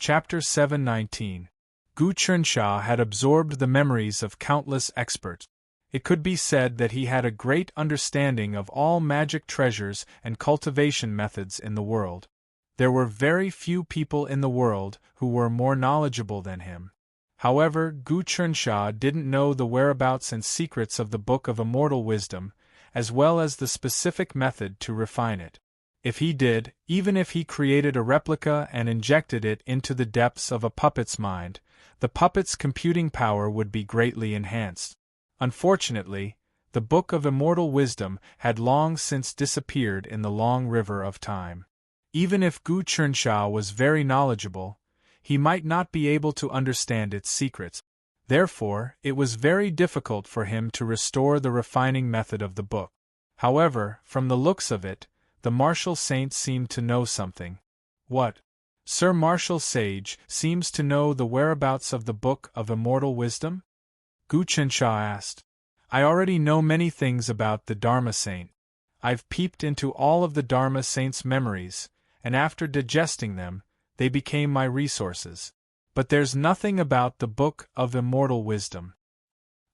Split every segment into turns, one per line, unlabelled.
Chapter 719. Gu Chunxia had absorbed the memories of countless experts. It could be said that he had a great understanding of all magic treasures and cultivation methods in the world. There were very few people in the world who were more knowledgeable than him. However, Gu Chunxia didn't know the whereabouts and secrets of the Book of Immortal Wisdom, as well as the specific method to refine it. If he did, even if he created a replica and injected it into the depths of a puppet's mind, the puppet's computing power would be greatly enhanced. Unfortunately, the Book of Immortal Wisdom had long since disappeared in the long river of time. Even if Gu Chunxia was very knowledgeable, he might not be able to understand its secrets. Therefore, it was very difficult for him to restore the refining method of the book. However, from the looks of it, the martial saint seemed to know something. What? Sir Martial Sage seems to know the whereabouts of the Book of Immortal Wisdom? Gu Chunxia asked. I already know many things about the Dharma Saint. I've peeped into all of the Dharma Saint's memories, and after digesting them, they became my resources. But there's nothing about the Book of Immortal Wisdom.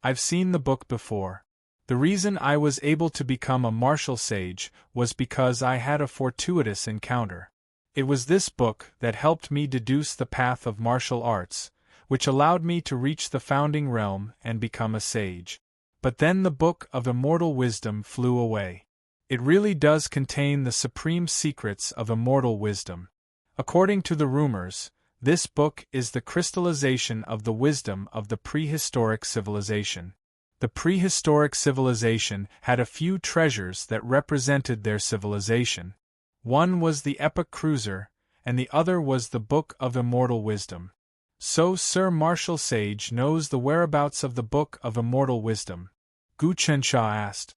I've seen the book before. The reason I was able to become a martial sage was because I had a fortuitous encounter. It was this book that helped me deduce the path of martial arts, which allowed me to reach the founding realm and become a sage. But then the Book of Immortal Wisdom flew away. It really does contain the supreme secrets of immortal wisdom. According to the rumors, this book is the crystallization of the wisdom of the prehistoric civilization. The prehistoric civilization had a few treasures that represented their civilization. One was the epic cruiser, and the other was the Book of Immortal Wisdom. So Sir Martial Sage knows the whereabouts of the Book of Immortal Wisdom? Gu Chunxia asked.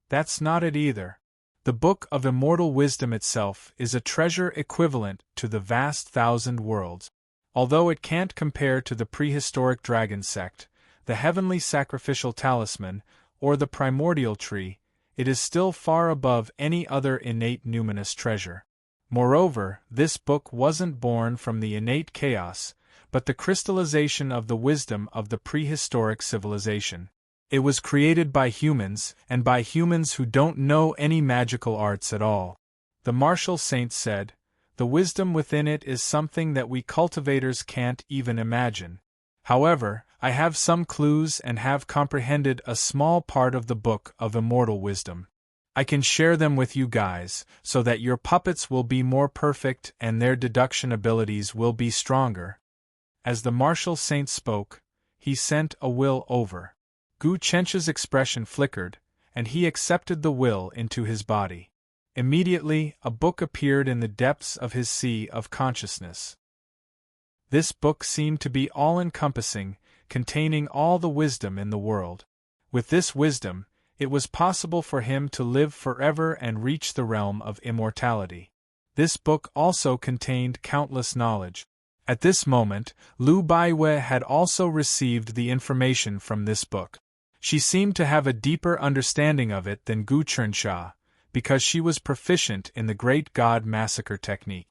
That's not it either. The Book of Immortal Wisdom itself is a treasure equivalent to the vast 1,000 worlds. Although it can't compare to the prehistoric dragon sect, the heavenly sacrificial talisman, or the primordial tree, it is still far above any other innate numinous treasure. Moreover, this book wasn't born from the innate chaos, but the crystallization of the wisdom of the prehistoric civilization. It was created by humans, and by humans who don't know any magical arts at all. The martial saint said, the wisdom within it is something that we cultivators can't even imagine. However, I have some clues and have comprehended a small part of the Book of Immortal Wisdom. I can share them with you guys, so that your puppets will be more perfect and their deduction abilities will be stronger. As the martial saint spoke, he sent a will over. Gu Chunxia's expression flickered, and he accepted the will into his body. Immediately, a book appeared in the depths of his sea of consciousness. This book seemed to be all-encompassing, containing all the wisdom in the world. With this wisdom, it was possible for him to live forever and reach the realm of immortality. This book also contained countless knowledge. At this moment, Lu Baiwei had also received the information from this book. She seemed to have a deeper understanding of it than Gu Chunxia, because she was proficient in the Great God Massacre technique.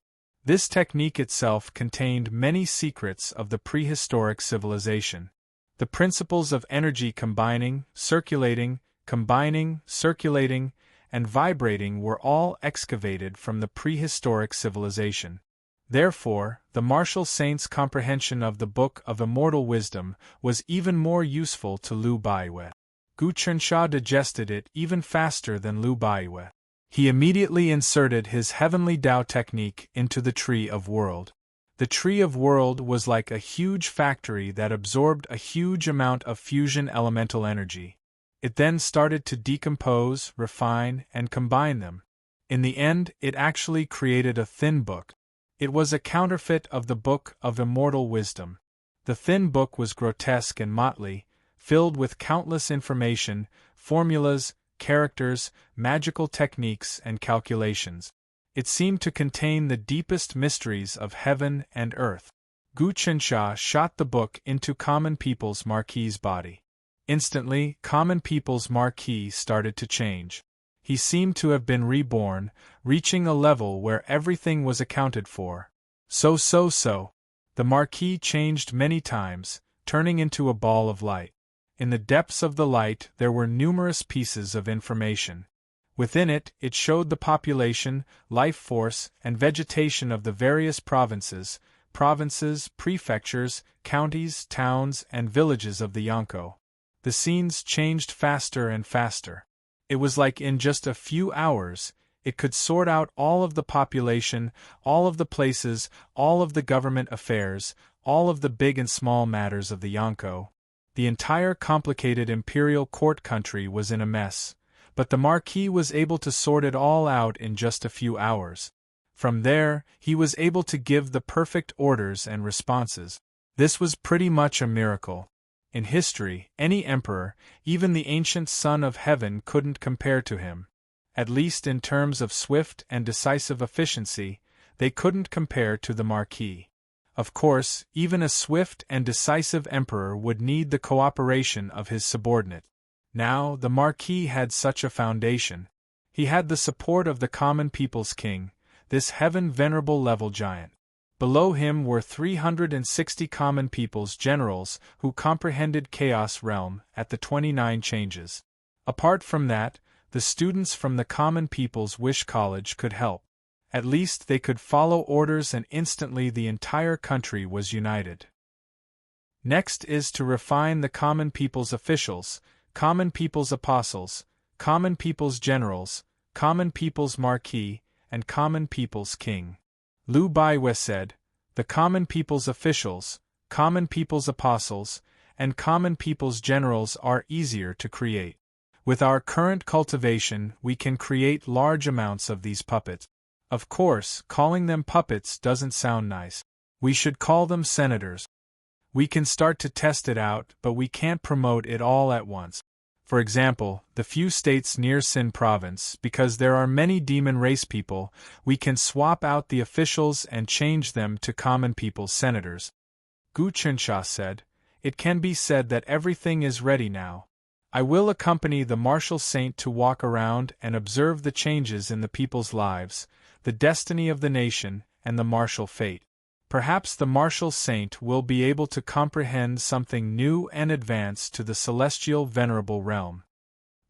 This technique itself contained many secrets of the prehistoric civilization. The principles of energy combining, circulating, and vibrating were all excavated from the prehistoric civilization. Therefore, the martial saint's comprehension of the Book of Immortal Wisdom was even more useful to Lu Baiwei. Gu Chunxia digested it even faster than Lu Baiwei. He immediately inserted his heavenly Tao technique into the Tree of World. The Tree of World was like a huge factory that absorbed a huge amount of fusion elemental energy. It then started to decompose, refine, and combine them. In the end, it actually created a thin book. It was a counterfeit of the Book of Immortal Wisdom. The thin book was grotesque and motley, filled with countless information, formulas, characters, magical techniques, and calculations. It seemed to contain the deepest mysteries of heaven and earth. Gu Chunxia shot the book into Common People's Marquis's body. Instantly, Common People's Marquis started to change. He seemed to have been reborn, reaching a level where everything was accounted for. So. The Marquis changed many times, turning into a ball of light. In the depths of the light there were numerous pieces of information. Within it, it showed the population, life force, and vegetation of the various provinces, prefectures, counties, towns, and villages of the Yonko. The scenes changed faster and faster. It was like in just a few hours, it could sort out all of the population, all of the places, all of the government affairs, all of the big and small matters of the Yonko. The entire complicated imperial court country was in a mess, but the Marquis was able to sort it all out in just a few hours. From there, he was able to give the perfect orders and responses. This was pretty much a miracle. In history, any emperor, even the ancient Son of Heaven, couldn't compare to him. At least in terms of swift and decisive efficiency, they couldn't compare to the Marquis. Of course, even a swift and decisive emperor would need the cooperation of his subordinate. Now, the Marquis had such a foundation. He had the support of the common people's king, this heaven-venerable level giant. Below him were 360 common people's generals who comprehended Chaos Realm at the 29 changes. Apart from that, the students from the Common People's Wish College could help. At least they could follow orders, and instantly the entire country was united. Next is to refine the Common People's officials, Common People's apostles, Common People's generals, Common People's Marquis, and Common People's king. Liu Baiwei said, "The Common People's officials, Common People's apostles, and Common People's generals are easier to create. With our current cultivation, we can create large amounts of these puppets. Of course, calling them puppets doesn't sound nice. We should call them senators. We can start to test it out, but we can't promote it all at once. For example, the few states near Xin province, because there are many demon race people, we can swap out the officials and change them to common people's senators." Gu Qinsha said, "It can be said that everything is ready now. I will accompany the martial saint to walk around and observe the changes in the people's lives, the destiny of the nation, and the martial fate. Perhaps the martial saint will be able to comprehend something new and advance to the celestial venerable realm."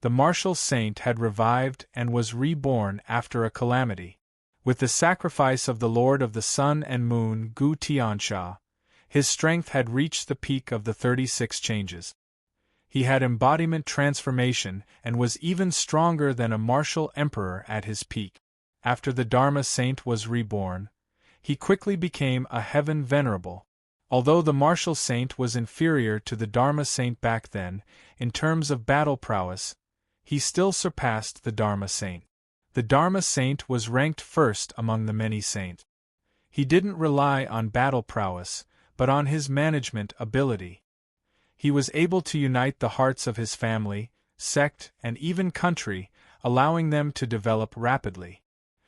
The martial saint had revived and was reborn after a calamity. With the sacrifice of the Lord of the Sun and Moon Gu Tiansha, his strength had reached the peak of the 36 changes. He had embodiment transformation and was even stronger than a martial emperor at his peak. After the Dharma saint was reborn, he quickly became a heaven venerable. Although the martial saint was inferior to the Dharma saint back then, in terms of battle prowess, he still surpassed the Dharma saint. The Dharma saint was ranked first among the many saints. He didn't rely on battle prowess, but on his management ability. He was able to unite the hearts of his family, sect, and even country, allowing them to develop rapidly.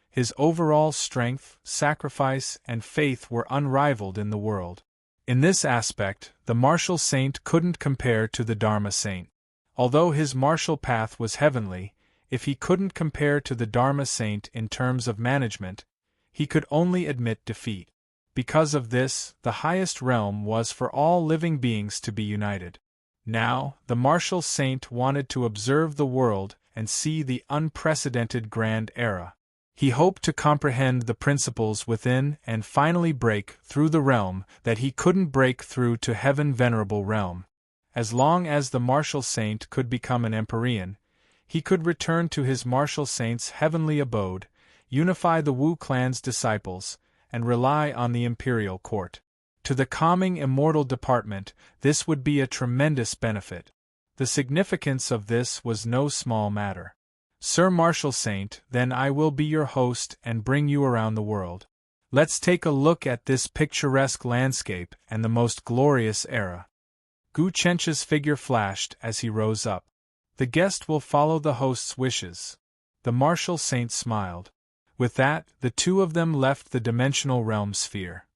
His overall strength, sacrifice, and faith were unrivaled in the world. In this aspect, the martial saint couldn't compare to the Dharma saint. Although his martial path was heavenly, if he couldn't compare to the Dharma saint in terms of management, he could only admit defeat. Because of this, the highest realm was for all living beings to be united. Now, the martial saint wanted to observe the world and see the unprecedented grand era. He hoped to comprehend the principles within and finally break through the realm that he couldn't break through to heaven venerable realm. As long as the martial saint could become an Empyrean, he could return to his martial saint's heavenly abode, unify the Wu clan's disciples, and rely on the imperial court. To the calming immortal department, this would be a tremendous benefit. The significance of this was no small matter. "Sir Martial Saint, then I will be your host and bring you around the world. Let's take a look at this picturesque landscape and the most glorious era." Gu Qinsha's figure flashed as he rose up. "The guest will follow the host's wishes." The martial saint smiled. With that, the two of them left the dimensional realm sphere.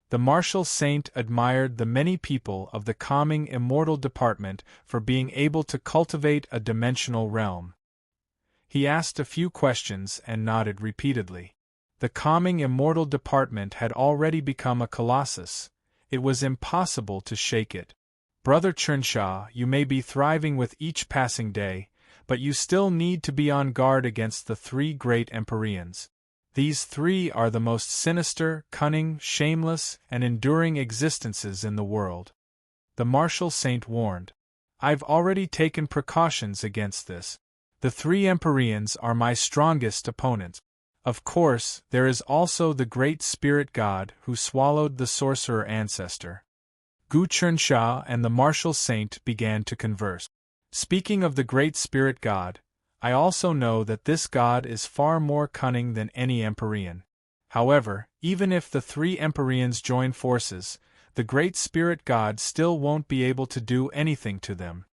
The martial saint admired the many people of the calming immortal department for being able to cultivate a dimensional realm. He asked a few questions and nodded repeatedly. The calming immortal department had already become a colossus. It was impossible to shake it. Brother Chernshaw, you may be thriving with each passing day, but you still need to be on guard against the three great Empyreans. These three are the most sinister, cunning, shameless, and enduring existences in the world. The martial saint warned. I've already taken precautions against this. The three Empyreans are my strongest opponents. Of course, there is also the great spirit god who swallowed the sorcerer ancestor. Gu Chernshaw and the martial saint began to converse. Speaking of the great spirit god, I also know that this god is far more cunning than any Empyrean. However, even if the three Empyreans join forces, the great spirit god still won't be able to do anything to them.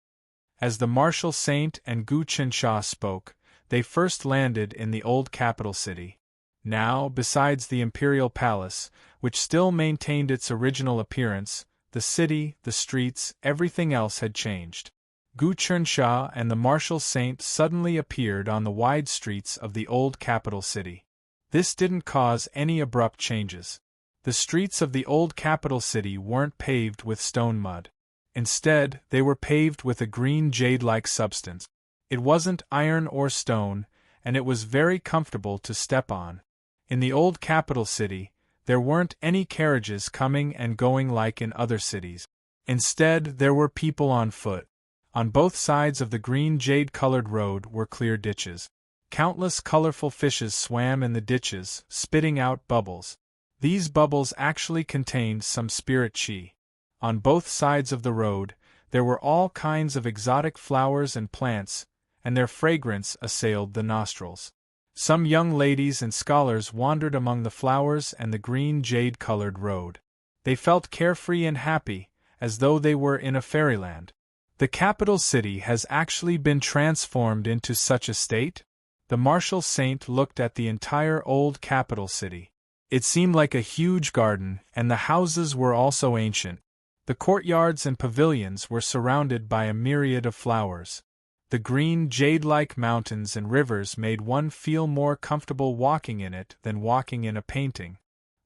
As the martial saint and Gu Chernshaw spoke, they first landed in the old capital city. Now, besides the imperial palace, which still maintained its original appearance, the city, the streets, everything else had changed. Gu Chernshaw and the martial saint suddenly appeared on the wide streets of the old capital city. This didn't cause any abrupt changes. The streets of the old capital city weren't paved with stone mud. Instead, they were paved with a green jade-like substance. It wasn't iron or stone, and it was very comfortable to step on. In the old capital city, there weren't any carriages coming and going like in other cities. Instead, there were people on foot. On both sides of the green jade-colored road were clear ditches. Countless colorful fishes swam in the ditches, spitting out bubbles. These bubbles actually contained some spirit chi. On both sides of the road, there were all kinds of exotic flowers and plants, and their fragrance assailed the nostrils. Some young ladies and scholars wandered among the flowers and the green jade-colored road. They felt carefree and happy, as though they were in a fairyland. The capital city has actually been transformed into such a state? The martial saint looked at the entire old capital city. It seemed like a huge garden, and the houses were also ancient. The courtyards and pavilions were surrounded by a myriad of flowers. The green jade-like mountains and rivers made one feel more comfortable walking in it than walking in a painting.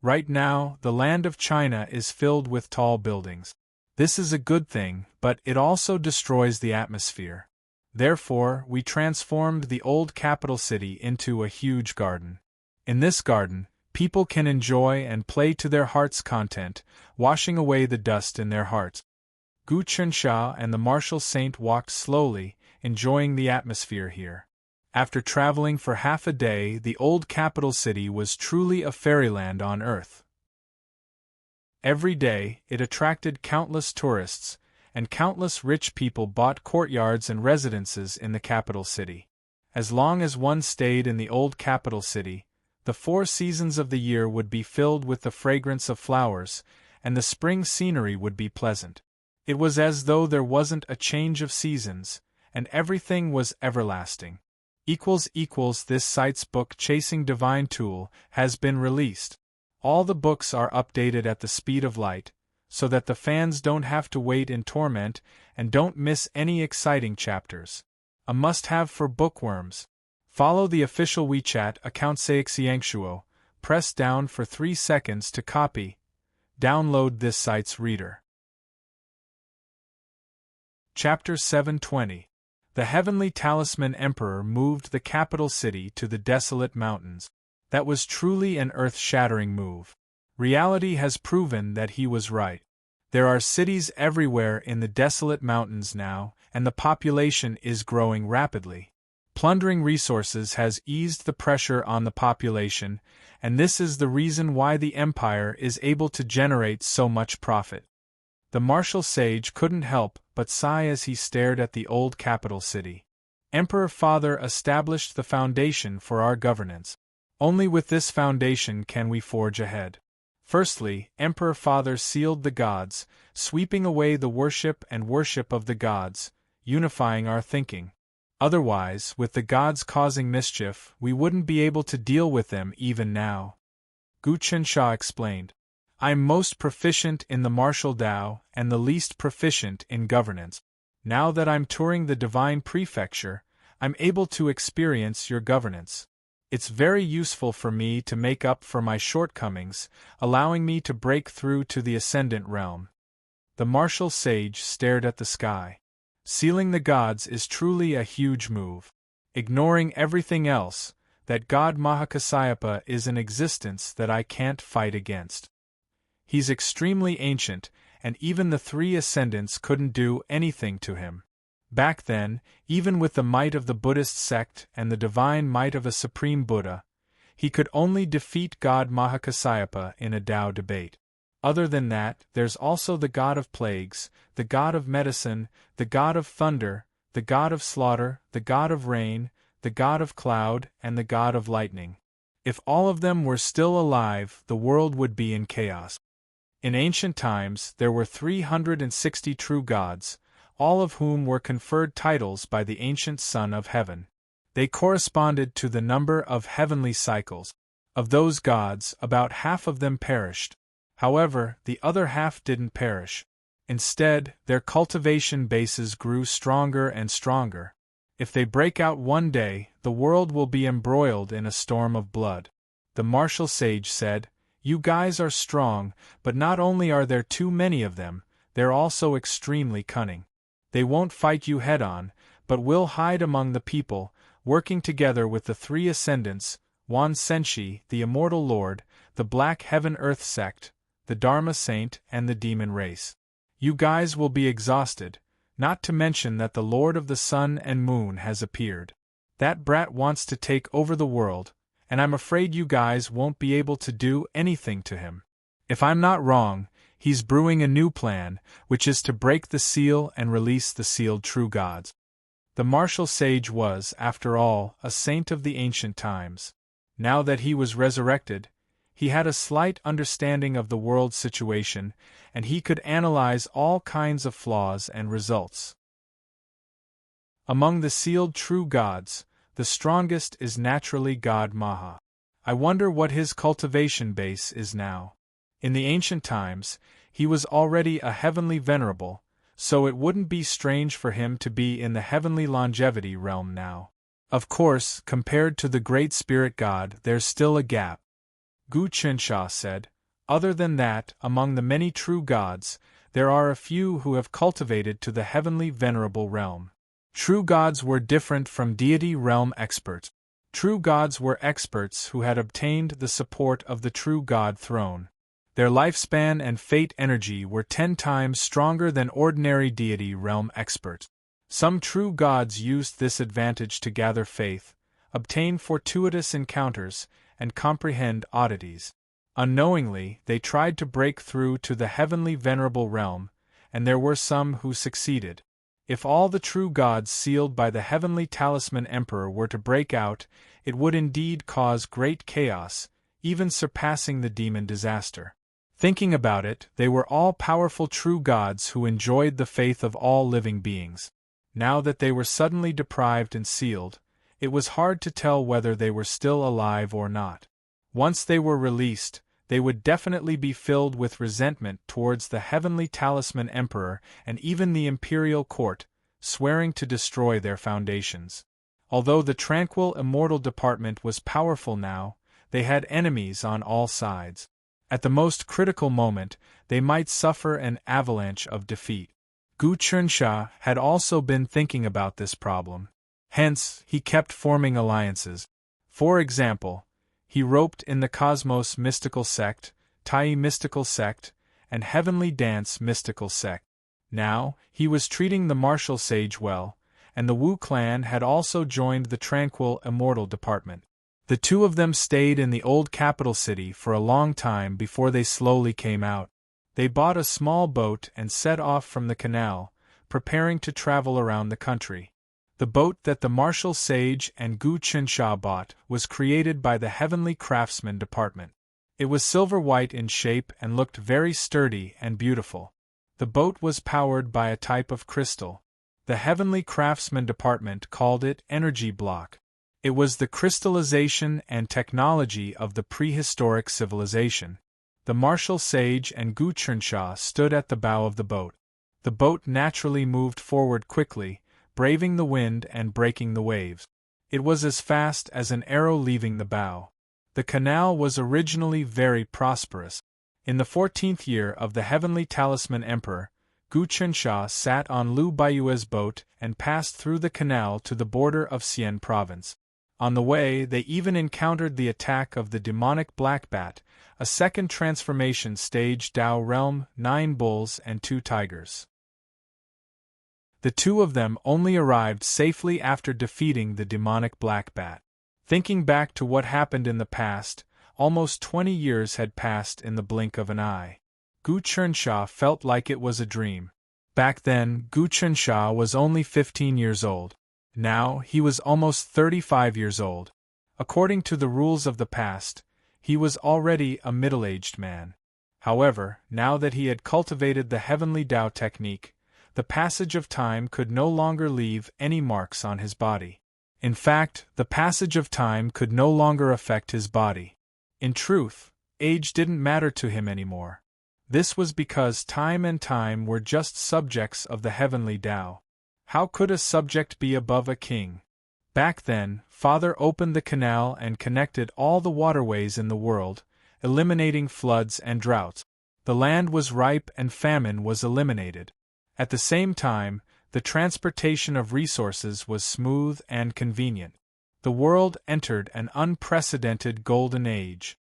Right now, the land of China is filled with tall buildings. This is a good thing, but it also destroys the atmosphere. Therefore, we transformed the old capital city into a huge garden. In this garden, people can enjoy and play to their heart's content, washing away the dust in their hearts. Gu Chernshaw and the martial saint walked slowly, enjoying the atmosphere here. After traveling for half a day, the old capital city was truly a fairyland on earth. Every day, it attracted countless tourists, and countless rich people bought courtyards and residences in the capital city. As long as one stayed in the old capital city, the 4 seasons of the year would be filled with the fragrance of flowers, and the spring scenery would be pleasant. It was as though there wasn't a change of seasons, and everything was everlasting. This site's book Chasing Divine Tool has been released. All the books are updated at the speed of light, so that the fans don't have to wait in torment and don't miss any exciting chapters. A must-have for bookworms. Follow the official WeChat account Saixiangshuo, press down for 3 seconds to copy. Download this site's reader. Chapter 720. The Heavenly Talisman Emperor moved the capital city to the desolate mountains. That was truly an earth-shattering move. Reality has proven that he was right. There are cities everywhere in the desolate mountains now, and the population is growing rapidly. Plundering resources has eased the pressure on the population, and this is the reason why the empire is able to generate so much profit. The martial sage couldn't help but sigh as he stared at the old capital city. Emperor Father established the foundation for our governance. Only with this foundation can we forge ahead. Firstly, Emperor Father sealed the gods, sweeping away the worship of the gods, unifying our thinking. Otherwise, with the gods causing mischief, we wouldn't be able to deal with them even now. Gu Chernshaw explained. I'm most proficient in the martial Tao and the least proficient in governance. Now that I'm touring the Divine Prefecture, I'm able to experience your governance. It's very useful for me to make up for my shortcomings, allowing me to break through to the ascendant realm. The martial sage stared at the sky. Sealing the gods is truly a huge move. Ignoring everything else, that god Mahakasyapa is an existence that I can't fight against. He's extremely ancient, and even the three ascendants couldn't do anything to him. Back then, even with the might of the Buddhist sect and the divine might of a supreme Buddha, he could only defeat god Mahakasyapa in a Tao debate. Other than that, there's also the god of plagues, the god of medicine, the god of thunder, the god of slaughter, the god of rain, the god of cloud, and the god of lightning. If all of them were still alive, the world would be in chaos. In ancient times, there were 360 true gods, all of whom were conferred titles by the ancient Son of Heaven. They corresponded to the number of heavenly cycles. Of those gods, about half of them perished. However, the other half didn't perish. Instead, their cultivation bases grew stronger and stronger. If they break out one day, the world will be embroiled in a storm of blood. The martial sage said, "You guys are strong, but not only are there too many of them, they're also extremely cunning. They won't fight you head-on, but will hide among the people, working together with the three ascendants, Wan Senshi, the Immortal Lord, the Black Heaven-Earth sect, the Dharma Saint, and the Demon Race. You guys will be exhausted, not to mention that the Lord of the Sun and Moon has appeared. That brat wants to take over the world, and I'm afraid you guys won't be able to do anything to him. If I'm not wrong, he's brewing a new plan, which is to break the seal and release the sealed true gods." The martial sage was, after all, a saint of the ancient times. Now that he was resurrected, he had a slight understanding of the world's situation, and he could analyze all kinds of flaws and results. Among the sealed true gods, the strongest is naturally God Maha. I wonder what his cultivation base is now. In the ancient times, he was already a heavenly venerable, so it wouldn't be strange for him to be in the heavenly longevity realm now. Of course, compared to the great spirit god, there's still a gap. Gu Qinsha said, "Other than that, among the many true gods, there are a few who have cultivated to the heavenly venerable realm. True gods were different from deity realm experts. True gods were experts who had obtained the support of the true god throne. Their lifespan and fate energy were 10 times stronger than ordinary deity realm experts. Some true gods used this advantage to gather faith, obtain fortuitous encounters, and comprehend oddities. Unknowingly, they tried to break through to the heavenly venerable realm, and there were some who succeeded. If all the true gods sealed by the heavenly talisman emperor were to break out, it would indeed cause great chaos, even surpassing the demon disaster. Thinking about it, they were all powerful true gods who enjoyed the faith of all living beings. Now that they were suddenly deprived and sealed, it was hard to tell whether they were still alive or not. Once they were released, they would definitely be filled with resentment towards the heavenly talisman emperor and even the imperial court, swearing to destroy their foundations. Although the tranquil immortal department was powerful now, they had enemies on all sides. At the most critical moment, they might suffer an avalanche of defeat. Gu Qinsha had also been thinking about this problem. Hence, he kept forming alliances. For example, he roped in the Cosmos mystical sect, Tai mystical sect, and Heavenly Dance mystical sect. Now, he was treating the martial sage well, and the Wu clan had also joined the tranquil immortal department. The two of them stayed in the old capital city for a long time before they slowly came out. They bought a small boat and set off from the canal, preparing to travel around the country. The boat that the martial sage and Gu Qinsha bought was created by the Heavenly Craftsman Department. It was silver-white in shape and looked very sturdy and beautiful. The boat was powered by a type of crystal. The Heavenly Craftsman Department called it Energy Block. It was the crystallization and technology of the prehistoric civilization. The martial sage and Gu Qinsha stood at the bow of the boat. The boat naturally moved forward quickly, braving the wind and breaking the waves. It was as fast as an arrow leaving the bow. The canal was originally very prosperous. In the 14th year of the Heavenly Talisman Emperor, Gu Qinsha sat on Liu Baiyue's boat and passed through the canal to the border of Xian province. On the way, they even encountered the attack of the demonic Black Bat, a second transformation stage Dao realm, 9 bulls and 2 tigers. The two of them only arrived safely after defeating the demonic Black Bat. Thinking back to what happened in the past, almost 20 years had passed in the blink of an eye. Gu Qinsha felt like it was a dream. Back then, Gu Qinsha was only 15 years old. Now, he was almost 35 years old. According to the rules of the past, he was already a middle-aged man. However, now that he had cultivated the heavenly Dao technique, the passage of time could no longer leave any marks on his body. In fact, the passage of time could no longer affect his body. In truth, age didn't matter to him anymore. This was because time and time were just subjects of the heavenly Dao. How could a subject be above a king? Back then, Father opened the canal and connected all the waterways in the world, eliminating floods and droughts. The land was ripe and famine was eliminated. At the same time, the transportation of resources was smooth and convenient. The world entered an unprecedented golden age.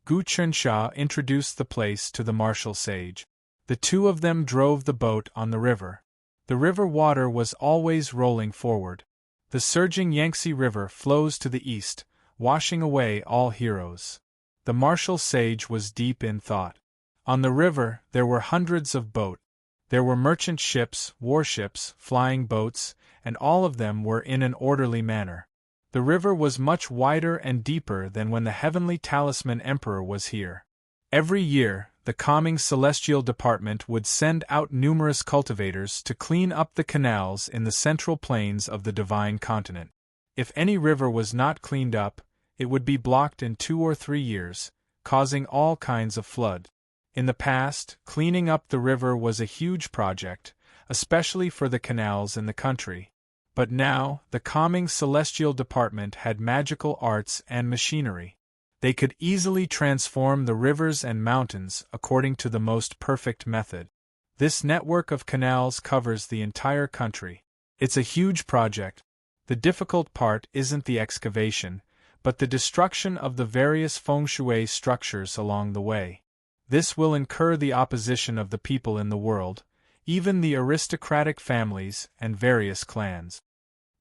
Gu Qinsha introduced the place to the martial sage. The two of them drove the boat on the river. The river water was always rolling forward. The surging Yangtze River flows to the east, washing away all heroes. The martial sage was deep in thought. On the river, there were hundreds of boats. There were merchant ships, warships, flying boats, and all of them were in an orderly manner. The river was much wider and deeper than when the Heavenly Talisman Emperor was here. Every year, the calming celestial department would send out numerous cultivators to clean up the canals in the central plains of the divine continent. If any river was not cleaned up, it would be blocked in 2 or 3 years, causing all kinds of flood. In the past, cleaning up the river was a huge project, especially for the canals in the country. But now, the calming celestial department had magical arts and machinery. They could easily transform the rivers and mountains according to the most perfect method. This network of canals covers the entire country. It's a huge project. The difficult part isn't the excavation, but the destruction of the various feng shui structures along the way. This will incur the opposition of the people in the world, even the aristocratic families and various clans.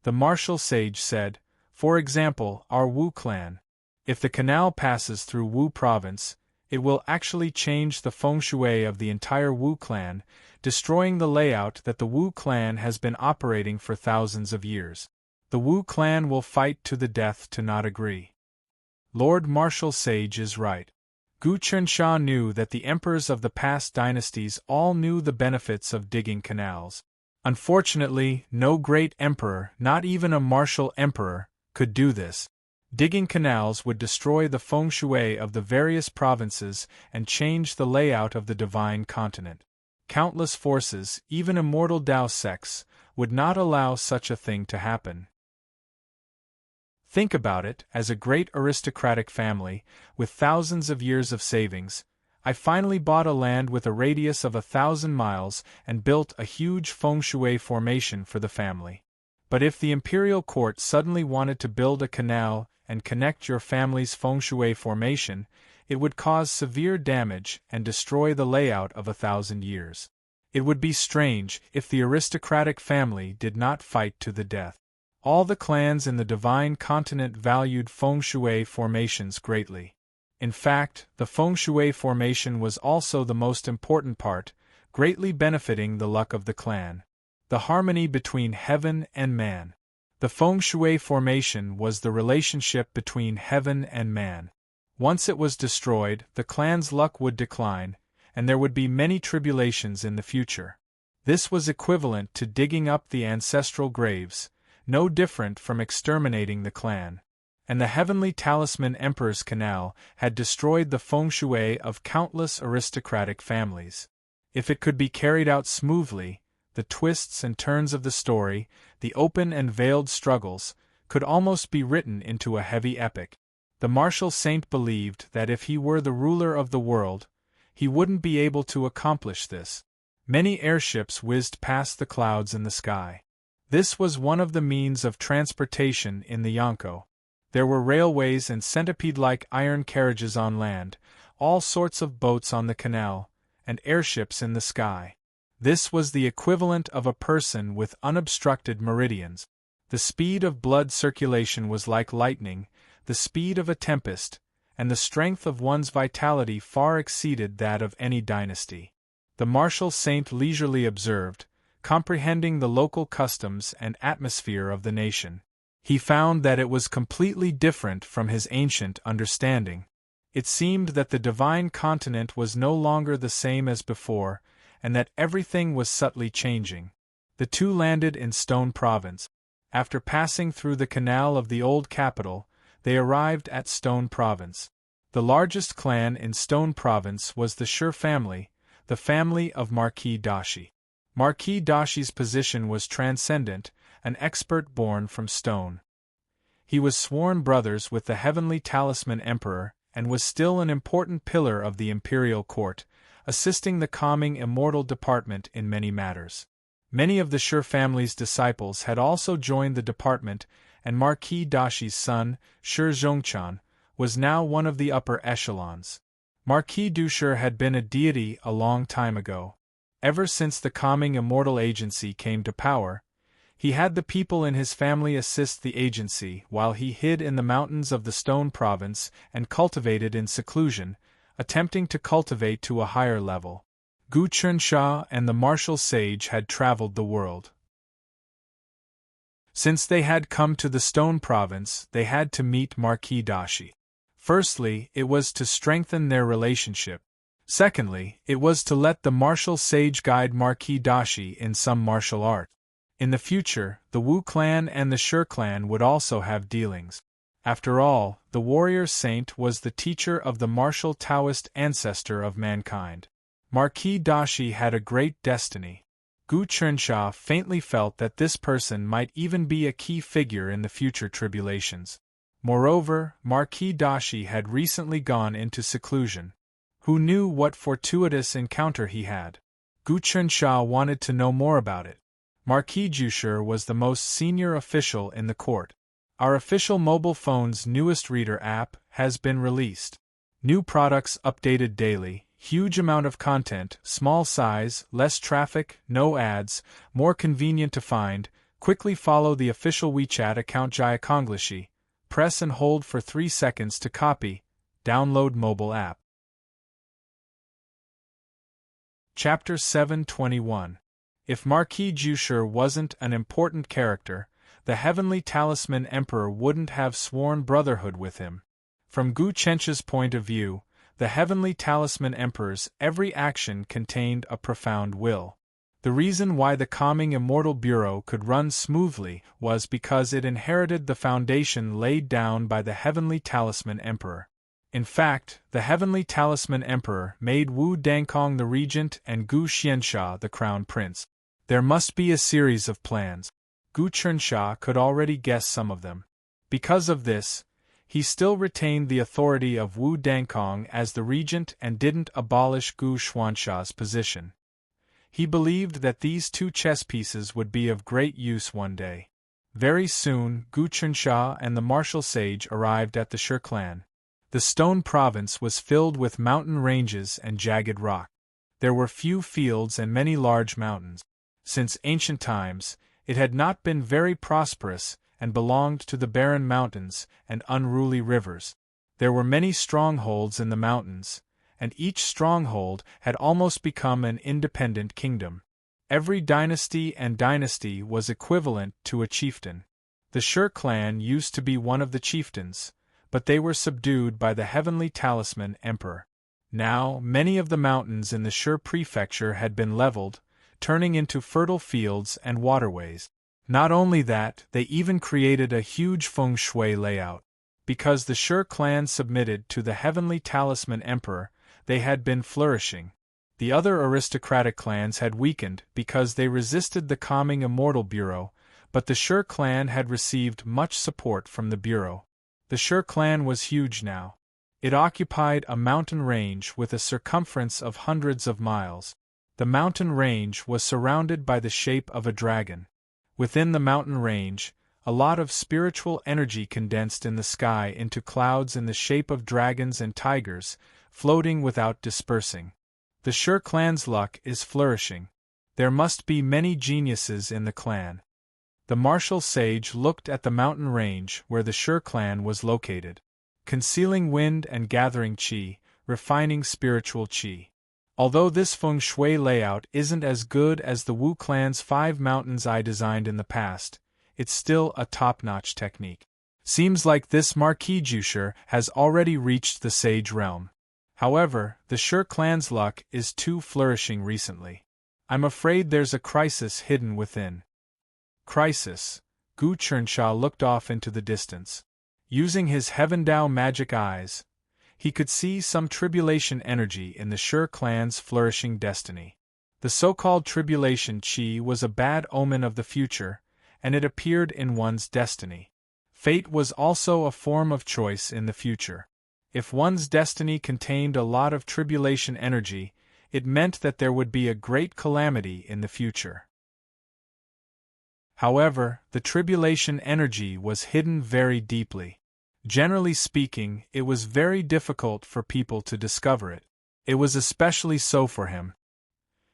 The martial sage said, for example, our Wu clan. If the canal passes through Wu province, it will actually change the feng shui of the entire Wu clan, destroying the layout that the Wu clan has been operating for thousands of years. The Wu clan will fight to the death to not agree. Lord Martial Sage is right. Gu Qinsha knew that the emperors of the past dynasties all knew the benefits of digging canals. Unfortunately, no great emperor, not even a martial emperor, could do this. Digging canals would destroy the feng shui of the various provinces and change the layout of the divine continent. Countless forces, even immortal Dao sects, would not allow such a thing to happen. Think about it, as a great aristocratic family, with thousands of years of savings, I finally bought a land with a radius of 1,000 miles and built a huge feng shui formation for the family. But if the imperial court suddenly wanted to build a canal and connect your family's feng shui formation, it would cause severe damage and destroy the layout of 1,000 years. It would be strange if the aristocratic family did not fight to the death. All the clans in the divine continent valued feng shui formations greatly. In fact, the feng shui formation was also the most important part, greatly benefiting the luck of the clan. The harmony between heaven and man. The feng shui formation was the relationship between heaven and man. Once it was destroyed, the clan's luck would decline, and there would be many tribulations in the future. This was equivalent to digging up the ancestral graves, no different from exterminating the clan. And the Heavenly Talisman Emperor's Canal had destroyed the feng shui of countless aristocratic families. If it could be carried out smoothly, the twists and turns of the story, the open and veiled struggles, could almost be written into a heavy epic. The martial saint believed that if he were the ruler of the world, he wouldn't be able to accomplish this. Many airships whizzed past the clouds in the sky. This was one of the means of transportation in the Yonko. There were railways and centipede-like iron carriages on land, all sorts of boats on the canal, and airships in the sky. This was the equivalent of a person with unobstructed meridians. The speed of blood circulation was like lightning, the speed of a tempest, and the strength of one's vitality far exceeded that of any dynasty. The martial saint leisurely observed, comprehending the local customs and atmosphere of the nation. He found that it was completely different from his ancient understanding. It seemed that the divine continent was no longer the same as before, and that everything was subtly changing. The two landed in Stone Province. After passing through the canal of the old capital, they arrived at Stone Province. The largest clan in Stone Province was the Sure family, the family of Marquis Dashi. Marquis Dashi's position was transcendent, an expert born from stone. He was sworn brothers with the Heavenly Talisman Emperor, and was still an important pillar of the imperial court, assisting the calming immortal department in many matters. Many of the Sure family's disciples had also joined the department, and Marquis Dashi's son, Sure Zhongchan, was now one of the upper echelons. Marquis Dusher had been a deity a long time ago. Ever since the calming immortal agency came to power, he had the people in his family assist the agency while he hid in the mountains of the Stone Province and cultivated in seclusion, attempting to cultivate to a higher level. Gu Chensha and the martial sage had traveled the world. Since they had come to the Stone Province, they had to meet Marquis Dashi. Firstly, it was to strengthen their relationship. Secondly, it was to let the martial sage guide Marquis Dashi in some martial art. In the future, the Wu clan and the Sure clan would also have dealings. After all, the warrior saint was the teacher of the martial Taoist ancestor of mankind. Marquis Dashi had a great destiny. Gu Chensha faintly felt that this person might even be a key figure in the future tribulations. Moreover, Marquis Dashi had recently gone into seclusion. Who knew what fortuitous encounter he had? Gu Chensha wanted to know more about it. Marquis Jusher was the most senior official in the court. Our official mobile phone's newest reader app has been released. New products updated daily, huge amount of content, small size, less traffic, no ads, more convenient to find. Quickly follow the official WeChat account Jaya Konglishi. Press and hold for 3 seconds to copy. Download mobile app. Chapter 721. If Marquis Jusher wasn't an important character, the Heavenly Talisman Emperor wouldn't have sworn brotherhood with him. From Gu Chensha's point of view, the Heavenly Talisman Emperor's every action contained a profound will. The reason why the calming Immortal Bureau could run smoothly was because it inherited the foundation laid down by the Heavenly Talisman Emperor. In fact, the Heavenly Talisman Emperor made Wu Dankong the regent and Gu Xiansha the crown prince. There must be a series of plans. Gu Chensha could already guess some of them. Because of this, he still retained the authority of Wu Dankong as the regent and didn't abolish Gu Xuansha's position. He believed that these two chess pieces would be of great use one day. Very soon, Gu Chensha and the martial sage arrived at the Sure clan. The Stone Province was filled with mountain ranges and jagged rock. There were few fields and many large mountains. Since ancient times, it had not been very prosperous and belonged to the barren mountains and unruly rivers. There were many strongholds in the mountains, and each stronghold had almost become an independent kingdom. Every dynasty was equivalent to a chieftain. The Sure clan used to be one of the chieftains, but they were subdued by the Heavenly Talisman Emperor. Now, many of the mountains in the Sure prefecture had been leveled, turning into fertile fields and waterways. Not only that, they even created a huge feng shui layout. Because the Sure clan submitted to the Heavenly Talisman Emperor, they had been flourishing. The other aristocratic clans had weakened because they resisted the calming Immortal Bureau, But the Sher clan had received much support from the Bureau. The Sher clan was huge now. It occupied a mountain range with a circumference of hundreds of miles. The mountain range was surrounded by the shape of a dragon. Within the mountain range, a lot of spiritual energy condensed in the sky into clouds in the shape of dragons and tigers, floating without dispersing. The Sher clan's luck is flourishing. There must be many geniuses in the clan. The martial sage looked at the mountain range where the Sher clan was located. Concealing wind and gathering qi, refining spiritual qi. Although this feng shui layout isn't as good as the Wu clan's 5 mountains I designed in the past, it's still a top-notch technique. Seems like this Marquis Jusher has already reached the sage realm. However, the Sher clan's luck is too flourishing recently. I'm afraid there's a crisis hidden within. Crisis. Gu Chernsha looked off into the distance. Using his Heavendao magic eyes, he could see some tribulation energy in the Sher clan's flourishing destiny. The so-called tribulation qi was a bad omen of the future, and it appeared in one's destiny. Fate was also a form of choice in the future. If one's destiny contained a lot of tribulation energy, it meant that there would be a great calamity in the future. However, the tribulation energy was hidden very deeply. Generally speaking, it was very difficult for people to discover it. It was especially so for him.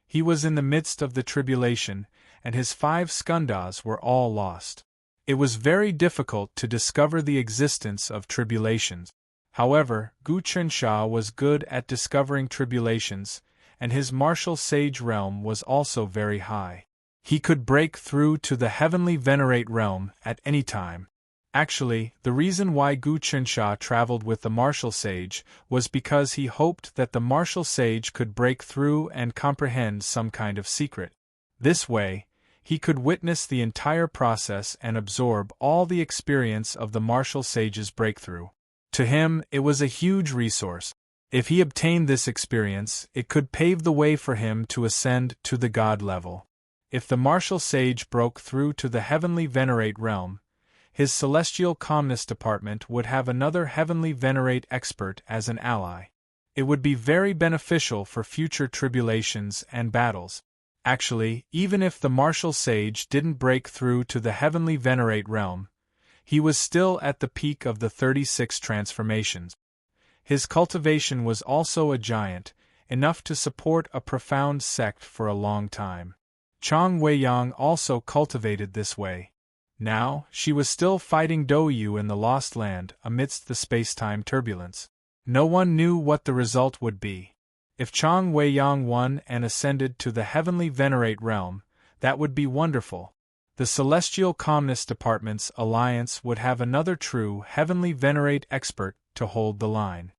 He was in the midst of the tribulation, and his 5 skandhas were all lost. It was very difficult to discover the existence of tribulations. However, Gu Chernsha was good at discovering tribulations, and his martial sage realm was also very high. He could break through to the heavenly venerate realm at any time. Actually, the reason why Gu Chernsha traveled with the martial sage was because he hoped that the martial sage could break through and comprehend some kind of secret. This way, he could witness the entire process and absorb all the experience of the martial sage's breakthrough. To him, it was a huge resource. If he obtained this experience, it could pave the way for him to ascend to the god level. If the martial sage broke through to the heavenly venerate realm, his celestial calmness department would have another heavenly venerate expert as an ally. It would be very beneficial for future tribulations and battles. Actually, even if the martial sage didn't break through to the heavenly venerate realm, he was still at the peak of the 36 transformations. His cultivation was also a giant, enough to support a profound sect for a long time. Chang Weiyang also cultivated this way. Now, she was still fighting Douyu in the Lost Land amidst the space-time turbulence. No one knew what the result would be. If Chang Weiyang won and ascended to the heavenly venerate realm, that would be wonderful. The Celestial Calmness Department's alliance would have another true heavenly venerate expert to hold the line.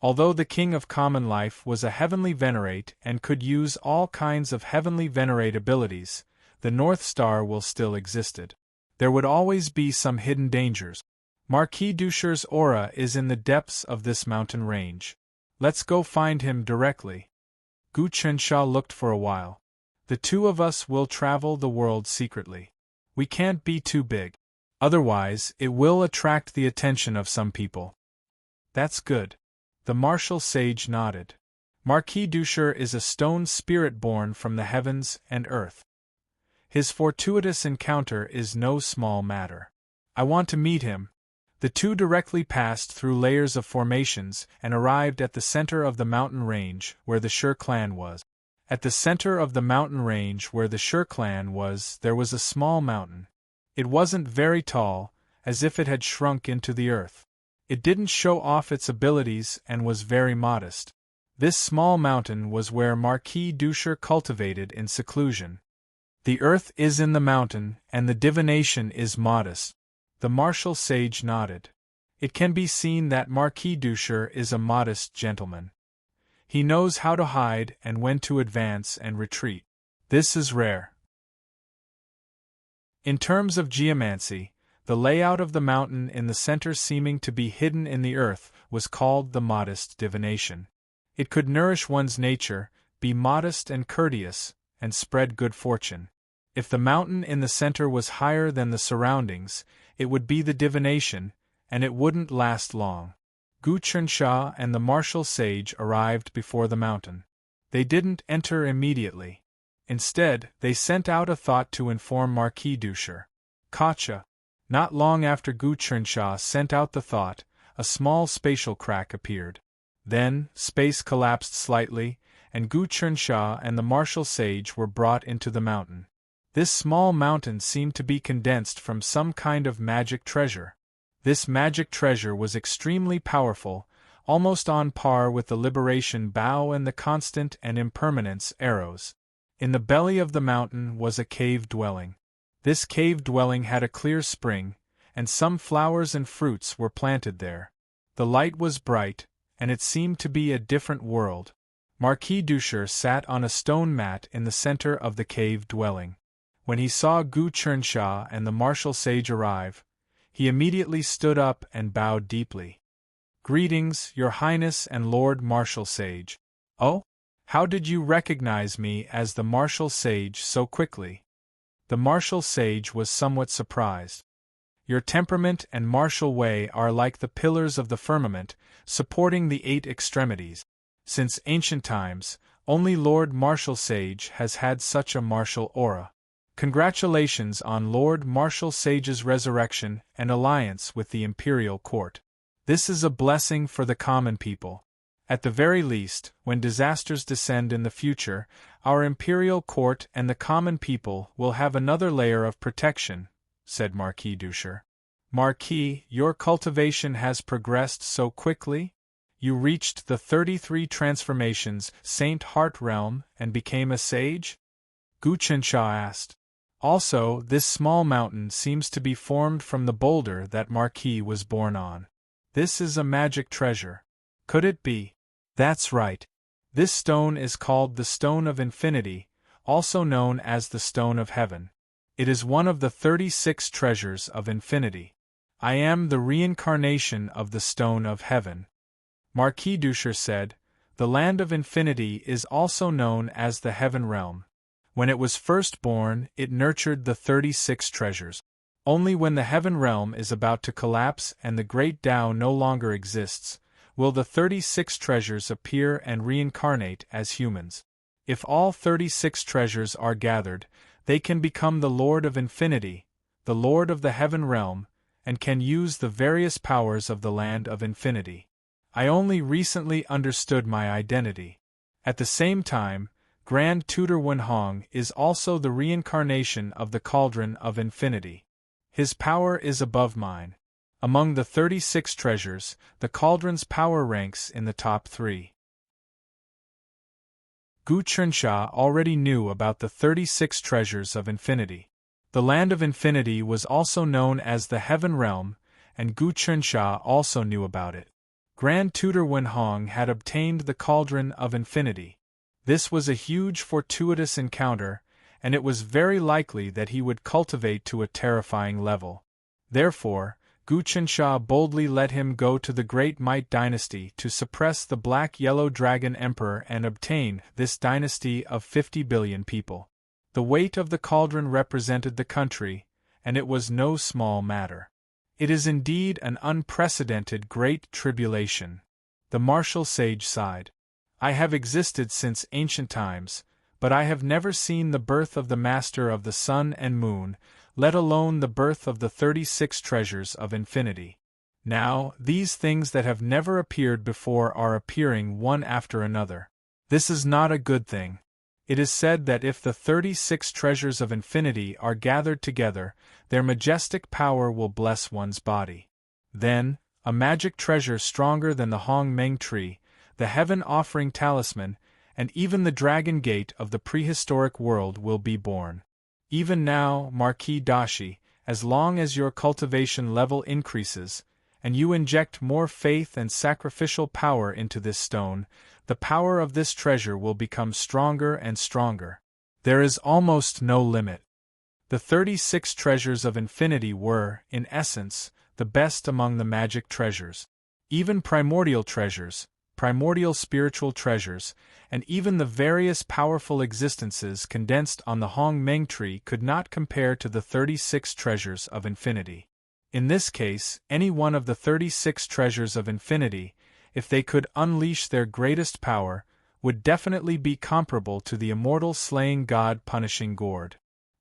Although the King of Common Life was a heavenly venerate and could use all kinds of heavenly venerate abilities, the North Star will still existed. There would always be some hidden dangers. Marquis Jusher's aura is in the depths of this mountain range. Let's go find him directly. Gu Chernsha looked for a while. The two of us will travel the world secretly. We can't be too big. Otherwise, it will attract the attention of some people. That's good. The martial sage nodded. Marquis Jusher is a stone spirit born from the heavens and earth. His fortuitous encounter is no small matter. I want to meet him. The two directly passed through layers of formations and arrived at the center of the mountain range where the Sher clan was. At the center of the mountain range where the Sher clan was, there was a small mountain. It wasn't very tall, as if it had shrunk into the earth. It didn't show off its abilities and was very modest. This small mountain was where Marquis Jusher cultivated in seclusion. The earth is in the mountain, and the divination is modest. The martial sage nodded. It can be seen that Marquis Jusher is a modest gentleman. He knows how to hide and when to advance and retreat. This is rare. In terms of geomancy, the layout of the mountain in the center seeming to be hidden in the earth was called the modest divination. It could nourish one's nature, be modest and courteous, and spread good fortune. If the mountain in the center was higher than the surroundings, it would be the divination, and it wouldn't last long. Gu Chernsha and the martial sage arrived before the mountain. They didn't enter immediately. Instead, they sent out a thought to inform Marquis Dusher. Kacha. Not long after Gu Chernsha sent out the thought, a small spatial crack appeared. Then, space collapsed slightly, and Gu Chernsha and the martial sage were brought into the mountain. This small mountain seemed to be condensed from some kind of magic treasure. This magic treasure was extremely powerful, almost on par with the liberation bow and the constant and impermanence arrows. In the belly of the mountain was a cave dwelling. This cave dwelling had a clear spring, and some flowers and fruits were planted there. The light was bright, and it seemed to be a different world. Marquis Dusher sat on a stone mat in the center of the cave dwelling. When he saw Gu Chernsha and the martial sage arrive, he immediately stood up and bowed deeply. "Greetings, Your Highness and Lord Martial Sage." "Oh? How did you recognize me as the martial sage so quickly?" The martial sage was somewhat surprised. "Your temperament and martial way are like the pillars of the firmament, supporting the 8 extremities. Since ancient times, only Lord Martial Sage has had such a martial aura. Congratulations on Lord Martial Sage's resurrection and alliance with the imperial court. This is a blessing for the common people. At the very least, when disasters descend in the future, our imperial court and the common people will have another layer of protection," said Marquis Dusher. "Marquis, your cultivation has progressed so quickly? You reached the 33 transformations, Saint Heart Realm, and became a sage?" Gu Chernsha asked. "Also, this small mountain seems to be formed from the boulder that Marquis was born on. This is a magic treasure. Could it be?" "That's right. This stone is called the Stone of Infinity, also known as the Stone of Heaven. It is one of the 36 treasures of infinity. I am the reincarnation of the Stone of Heaven." Marquis Dusher said, "The Land of Infinity is also known as the Heaven Realm. When it was first born, it nurtured the 36 treasures. Only when the Heaven Realm is about to collapse and the Great Tao no longer exists, will the 36 treasures appear and reincarnate as humans. If all 36 treasures are gathered, they can become the Lord of Infinity, the Lord of the Heaven Realm, and can use the various powers of the Land of Infinity. I only recently understood my identity. At the same time, Grand Tutor Wenhong is also the reincarnation of the Cauldron of Infinity. His power is above mine. Among the 36 treasures, the cauldron's power ranks in the top 3. Gu Chernsha already knew about the 36 treasures of infinity. The Land of Infinity was also known as the Heaven Realm, and Gu Chernsha also knew about it. Grand Tutor Wenhong had obtained the Cauldron of Infinity. This was a huge fortuitous encounter, and it was very likely that he would cultivate to a terrifying level. Therefore, Gu Chernsha boldly let him go to the Great Might Dynasty to suppress the Black-Yellow Dragon Emperor and obtain this dynasty of 50 billion people. The weight of the cauldron represented the country, and it was no small matter. It is indeed an unprecedented great tribulation. The martial sage sighed. I have existed since ancient times, but I have never seen the birth of the Master of the Sun and Moon, let alone the birth of the 36 treasures of infinity. Now, these things that have never appeared before are appearing one after another. This is not a good thing. It is said that if the 36 treasures of infinity are gathered together, their majestic power will bless one's body. Then, a magic treasure stronger than the Hong Meng tree, the heaven-offering talisman, and even the dragon gate of the prehistoric world will be born. Even now, Marquis Dashi, as long as your cultivation level increases, and you inject more faith and sacrificial power into this stone, the power of this treasure will become stronger and stronger. There is almost no limit. The 36 treasures of infinity were, in essence, the best among the magic treasures. Even primordial treasures, primordial spiritual treasures, and even the various powerful existences condensed on the Hong Meng tree could not compare to the 36 treasures of infinity. In this case, any one of the 36 treasures of infinity, if they could unleash their greatest power, would definitely be comparable to the immortal slaying god punishing gourd.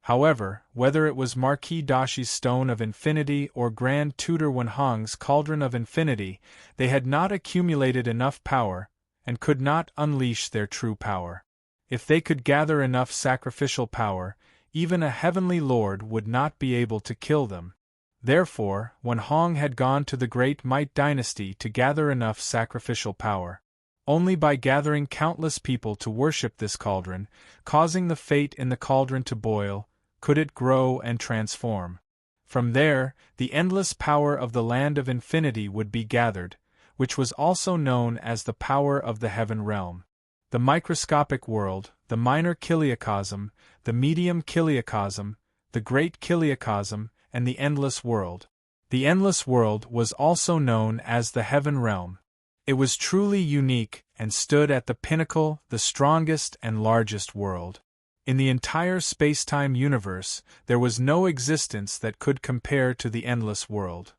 However, whether it was Marquis Dashi's Stone of Infinity or Grand Tutor Wenhong's Cauldron of Infinity, they had not accumulated enough power, and could not unleash their true power. If they could gather enough sacrificial power, even a heavenly lord would not be able to kill them. Therefore, Wenhong had gone to the Great Might Dynasty to gather enough sacrificial power. Only by gathering countless people to worship this cauldron, causing the fate in the cauldron to boil, could it grow and transform. From there, the endless power of the Land of Infinity would be gathered, which was also known as the power of the Heaven Realm. The microscopic world, the minor kiliacosm, the medium kiliacosm, the great kiliacosm, and the endless world. The endless world was also known as the Heaven Realm. It was truly unique and stood at the pinnacle, the strongest and largest world. In the entire space-time universe, there was no existence that could compare to the endless world.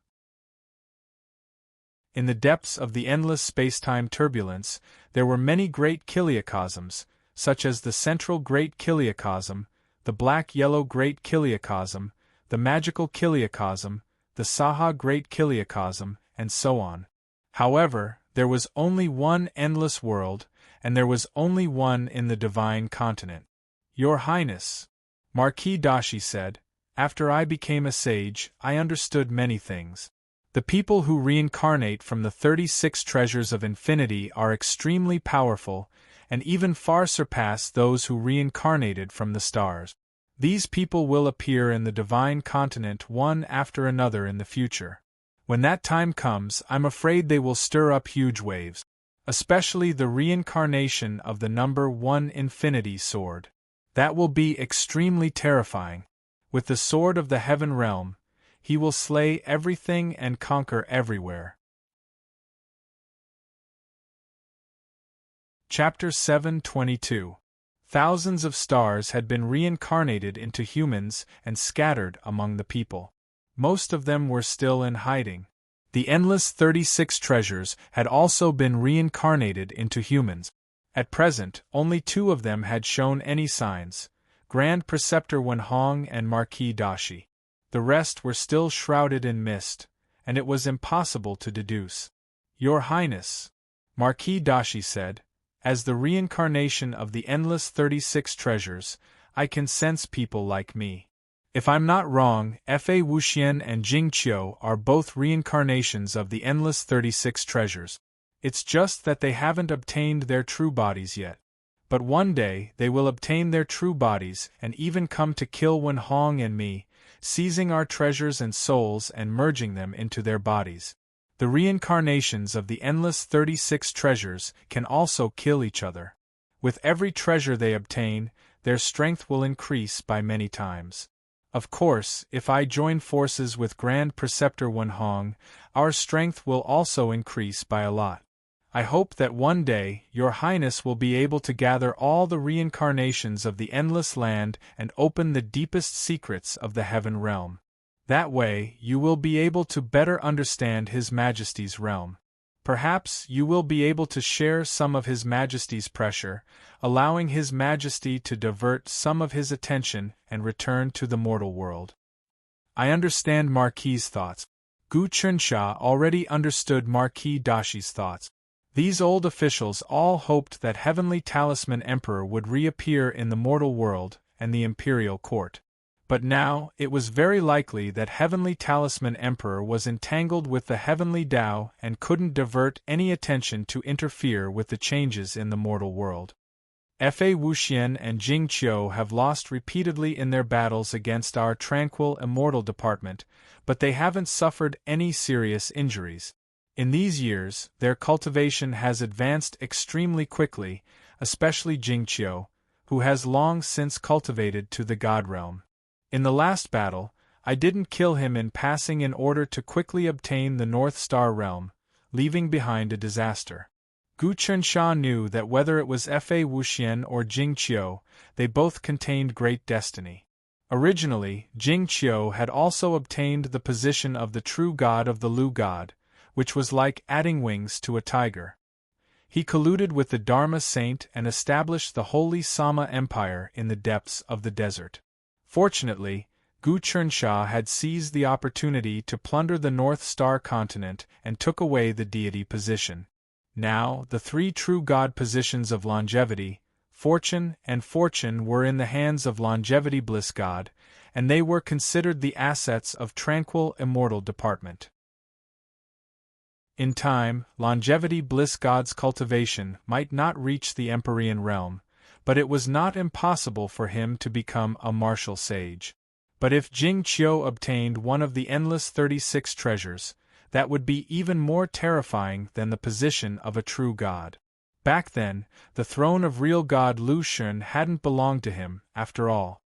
In the depths of the endless space-time turbulence, there were many great kiliacosms, such as the Central Great Kiliacosm, the Black-Yellow Great Kiliacosm, the Magical Kiliacosm, the Saha Great Kiliacosm, and so on. However, there was only one endless world, and there was only one in the divine continent. Your Highness, Marquis Dashi said, after I became a sage, I understood many things. The people who reincarnate from the 36 treasures of infinity are extremely powerful, and even far surpass those who reincarnated from the stars. These people will appear in the divine continent one after another in the future. When that time comes, I'm afraid they will stir up huge waves, especially the reincarnation of the number 1 Infinity Sword. That will be extremely terrifying. With the Sword of the Heaven Realm, he will slay everything and conquer everywhere. Chapter 7:22. Thousands of stars had been reincarnated into humans and scattered among the people. Most of them were still in hiding. The endless 36 treasures had also been reincarnated into humans. At present, only 2 of them had shown any signs, Grand Preceptor Wenhong and Marquis Dashi. The rest were still shrouded in mist, and it was impossible to deduce. Your Highness, Marquis Dashi said, as the reincarnation of the endless 36 treasures, I can sense people like me. If I'm not wrong, Fa Wuxian and Jing Qiu are both reincarnations of the endless 36 treasures. It's just that they haven't obtained their true bodies yet. But one day they will obtain their true bodies and even come to kill Wenhong and me, seizing our treasures and souls and merging them into their bodies. The reincarnations of the endless 36 treasures can also kill each other. With every treasure they obtain, their strength will increase by many times. Of course, if I join forces with Grand Preceptor Wenhong, our strength will also increase by a lot. I hope that one day, Your Highness will be able to gather all the reincarnations of the Endless Land and open the deepest secrets of the Heaven Realm. That way, you will be able to better understand His Majesty's realm. Perhaps you will be able to share some of His Majesty's pressure, allowing His Majesty to divert some of his attention and return to the mortal world. I understand Marquis's thoughts. Gu Chunsha already understood Marquis Dashi's thoughts. These old officials all hoped that Heavenly Talisman Emperor would reappear in the mortal world and the imperial court. But now, it was very likely that Heavenly Talisman Emperor was entangled with the Heavenly Tao and couldn't divert any attention to interfere with the changes in the mortal world. Fa Wuxian and Jing Qiu have lost repeatedly in their battles against our tranquil immortal department, but they haven't suffered any serious injuries. In these years, their cultivation has advanced extremely quickly, especially Jing Qiu, who has long since cultivated to the God realm. In the last battle, I didn't kill him in passing in order to quickly obtain the North Star realm, leaving behind a disaster. Gu Chensha knew that whether it was Fa Wuxian or Jing Qiu, they both contained great destiny. Originally, Jing Qiu had also obtained the position of the true god of the Lu god, which was like adding wings to a tiger. He colluded with the Dharma saint and established the Holy Sama Empire in the depths of the desert. Fortunately, Gu Chensha had seized the opportunity to plunder the North Star continent and took away the deity position. Now, the three true god positions of longevity, fortune, and fortune were in the hands of longevity bliss god, and they were considered the assets of tranquil immortal department. In time, longevity bliss god's cultivation might not reach the Empyrean realm, but it was not impossible for him to become a martial sage. But if Jing Qiu obtained one of the endless 36 treasures, that would be even more terrifying than the position of a true god. Back then, the throne of real god Lu Xun hadn't belonged to him, after all.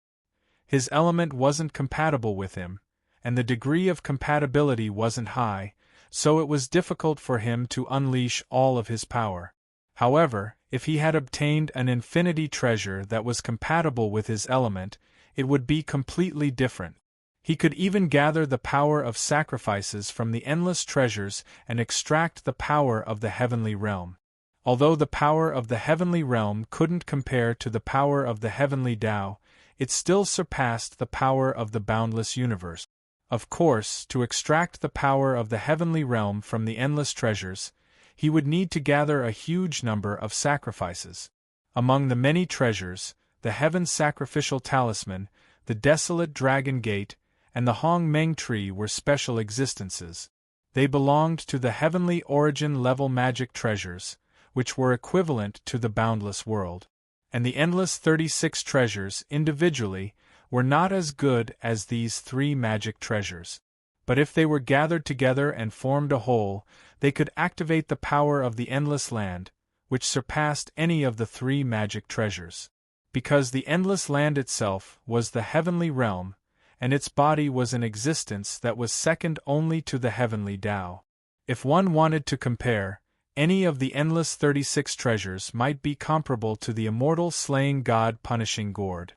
His element wasn't compatible with him, and the degree of compatibility wasn't high, so it was difficult for him to unleash all of his power. However, if he had obtained an infinity treasure that was compatible with his element, it would be completely different. He could even gather the power of sacrifices from the endless treasures and extract the power of the heavenly realm. Although the power of the heavenly realm couldn't compare to the power of the heavenly Tao, it still surpassed the power of the boundless universe. Of course, to extract the power of the heavenly realm from the endless treasures, he would need to gather a huge number of sacrifices. Among the many treasures, the Heaven Sacrificial Talisman, the Desolate Dragon Gate, and the Hong Meng Tree were special existences. They belonged to the heavenly origin-level magic treasures, which were equivalent to the boundless world. And the endless 36 treasures, individually, were not as good as these three magic treasures. But if they were gathered together and formed a whole, they could activate the power of the endless land, which surpassed any of the three magic treasures. Because the endless land itself was the heavenly realm, and its body was an existence that was second only to the heavenly Tao. If one wanted to compare, any of the endless 36 treasures might be comparable to the immortal slaying god punishing gourd.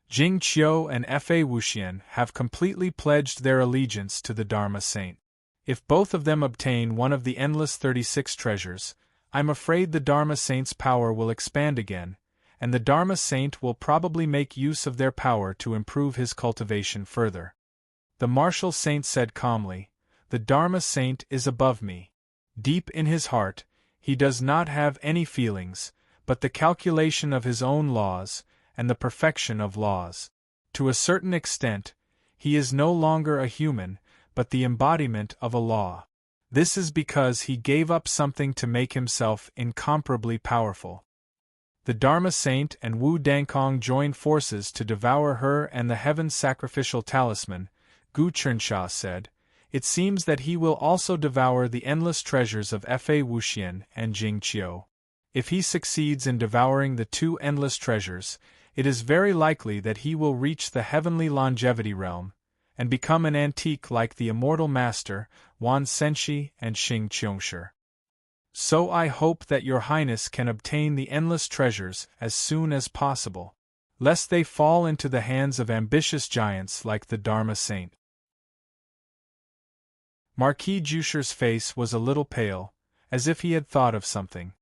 Jing Qiu and Fa Wuxian have completely pledged their allegiance to the Dharma saint. If both of them obtain one of the endless 36 treasures, I'm afraid the Dharma saint's power will expand again, and the Dharma saint will probably make use of their power to improve his cultivation further. The martial saint said calmly, "The Dharma saint is above me." Deep in his heart, he does not have any feelings, but the calculation of his own laws, and the perfection of laws. To a certain extent, he is no longer a human, but the embodiment of a law. This is because he gave up something to make himself incomparably powerful. The Dharma saint and Wu Dankong join forces to devour her and the Heaven Sacrificial Talisman, Gu Chensha said. It seems that he will also devour the endless treasures of Fa Wuxian and Jing Qiu. If he succeeds in devouring the two endless treasures, it is very likely that he will reach the heavenly longevity realm, and become an antique like the immortal master, Wan Senshi and Xing Qiongshi. So I hope that your highness can obtain the endless treasures as soon as possible, lest they fall into the hands of ambitious giants like the Dharma saint. Marquis Jusher's face was a little pale, as if he had thought of something.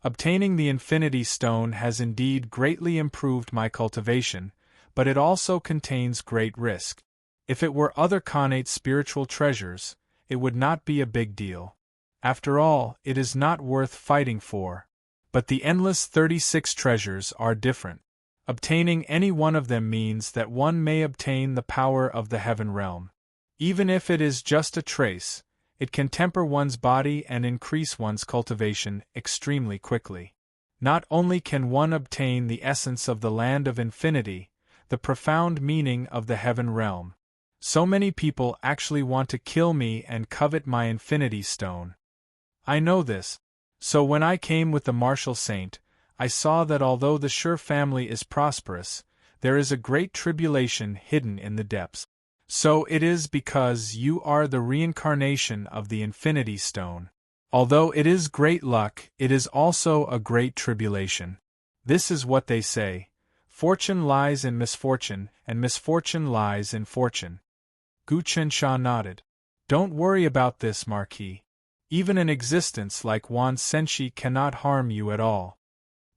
Obtaining the Infinity Stone has indeed greatly improved my cultivation, but it also contains great risk. If it were other connate spiritual treasures, it would not be a big deal. After all, it is not worth fighting for. But the endless 36 treasures are different. Obtaining any one of them means that one may obtain the power of the heaven realm. Even if it is just a trace, it can temper one's body and increase one's cultivation extremely quickly. Not only can one obtain the essence of the land of infinity, the profound meaning of the heaven realm. So many people actually want to kill me and covet my infinity stone. I know this. So when I came with the martial saint, I saw that although the Sure family is prosperous, there is a great tribulation hidden in the depths. So it is because you are the reincarnation of the Infinity Stone. Although it is great luck, it is also a great tribulation. This is what they say: fortune lies in misfortune, and misfortune lies in fortune. Gu Qinsha nodded. Don't worry about this, Marquis. Even an existence like Wan Senshi cannot harm you at all.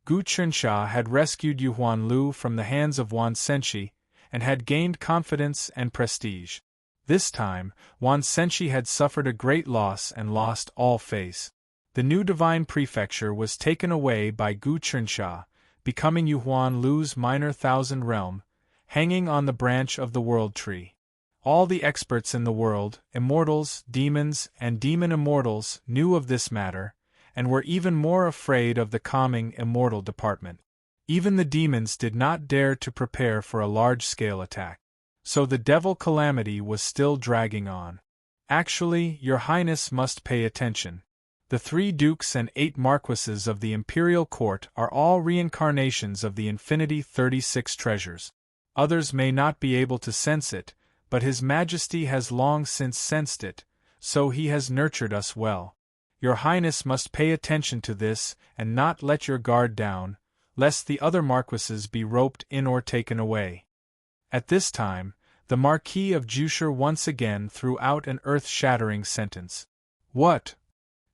Gu Qinsha had rescued Yu Huanlu from the hands of Wan Senshi, and had gained confidence and prestige. This time, Wan Senshi had suffered a great loss and lost all face. The new divine prefecture was taken away by Gu Qinsha, becoming Yu Huanlu's minor thousand realm, hanging on the branch of the world tree. All the experts in the world, immortals, demons, and demon immortals, knew of this matter, and were even more afraid of the calming immortal department. Even the demons did not dare to prepare for a large-scale attack. So the devil calamity was still dragging on. Actually, Your Highness must pay attention. The 3 dukes and 8 marquises of the imperial court are all reincarnations of the Infinity 36 treasures. Others may not be able to sense it, but His Majesty has long since sensed it, so he has nurtured us well. Your Highness must pay attention to this and not let your guard down, lest the other marquises be roped in or taken away. At this time, the Marquis of Jushur once again threw out an earth-shattering sentence. What?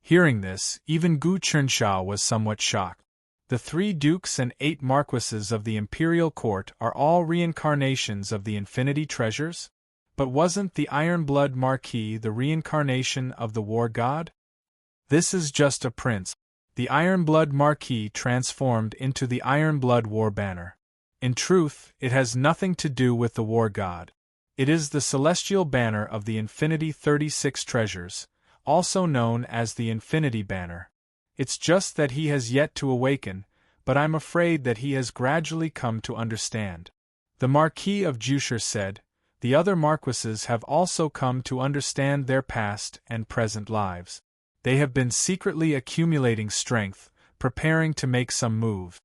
Hearing this, even Gu Qinsha was somewhat shocked. The 3 dukes and 8 marquises of the imperial court are all reincarnations of the Infinity treasures? But wasn't the Iron-Blood Marquis the reincarnation of the war god? This is just a prince. The Iron-Blood Marquis transformed into the Iron-Blood War Banner. In truth, it has nothing to do with the war god. It is the celestial banner of the Infinity 36 treasures, also known as the Infinity Banner. It's just that he has yet to awaken, but I'm afraid that he has gradually come to understand. The Marquis of Jushur said, the other marquises have also come to understand their past and present lives. They have been secretly accumulating strength, preparing to make some move.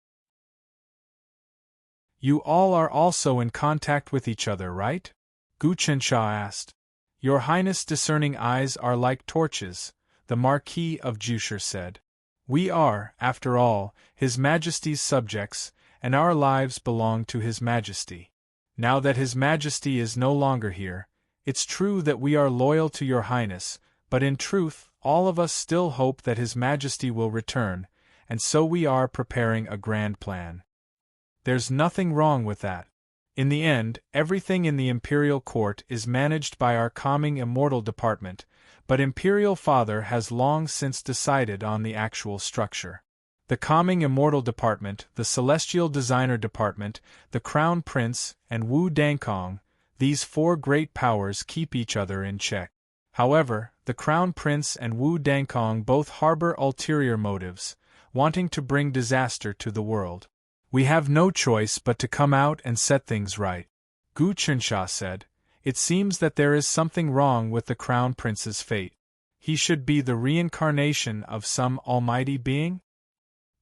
You all are also in contact with each other, right? Gu Qinsha asked. Your Highness' discerning eyes are like torches, the Marquis of Jushur said. We are, after all, His Majesty's subjects, and our lives belong to His Majesty. Now that His Majesty is no longer here, it's true that we are loyal to Your Highness, but in truth, all of us still hope that His Majesty will return, and so we are preparing a grand plan. There's nothing wrong with that. In the end, everything in the Imperial Court is managed by our calming immortal department, but Imperial Father has long since decided on the actual structure. The calming immortal department, the celestial designer department, the Crown Prince, and Wu Dangkong, these 4 great powers keep each other in check. However, the Crown Prince and Wu Dangkong both harbor ulterior motives, wanting to bring disaster to the world. We have no choice but to come out and set things right. Gu Qinsha said, it seems that there is something wrong with the Crown Prince's fate. He should be the reincarnation of some almighty being?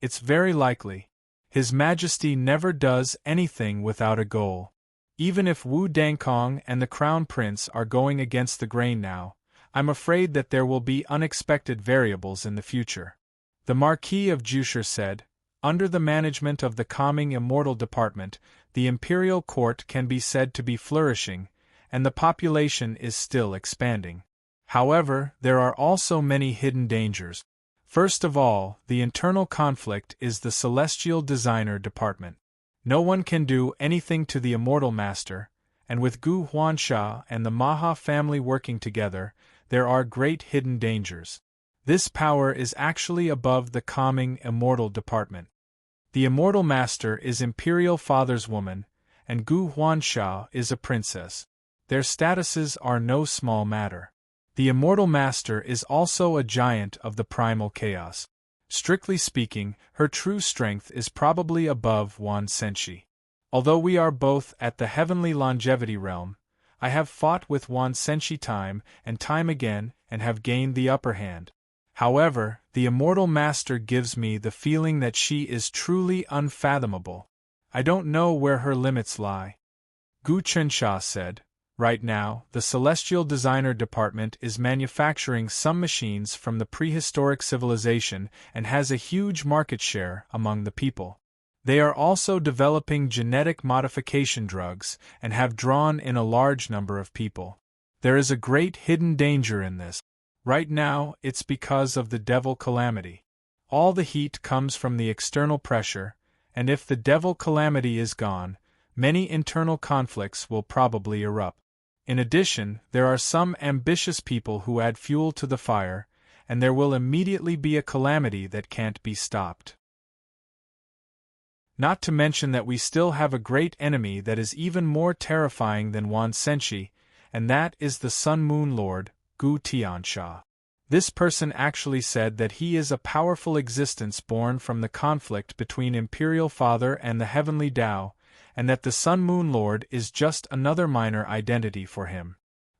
It's very likely. His Majesty never does anything without a goal. Even if Wu Dangkong and the Crown Prince are going against the grain now, I'm afraid that there will be unexpected variables in the future. The Marquis of Jushur said, under the management of the calming immortal department, the imperial court can be said to be flourishing, and the population is still expanding. However, there are also many hidden dangers. First of all, the internal conflict is the celestial designer department. No one can do anything to the immortal master, and with Gu Huansha and the Maha family working together, there are great hidden dangers. This power is actually above the calming immortal department. The immortal master is Imperial Father's woman, and Gu Huansha is a princess. Their statuses are no small matter. The immortal master is also a giant of the primal chaos. Strictly speaking, her true strength is probably above Wan Senshi. Although we are both at the heavenly longevity realm, I have fought with Wan Senshi time and time again and have gained the upper hand. However, the immortal master gives me the feeling that she is truly unfathomable. I don't know where her limits lie. Gu Qinsha said, Right now, the Celestial Designer Department is manufacturing some machines from the prehistoric civilization and has a huge market share among the people. They are also developing genetic modification drugs and have drawn in a large number of people. There is a great hidden danger in this. Right now, it's because of the devil calamity. All the heat comes from the external pressure, and if the devil calamity is gone, many internal conflicts will probably erupt. In addition, there are some ambitious people who add fuel to the fire, and there will immediately be a calamity that can't be stopped. Not to mention that we still have a great enemy that is even more terrifying than Wan Senshi, and that is the Sun Moon Lord, Gu Tiansha. This person actually said that he is a powerful existence born from the conflict between Imperial Father and the Heavenly Tao, and that the Sun Moon Lord is just another minor identity for him.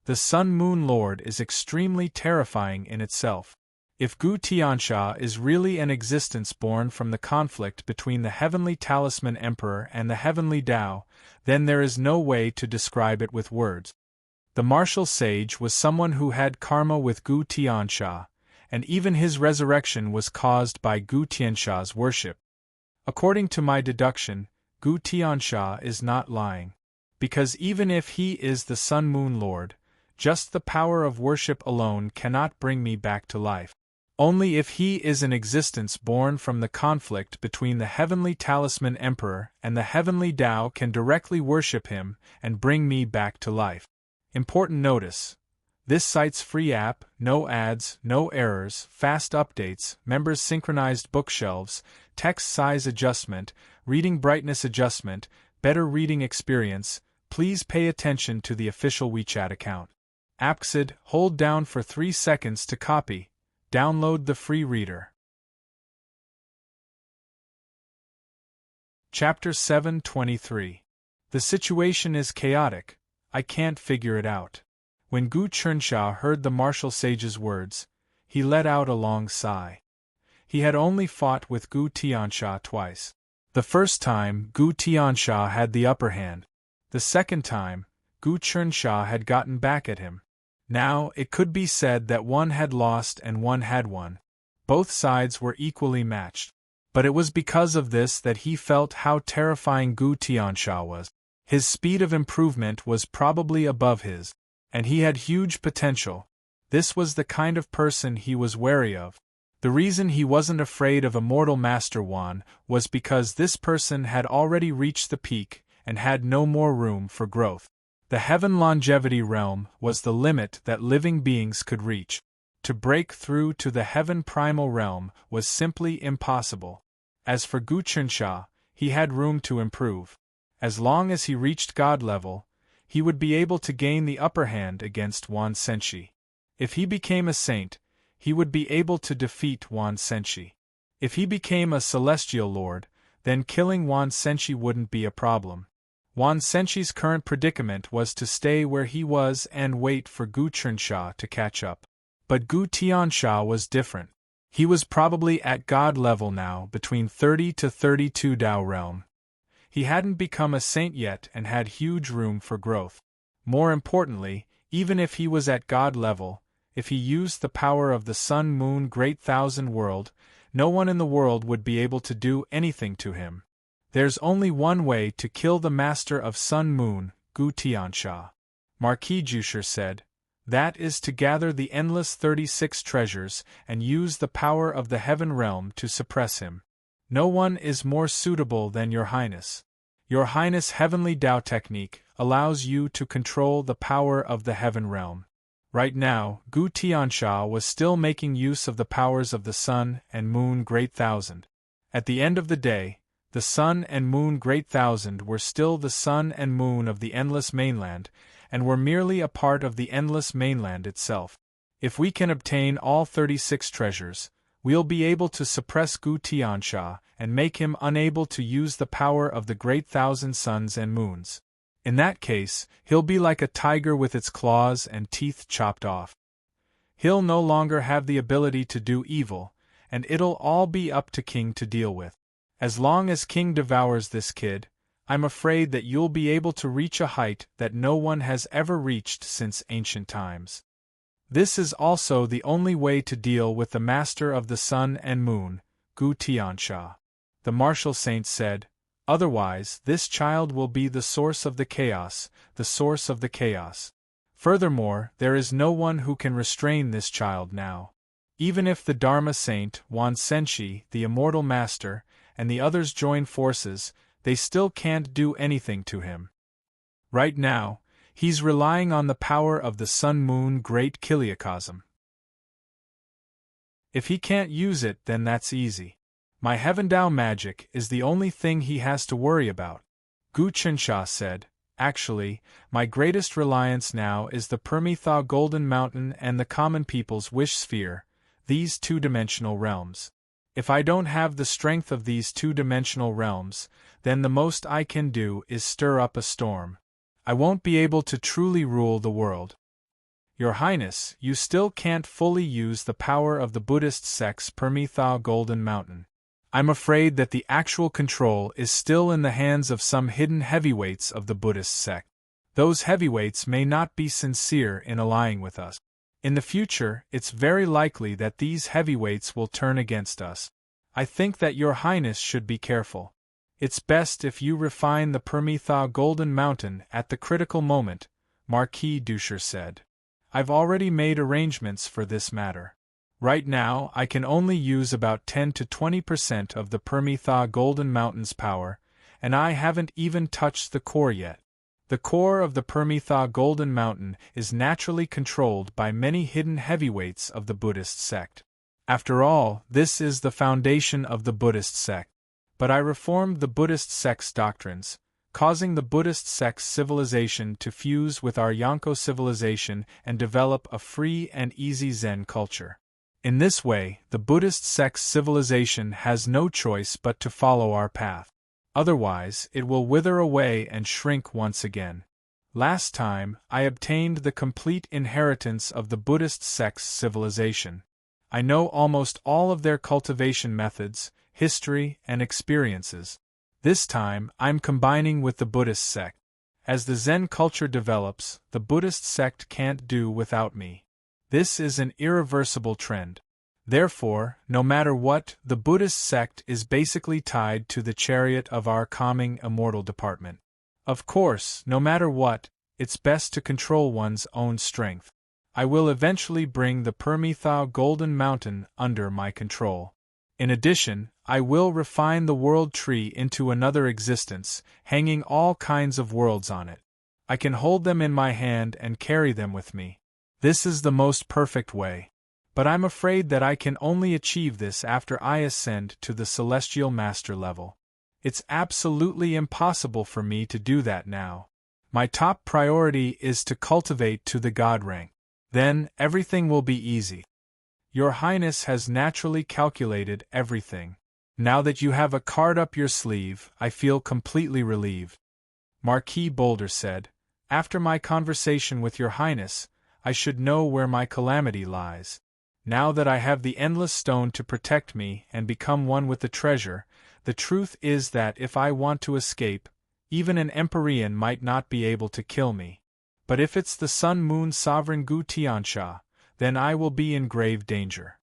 The Sun Moon Lord is extremely terrifying in itself. If Gu Tiansha is really an existence born from the conflict between the Heavenly Talisman Emperor and the Heavenly Tao, then there is no way to describe it with words. The martial sage was someone who had karma with Gu Tiansha, and even his resurrection was caused by Gu Tiansha's worship. According to my deduction, Gu Tiansha is not lying. Because even if he is the Sun Moon Lord, just the power of worship alone cannot bring me back to life. Only if he is an existence born from the conflict between the Heavenly Talisman Emperor and the Heavenly Tao can directly worship him and bring me back to life. Important notice: this site's free app, no ads, no errors, fast updates, members synchronized bookshelves, text size adjustment, reading brightness adjustment, better reading experience. Please pay attention to the official WeChat account. Appsid, hold down for 3 seconds to copy. Download the free reader. Chapter 723. The situation is chaotic. I can't figure it out. When Gu Chernsha heard the martial sage's words, he let out a long sigh. He had only fought with Gu Tiansha twice. The first time, Gu Tiansha had the upper hand. The second time, Gu Chernsha had gotten back at him. Now, it could be said that one had lost and one had won. Both sides were equally matched. But it was because of this that he felt how terrifying Gu Tiansha was. His speed of improvement was probably above his, and he had huge potential. This was the kind of person he was wary of. The reason he wasn't afraid of Immortal Master Wan was because this person had already reached the peak and had no more room for growth. The Heaven Longevity Realm was the limit that living beings could reach. To break through to the Heaven Primal Realm was simply impossible. As for Gu Chernsha, he had room to improve. As long as he reached God level, he would be able to gain the upper hand against Wan Senshi. If he became a saint, he would be able to defeat Wan Senshi. If he became a celestial lord, then killing Wan Senshi wouldn't be a problem. Wan Senshi's current predicament was to stay where he was and wait for Gu Chernsha to catch up. But Gu Tiansha was different. He was probably at God level now, between 30 to 32 Tao realm. He hadn't become a saint yet and had huge room for growth. More importantly, even if he was at God level, if he used the power of the Sun Moon Great Thousand World, no one in the world would be able to do anything to him. There's only one way to kill the master of Sun Moon, Gu Tiansha. Marquis Jusher said. That is to gather the endless 36 treasures and use the power of the Heaven Realm to suppress him. No one is more suitable than Your Highness. Your Highness' Heavenly Tao technique allows you to control the power of the Heaven Realm. Right now, Gu Tiansha was still making use of the powers of the Sun and Moon Great Thousand. At the end of the day, the Sun and Moon Great Thousand were still the Sun and Moon of the Endless Mainland, and were merely a part of the Endless Mainland itself. If we can obtain all 36 treasures, we'll be able to suppress Gu Tiansha and make him unable to use the power of the Great Thousand Suns and Moons. In that case, he'll be like a tiger with its claws and teeth chopped off. He'll no longer have the ability to do evil, and it'll all be up to King to deal with. As long as King devours this kid, I'm afraid that you'll be able to reach a height that no one has ever reached since ancient times. This is also the only way to deal with the Master of the Sun and Moon, Gu Tiansha. The martial saint said, otherwise this child will be the source of the chaos, the source of the chaos. Furthermore, there is no one who can restrain this child now. Even if the Dharma saint, Wan Senshi, the immortal master, and the others join forces, they still can't do anything to him. Right now, he's relying on the power of the Sun-Moon Great Kiliacosm. If he can't use it, then that's easy. My Heaven Dao magic is the only thing he has to worry about. Gu Qinsha said, actually, my greatest reliance now is the Permitha Golden Mountain and the common people's wish sphere, these two-dimensional realms. If I don't have the strength of these two-dimensional realms, then the most I can do is stir up a storm. I won't be able to truly rule the world. Your Highness, you still can't fully use the power of the Buddhist sect's Permitha Golden Mountain. I'm afraid that the actual control is still in the hands of some hidden heavyweights of the Buddhist sect. Those heavyweights may not be sincere in allying with us. In the future, it's very likely that these heavyweights will turn against us. I think that Your Highness should be careful. It's best if you refine the Permitha Golden Mountain at the critical moment, Marquis Dusher said. I've already made arrangements for this matter. Right now, I can only use about 10 to 20% of the Permitha Golden Mountain's power, and I haven't even touched the core yet. The core of the Permitha Golden Mountain is naturally controlled by many hidden heavyweights of the Buddhist sect. After all, this is the foundation of the Buddhist sect. But I reformed the Buddhist sect's doctrines, causing the Buddhist sect's civilization to fuse with our Yonko civilization and develop a free and easy Zen culture. In this way, the Buddhist sect's civilization has no choice but to follow our path. Otherwise, it will wither away and shrink once again. Last time, I obtained the complete inheritance of the Buddhist sect's civilization. I know almost all of their cultivation methods, history, and experiences. This time, I'm combining with the Buddhist sect. As the Zen culture develops, the Buddhist sect can't do without me. This is an irreversible trend. Therefore, no matter what, the Buddhist sect is basically tied to the chariot of our calming immortal department. Of course, no matter what, it's best to control one's own strength. I will eventually bring the Permitha Golden Mountain under my control. In addition, I will refine the world tree into another existence, hanging all kinds of worlds on it. I can hold them in my hand and carry them with me. This is the most perfect way. But I'm afraid that I can only achieve this after I ascend to the Celestial Master level. It's absolutely impossible for me to do that now. My top priority is to cultivate to the God rank. Then, everything will be easy. Your Highness has naturally calculated everything. Now that you have a card up your sleeve, I feel completely relieved. Marquis Boulder said, after my conversation with Your Highness, I should know where my calamity lies. Now that I have the endless stone to protect me and become one with the treasure, the truth is that if I want to escape, even an Empyrean might not be able to kill me. But if it's the Sun-Moon Sovereign Gu Tiansha, then I will be in grave danger.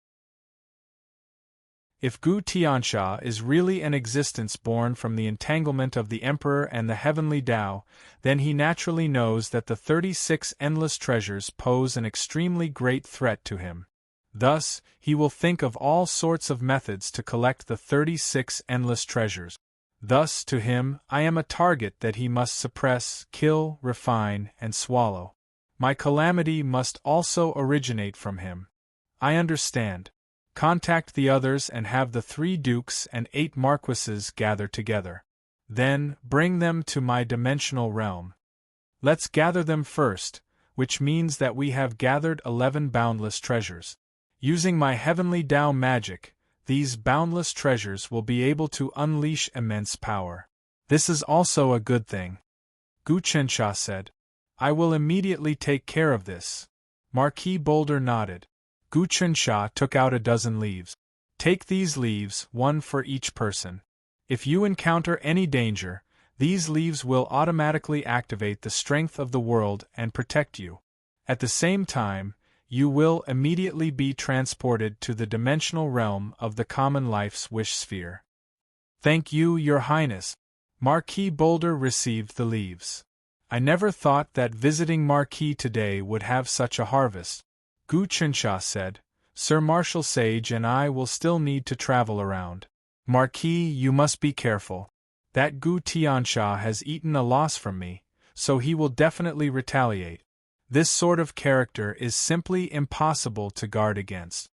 If Gu Tiansha is really an existence born from the entanglement of the Emperor and the Heavenly Tao, then he naturally knows that the 36 endless treasures pose an extremely great threat to him. Thus, he will think of all sorts of methods to collect the 36 endless treasures. Thus, to him, I am a target that he must suppress, kill, refine, and swallow. My calamity must also originate from him. I understand. Contact the others and have the 3 dukes and 8 marquises gather together. Then, bring them to my dimensional realm. Let's gather them first, which means that we have gathered 11 boundless treasures. Using my heavenly Tao magic, these boundless treasures will be able to unleash immense power. This is also a good thing. Gu Qinsha said. I will immediately take care of this. Marquis Boulder nodded. Gu Qinsha took out a dozen leaves. Take these leaves, one for each person. If you encounter any danger, These leaves will automatically activate the strength of the world and protect you. At the same time, you will immediately be transported to the dimensional realm of the common life's wish sphere. Thank you, Your Highness. Marquis Boulder received the leaves. I never thought that visiting Marquis today would have such a harvest, Gu Qinsha said. Sir Marshal Sage and I will still need to travel around. Marquis, you must be careful. That Gu Tiansha has eaten a loss from me, so he will definitely retaliate. This sort of character is simply impossible to guard against.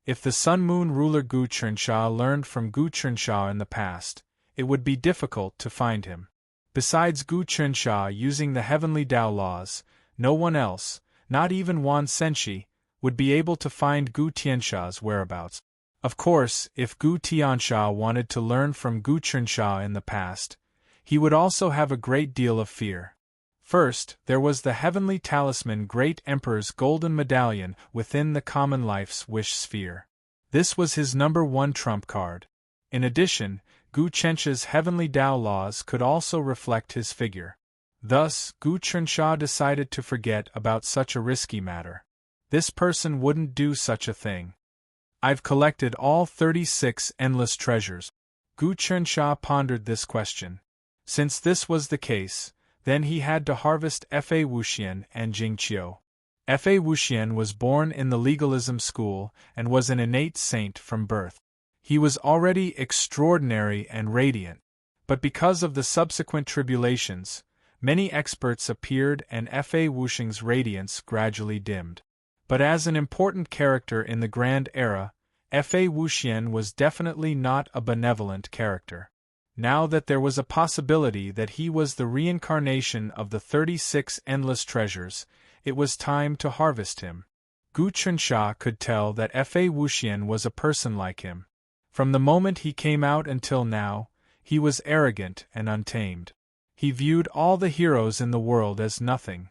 If the Sun Moon ruler Gu Qinsha learned from Gu Qinsha in the past, it would be difficult to find him. Besides Gu Qinsha using the heavenly Tao laws, no one else, not even Wan Senshi, would be able to find Gu Tiansha's whereabouts. Of course, if Gu Tiansha wanted to learn from Gu Qinsha in the past, he would also have a great deal of fear. First, there was the heavenly talisman Great Emperor's golden medallion within the common life's wish sphere. This was his #1 trump card. In addition, Gu Qinsha's heavenly Tao laws could also reflect his figure. Thus, Gu Qinsha decided to forget about such a risky matter. This person wouldn't do such a thing. I've collected all 36 endless treasures. Gu Qinsha pondered this question. Since this was the case, then he had to harvest Fa Wuxian and Jingqiu. Fa Wuxian was born in the legalism school and was an innate saint from birth. He was already extraordinary and radiant, but because of the subsequent tribulations, many experts appeared and Fa Wuxian's radiance gradually dimmed. But as an important character in the Grand Era, Fa Wuxian was definitely not a benevolent character. Now that there was a possibility that he was the reincarnation of the 36 endless treasures, it was time to harvest him. Gu Qinsha could tell that Fa Wuxian was a person like him. From the moment he came out until now, he was arrogant and untamed. He viewed all the heroes in the world as nothing.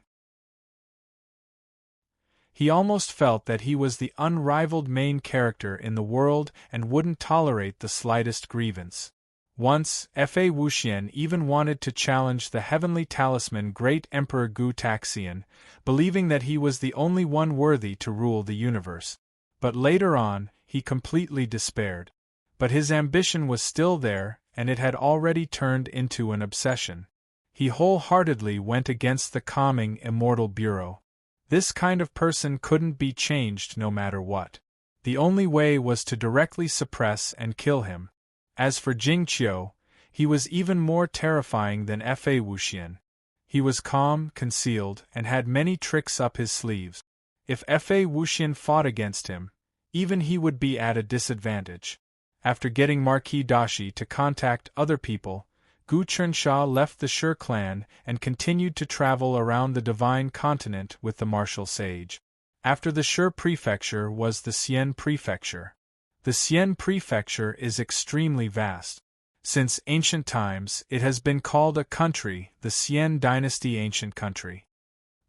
He almost felt that he was the unrivaled main character in the world and wouldn't tolerate the slightest grievance. Once, Fa Wuxian even wanted to challenge the heavenly talisman Great Emperor Gu Taxian, believing that he was the only one worthy to rule the universe. But later on, he completely despaired. But his ambition was still there, and it had already turned into an obsession. He wholeheartedly went against the calming Immortal Bureau. This kind of person couldn't be changed no matter what. The only way was to directly suppress and kill him. As for Jingqiu, he was even more terrifying than Fa Wuxian. He was calm, concealed, and had many tricks up his sleeves. If Fa Wuxian fought against him, even he would be at a disadvantage. After getting Marquis Dashi to contact other people, Gu Qinsha left the Shi clan and continued to travel around the Divine Continent with the Martial Sage. After the Shi Prefecture was the Xian Prefecture. The Xian Prefecture is extremely vast. Since ancient times, it has been called a country, the Xian Dynasty Ancient Country.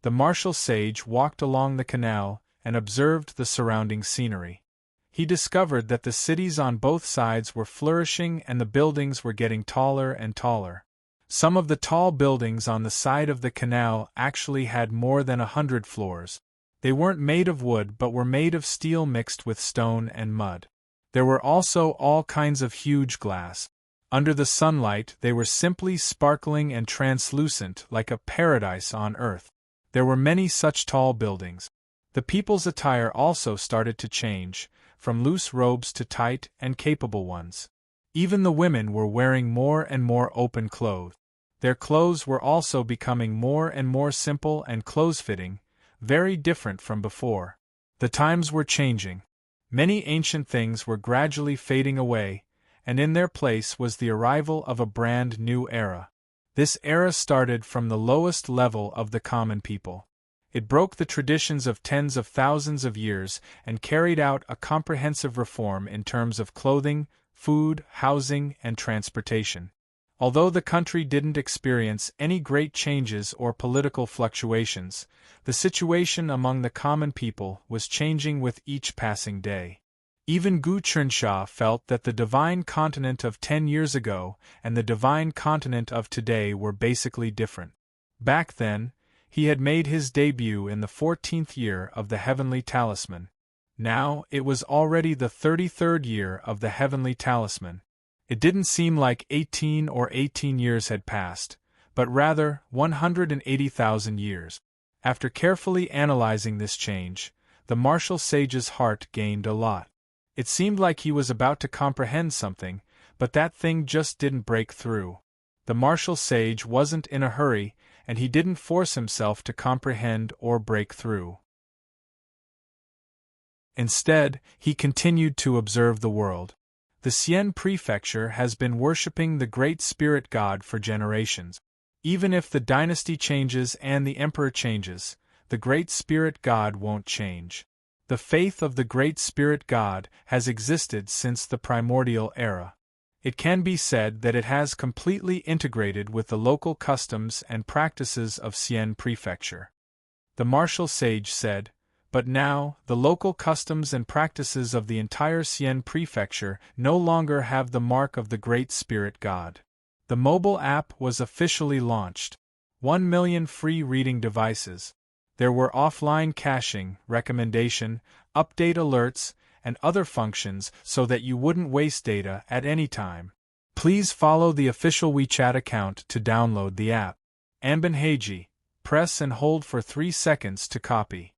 The Martial Sage walked along the canal and observed the surrounding scenery. He discovered that the cities on both sides were flourishing and the buildings were getting taller and taller. Some of the tall buildings on the side of the canal actually had more than 100 floors. They weren't made of wood but were made of steel mixed with stone and mud. There were also all kinds of huge glass. Under the sunlight they were simply sparkling and translucent like a paradise on earth. There were many such tall buildings. The people's attire also started to change, from loose robes to tight and capable ones. Even the women were wearing more and more open clothes. Their clothes were also becoming more and more simple and close-fitting, very different from before. The times were changing. Many ancient things were gradually fading away, and in their place was the arrival of a brand new era. This era started from the lowest level of the common people. It broke the traditions of tens of thousands of years and carried out a comprehensive reform in terms of clothing, food, housing, and transportation. Although the country didn't experience any great changes or political fluctuations, the situation among the common people was changing with each passing day. Even Gu Chensha felt that the divine continent of 10 years ago and the divine continent of today were basically different. Back then, he had made his debut in the 14th year of the Heavenly Talisman. Now, it was already the 33rd year of the Heavenly Talisman. It didn't seem like 18 years had passed, but rather 180,000 years. After carefully analyzing this change, the martial sage's heart gained a lot. It seemed like he was about to comprehend something, but that thing just didn't break through. The martial sage wasn't in a hurry, and he didn't force himself to comprehend or break through. Instead, he continued to observe the world. The Xian prefecture has been worshipping the Great Spirit God for generations. Even if the dynasty changes and the emperor changes, the Great Spirit God won't change. The faith of the Great Spirit God has existed since the primordial era. It can be said that it has completely integrated with the local customs and practices of Xian prefecture. The martial sage said, but now, the local customs and practices of the entire Xian prefecture no longer have the mark of the Great Spirit God. The mobile app was officially launched. 1 million free reading devices. There were offline caching, recommendation, update alerts, and other functions so that you wouldn't waste data at any time. Please follow the official WeChat account to download the app. Ambanhaji, press and hold for 3 seconds to copy.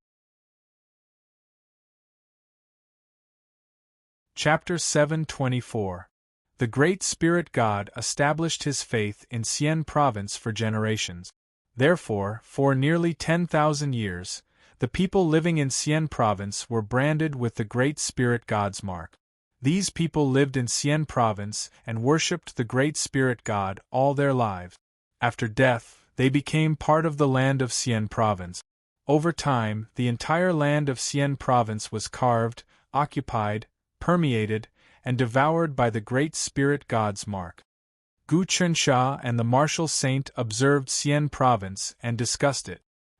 Chapter 724. The Great Spirit God established his faith in Xian province for generations. Therefore, for nearly 10,000 years, the people living in Xian province were branded with the Great Spirit God's mark. These people lived in Xian province and worshipped the Great Spirit God all their lives. After death, they became part of the land of Xian province. Over time, the entire land of Xian province was carved, occupied, permeated, and devoured by the Great Spirit God's mark. Gu Chensha and the martial saint observed Xian province and discussed it.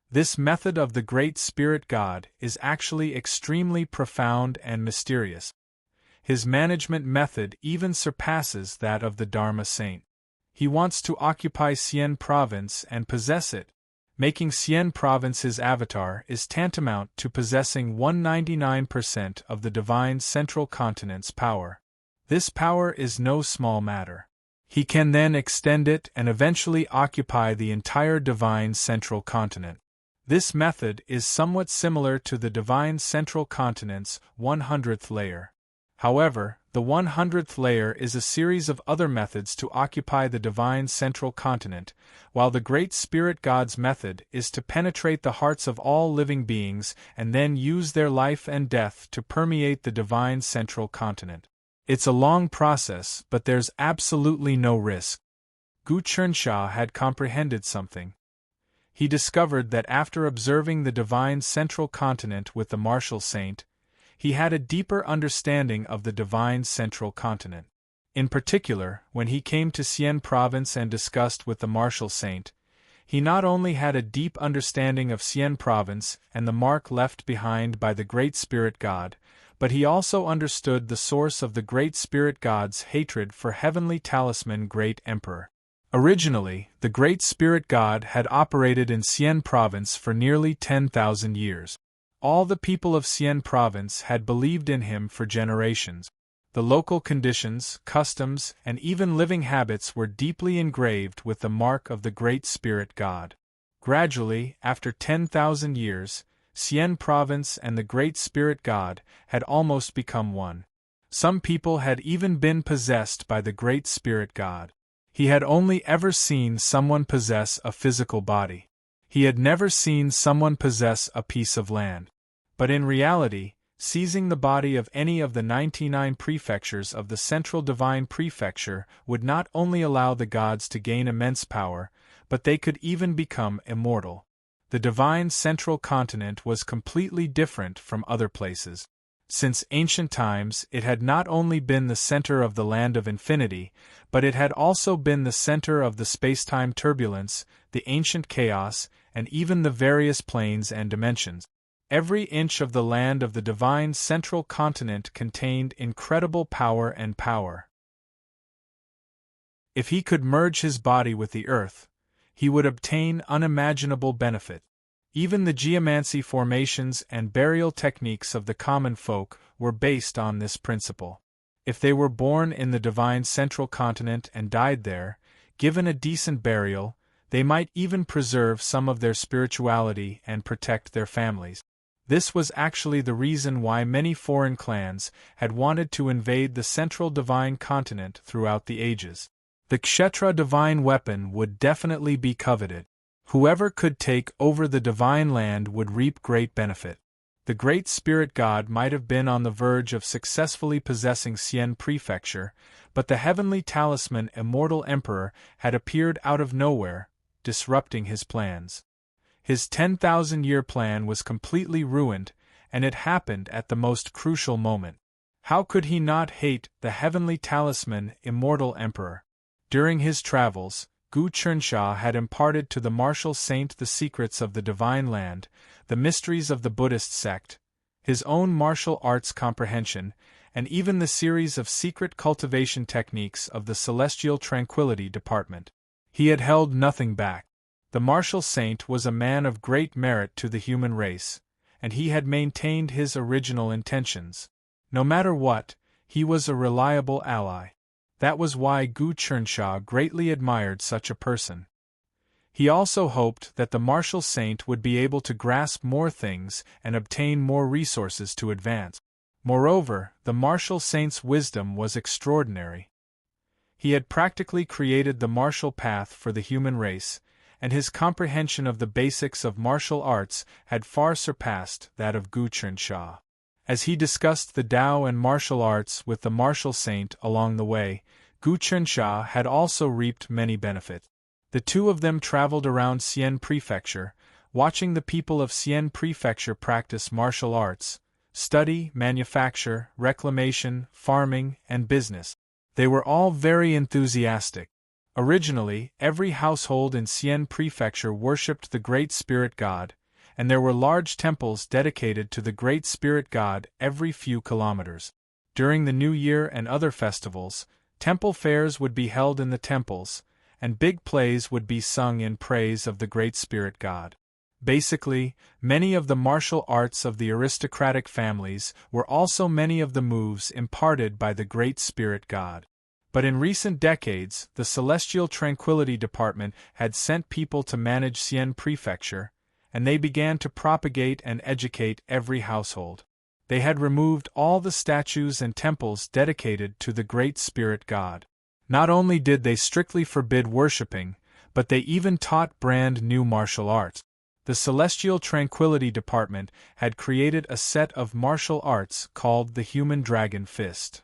This method of the Great Spirit God is actually extremely profound and mysterious. His management method even surpasses that of the Dharma saint. He wants to occupy Xian province and possess it. Making Xian province his avatar is tantamount to possessing 199% of the divine central continent's power. This power is no small matter. He can then extend it and eventually occupy the entire divine central continent. This method is somewhat similar to the divine central continent's 100th layer. However, the 100th layer is a series of other methods to occupy the divine central continent, while the Great Spirit God's method is to penetrate the hearts of all living beings and then use their life and death to permeate the divine central continent. It's a long process, but there's absolutely no risk. Gu Chensha had comprehended something. He discovered that after observing the divine central continent with the martial saint, he had a deeper understanding of the divine central continent. In particular, when he came to Xian province and discussed with the martial saint, he not only had a deep understanding of Xian province and the mark left behind by the Great Spirit God, but he also understood the source of the Great Spirit God's hatred for Heavenly Talisman Great Emperor. Originally, the Great Spirit God had operated in Xian province for nearly 10,000 years. All the people of Xian province had believed in him for generations. The local conditions, customs, and even living habits were deeply engraved with the mark of the Great Spirit God. Gradually, after 10,000 years, Xian province and the Great Spirit God had almost become one. Some people had even been possessed by the Great Spirit God. He had only ever seen someone possess a physical body. He had never seen someone possess a piece of land. But in reality, seizing the body of any of the 99 prefectures of the Central Divine Prefecture would not only allow the gods to gain immense power, but they could even become immortal. The divine central continent was completely different from other places. Since ancient times, it had not only been the center of the land of infinity, but it had also been the center of the space-time turbulence, the ancient chaos, and even the various planes and dimensions. Every inch of the land of the divine central continent contained incredible power and power. If he could merge his body with the earth, he would obtain unimaginable benefit. Even the geomancy formations and burial techniques of the common folk were based on this principle. If they were born in the divine central continent and died there, given a decent burial, they might even preserve some of their spirituality and protect their families. This was actually the reason why many foreign clans had wanted to invade the central divine continent throughout the ages. The Kshetra divine weapon would definitely be coveted. Whoever could take over the divine land would reap great benefit. The great spirit god might have been on the verge of successfully possessing Xian Prefecture, but the heavenly talisman Immortal Emperor had appeared out of nowhere, disrupting his plans. His 10,000-year plan was completely ruined, and it happened at the most crucial moment. How could he not hate the heavenly talisman Immortal Emperor? During his travels, Gu Chernsha had imparted to the martial saint the secrets of the divine land, the mysteries of the Buddhist sect, his own martial arts comprehension, and even the series of secret cultivation techniques of the Celestial Tranquility Department. He had held nothing back. The martial saint was a man of great merit to the human race, and he had maintained his original intentions. No matter what, he was a reliable ally. That was why Gu Chernsha greatly admired such a person. He also hoped that the martial saint would be able to grasp more things and obtain more resources to advance. Moreover, the martial saint's wisdom was extraordinary. He had practically created the martial path for the human race, and his comprehension of the basics of martial arts had far surpassed that of Gu Chernsha. As he discussed the Tao and martial arts with the martial saint along the way, Gu Chernsha had also reaped many benefits. The two of them traveled around Xian Prefecture, watching the people of Xian Prefecture practice martial arts, study, manufacture, reclamation, farming, and business. They were all very enthusiastic. Originally, every household in Xian Prefecture worshipped the Great Spirit God, and there were large temples dedicated to the Great Spirit God every few kilometers. During the New Year and other festivals, temple fairs would be held in the temples, and big plays would be sung in praise of the Great Spirit God. Basically, many of the martial arts of the aristocratic families were also many of the moves imparted by the Great Spirit God. But in recent decades, the Celestial Tranquility Department had sent people to manage Xian Prefecture, and they began to propagate and educate every household. They had removed all the statues and temples dedicated to the Great Spirit God. Not only did they strictly forbid worshipping, but they even taught brand new martial arts. The Celestial Tranquility Department had created a set of martial arts called the Human Dragon Fist.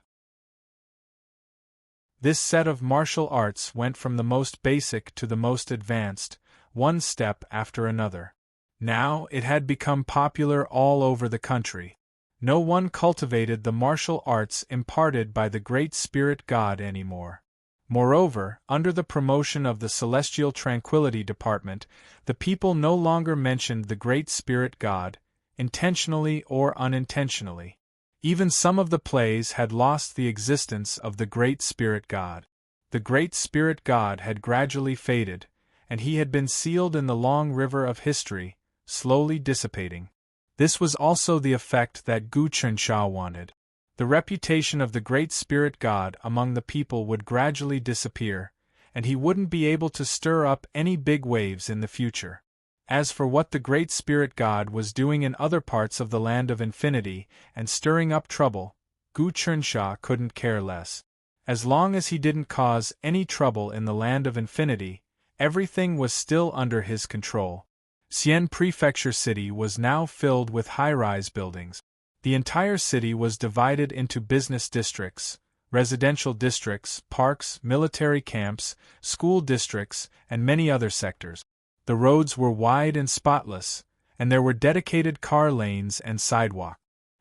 This set of martial arts went from the most basic to the most advanced, one step after another. Now it had become popular all over the country. No one cultivated the martial arts imparted by the Great Spirit God anymore. Moreover, under the promotion of the Celestial Tranquility Department, the people no longer mentioned the Great Spirit God, intentionally or unintentionally. Even some of the plays had lost the existence of the Great Spirit God. The Great Spirit God had gradually faded, and he had been sealed in the long river of history, slowly dissipating. This was also the effect that Gu Chernsha wanted. The reputation of the Great Spirit God among the people would gradually disappear, and he wouldn't be able to stir up any big waves in the future. As for what the Great Spirit God was doing in other parts of the Land of Infinity and stirring up trouble, Gu Chernsha couldn't care less. As long as he didn't cause any trouble in the Land of Infinity, everything was still under his control. Xian Prefecture City was now filled with high-rise buildings. The entire city was divided into business districts, residential districts, parks, military camps, school districts, and many other sectors. The roads were wide and spotless, and there were dedicated car lanes and sidewalks.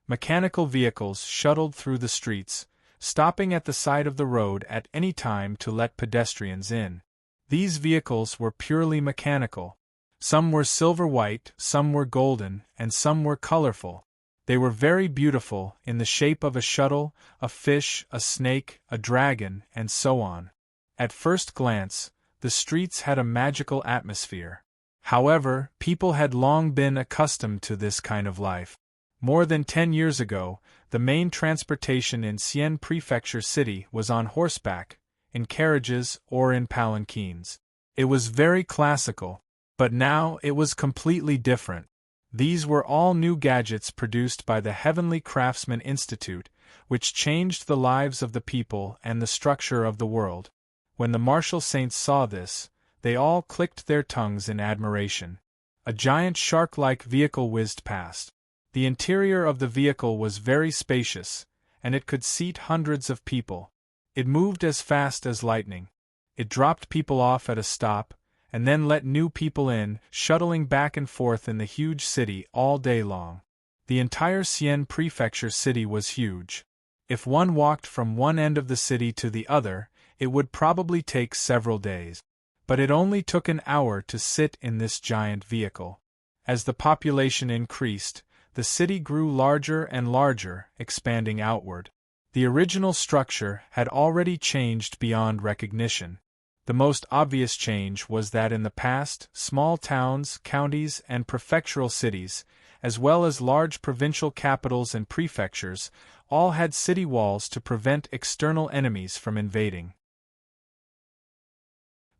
Mechanical vehicles shuttled through the streets, stopping at the side of the road at any time to let pedestrians in. These vehicles were purely mechanical. Some were silver-white, some were golden, and some were colorful. They were very beautiful, in the shape of a shuttle, a fish, a snake, a dragon, and so on. At first glance, the streets had a magical atmosphere. However, people had long been accustomed to this kind of life. More than 10 years ago, the main transportation in Xi'an Prefecture City was on horseback, in carriages, or in palanquins. It was very classical, but now it was completely different. These were all new gadgets produced by the Heavenly Craftsman Institute, which changed the lives of the people and the structure of the world. When the martial saints saw this, they all clicked their tongues in admiration. A giant shark-like vehicle whizzed past. The interior of the vehicle was very spacious, and it could seat hundreds of people. It moved as fast as lightning. It dropped people off at a stop, and then let new people in, shuttling back and forth in the huge city all day long. The entire Xi'an Prefecture City was huge. If one walked from one end of the city to the other, it would probably take several days. But it only took an hour to sit in this giant vehicle. As the population increased, the city grew larger and larger, expanding outward. The original structure had already changed beyond recognition. The most obvious change was that in the past, small towns, counties, and prefectural cities, as well as large provincial capitals and prefectures, all had city walls to prevent external enemies from invading.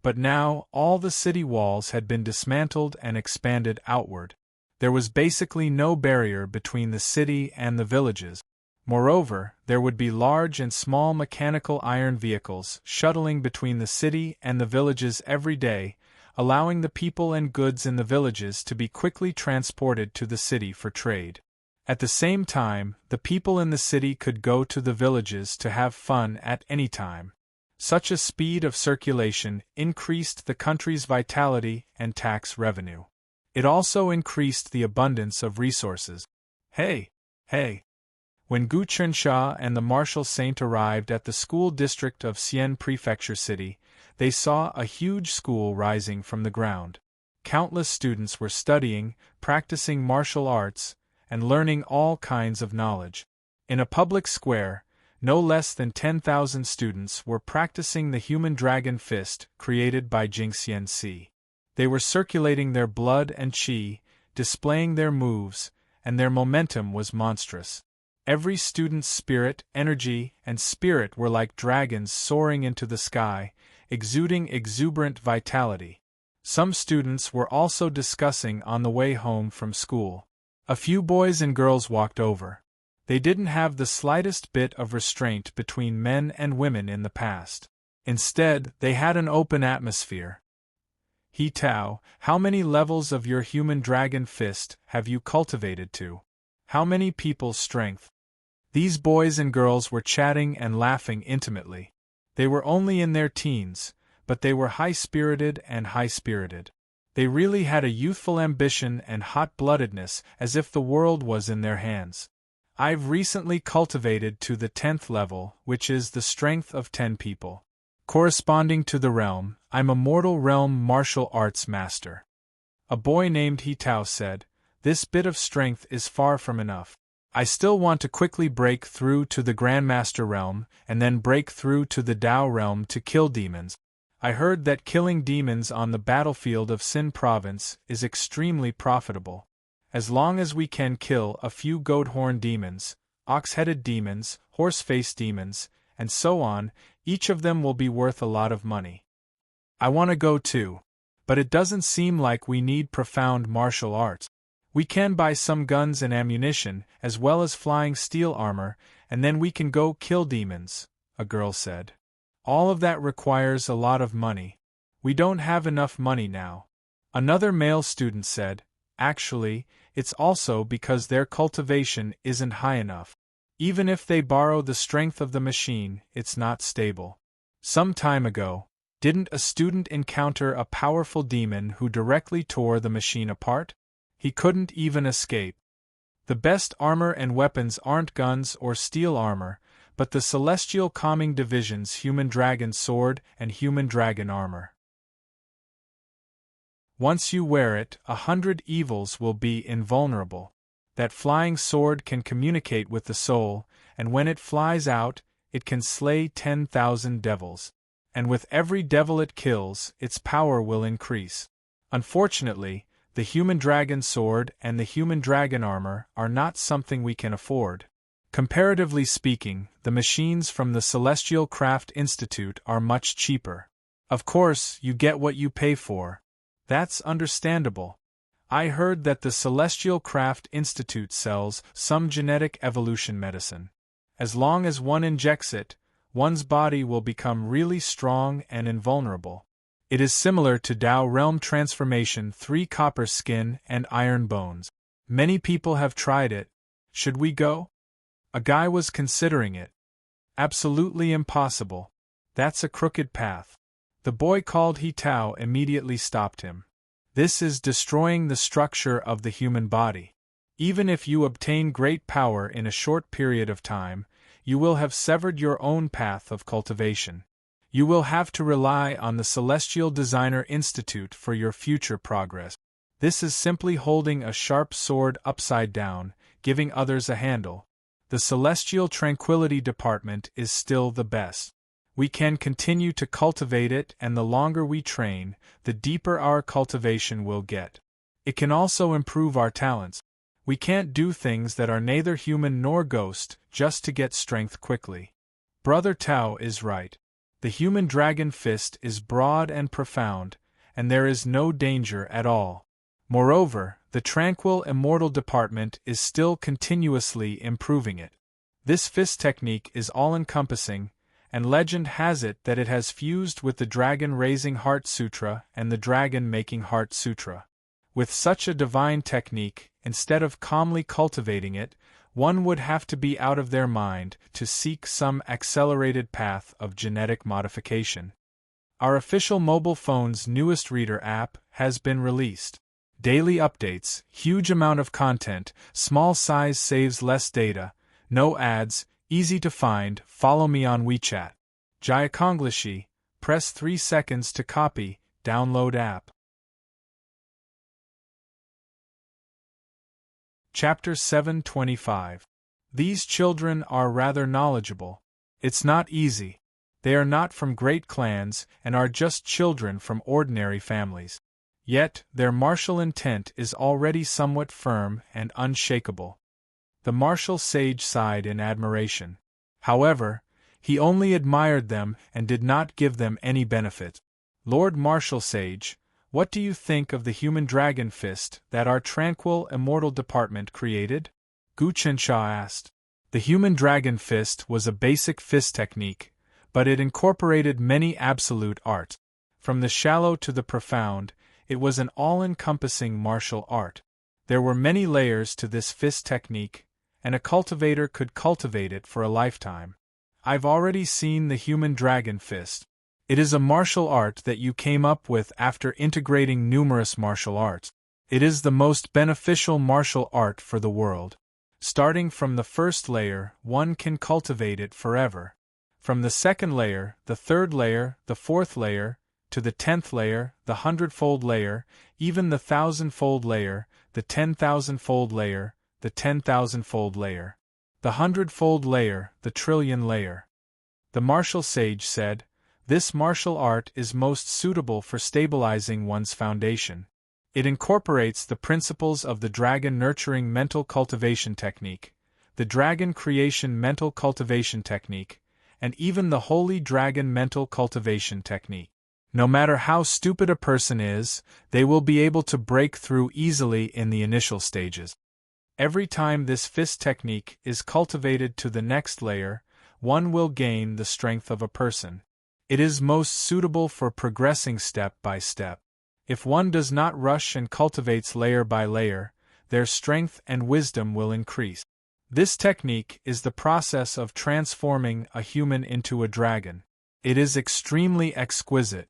But now, all the city walls had been dismantled and expanded outward. There was basically no barrier between the city and the villages. Moreover, there would be large and small mechanical iron vehicles shuttling between the city and the villages every day, allowing the people and goods in the villages to be quickly transported to the city for trade. At the same time, the people in the city could go to the villages to have fun at any time. Such a speed of circulation increased the country's vitality and tax revenue. It also increased the abundance of resources. Hey! When Gu Qinsha and the martial saint arrived at the school district of Xi'an Prefecture City, they saw a huge school rising from the ground. Countless students were studying, practicing martial arts, and learning all kinds of knowledge. In a public square, no less than 10,000 students were practicing the human dragon fist created by Jingxianxi. They were circulating their blood and qi, displaying their moves, and their momentum was monstrous. Every student's spirit, energy, and spirit were like dragons soaring into the sky, exuding exuberant vitality. Some students were also discussing on the way home from school. A few boys and girls walked over. They didn't have the slightest bit of restraint between men and women in the past. Instead, they had an open atmosphere. He Tao, how many levels of your human dragon fist have you cultivated to? How many people's strength? These boys and girls were chatting and laughing intimately. They were only in their teens, but they were high-spirited and high-spirited. They really had a youthful ambition and hot-bloodedness as if the world was in their hands. I've recently cultivated to the 10th level, which is the strength of 10 people. Corresponding to the realm, I'm a mortal realm martial arts master. A boy named He Tao said, "This bit of strength is far from enough. I still want to quickly break through to the Grandmaster realm, and then break through to the Dao realm to kill demons. I heard that killing demons on the battlefield of Xin Province is extremely profitable. As long as we can kill a few goat-horn demons, ox-headed demons, horse-faced demons, and so on, each of them will be worth a lot of money. I want to go too. But it doesn't seem like we need profound martial arts. We can buy some guns and ammunition, as well as flying steel armor, and then we can go kill demons," a girl said. "All of that requires a lot of money. We don't have enough money now." Another male student said, "Actually, it's also because their cultivation isn't high enough. Even if they borrow the strength of the machine, it's not stable. Some time ago, didn't a student encounter a powerful demon who directly tore the machine apart? He couldn't even escape. The best armor and weapons aren't guns or steel armor, but the Celestial Calming Division's Human Dragon Sword and Human Dragon Armor." Once you wear it, 100 evils will be invulnerable. That flying sword can communicate with the soul, and when it flies out, it can slay 10,000 devils. And with every devil it kills, its power will increase. Unfortunately, the human dragon sword and the human dragon armor are not something we can afford. Comparatively speaking, the machines from the Celestial Craft Institute are much cheaper. Of course, you get what you pay for. That's understandable. I heard that the Celestial Craft Institute sells some genetic evolution medicine. As long as one injects it, one's body will become really strong and invulnerable. It is similar to Tao Realm Transformation 3 copper skin and iron bones. Many people have tried it. Should we go? A guy was considering it. Absolutely impossible. That's a crooked path. The boy called He Tao immediately stopped him. This is destroying the structure of the human body. Even if you obtain great power in a short period of time, you will have severed your own path of cultivation. You will have to rely on the Celestial Designer Institute for your future progress. This is simply holding a sharp sword upside down, giving others a handle. The Celestial Tranquility Department is still the best. We can continue to cultivate it, and the longer we train, the deeper our cultivation will get. It can also improve our talents. We can't do things that are neither human nor ghost just to get strength quickly. Brother Tao is right. The human dragon fist is broad and profound, and there is no danger at all. Moreover, the Tranquil Immortal Department is still continuously improving it. This fist technique is all-encompassing, and legend has it that it has fused with the Dragon Raising Heart Sutra and the Dragon Making Heart Sutra. With such a divine technique, instead of calmly cultivating it, one would have to be out of their mind to seek some accelerated path of genetic modification. Our official mobile phone's newest reader app has been released. Daily updates, huge amount of content, small size saves less data, no ads, easy to find. Follow me on WeChat. Jaya Konglishi, press 3 seconds to copy, download app. Chapter 725. These children are rather knowledgeable. It's not easy. They are not from great clans and are just children from ordinary families. Yet, their martial intent is already somewhat firm and unshakable. The martial sage sighed in admiration. However, he only admired them and did not give them any benefit. Lord Martial Sage, what do you think of the human dragon fist that our Tranquil Immortal Department created? Gu Chensha asked. The human dragon fist was a basic fist technique, but it incorporated many absolute arts. From the shallow to the profound, it was an all-encompassing martial art. There were many layers to this fist technique, and a cultivator could cultivate it for a lifetime. I've already seen the human dragon fist. It is a martial art that you came up with after integrating numerous martial arts. It is the most beneficial martial art for the world. Starting from the first layer, one can cultivate it forever. From the second layer, the third layer, the fourth layer, to the 10th layer, the 100-fold layer, even the 1,000-fold layer, the 10,000-fold layer, the 10,000-fold layer, the 100-fold layer, the trillion layer. The martial sage said, "This martial art is most suitable for stabilizing one's foundation. It incorporates the principles of the dragon nurturing mental cultivation technique, the dragon creation mental cultivation technique, and even the holy dragon mental cultivation technique. No matter how stupid a person is, they will be able to break through easily in the initial stages. Every time this fist technique is cultivated to the next layer, one will gain the strength of a person. It is most suitable for progressing step by step. If one does not rush and cultivates layer by layer, their strength and wisdom will increase. This technique is the process of transforming a human into a dragon. It is extremely exquisite.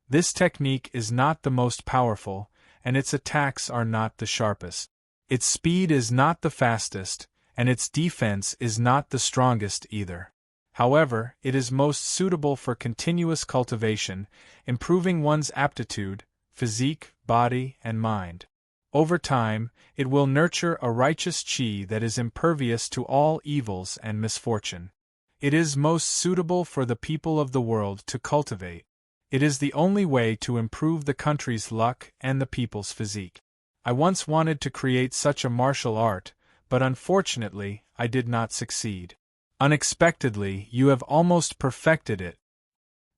This technique is not the most powerful, and its attacks are not the sharpest. Its speed is not the fastest, and its defense is not the strongest either. However, it is most suitable for continuous cultivation, improving one's aptitude, physique, body and mind. Over time, it will nurture a righteous qi that is impervious to all evils and misfortune. It is most suitable for the people of the world to cultivate. It is the only way to improve the country's luck and the people's physique. I once wanted to create such a martial art, but unfortunately, I did not succeed. Unexpectedly, you have almost perfected it.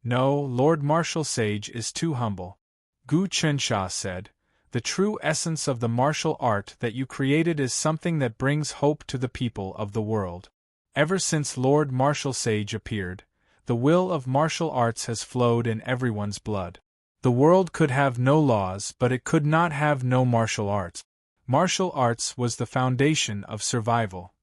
No, Lord Martial Sage is too humble. Gu Qinsha said, the true essence of the martial art that you created is something that brings hope to the people of the world. Ever since Lord Martial Sage appeared, the will of martial arts has flowed in everyone's blood. The world could have no laws, but it could not have no martial arts. Martial arts was the foundation of survival.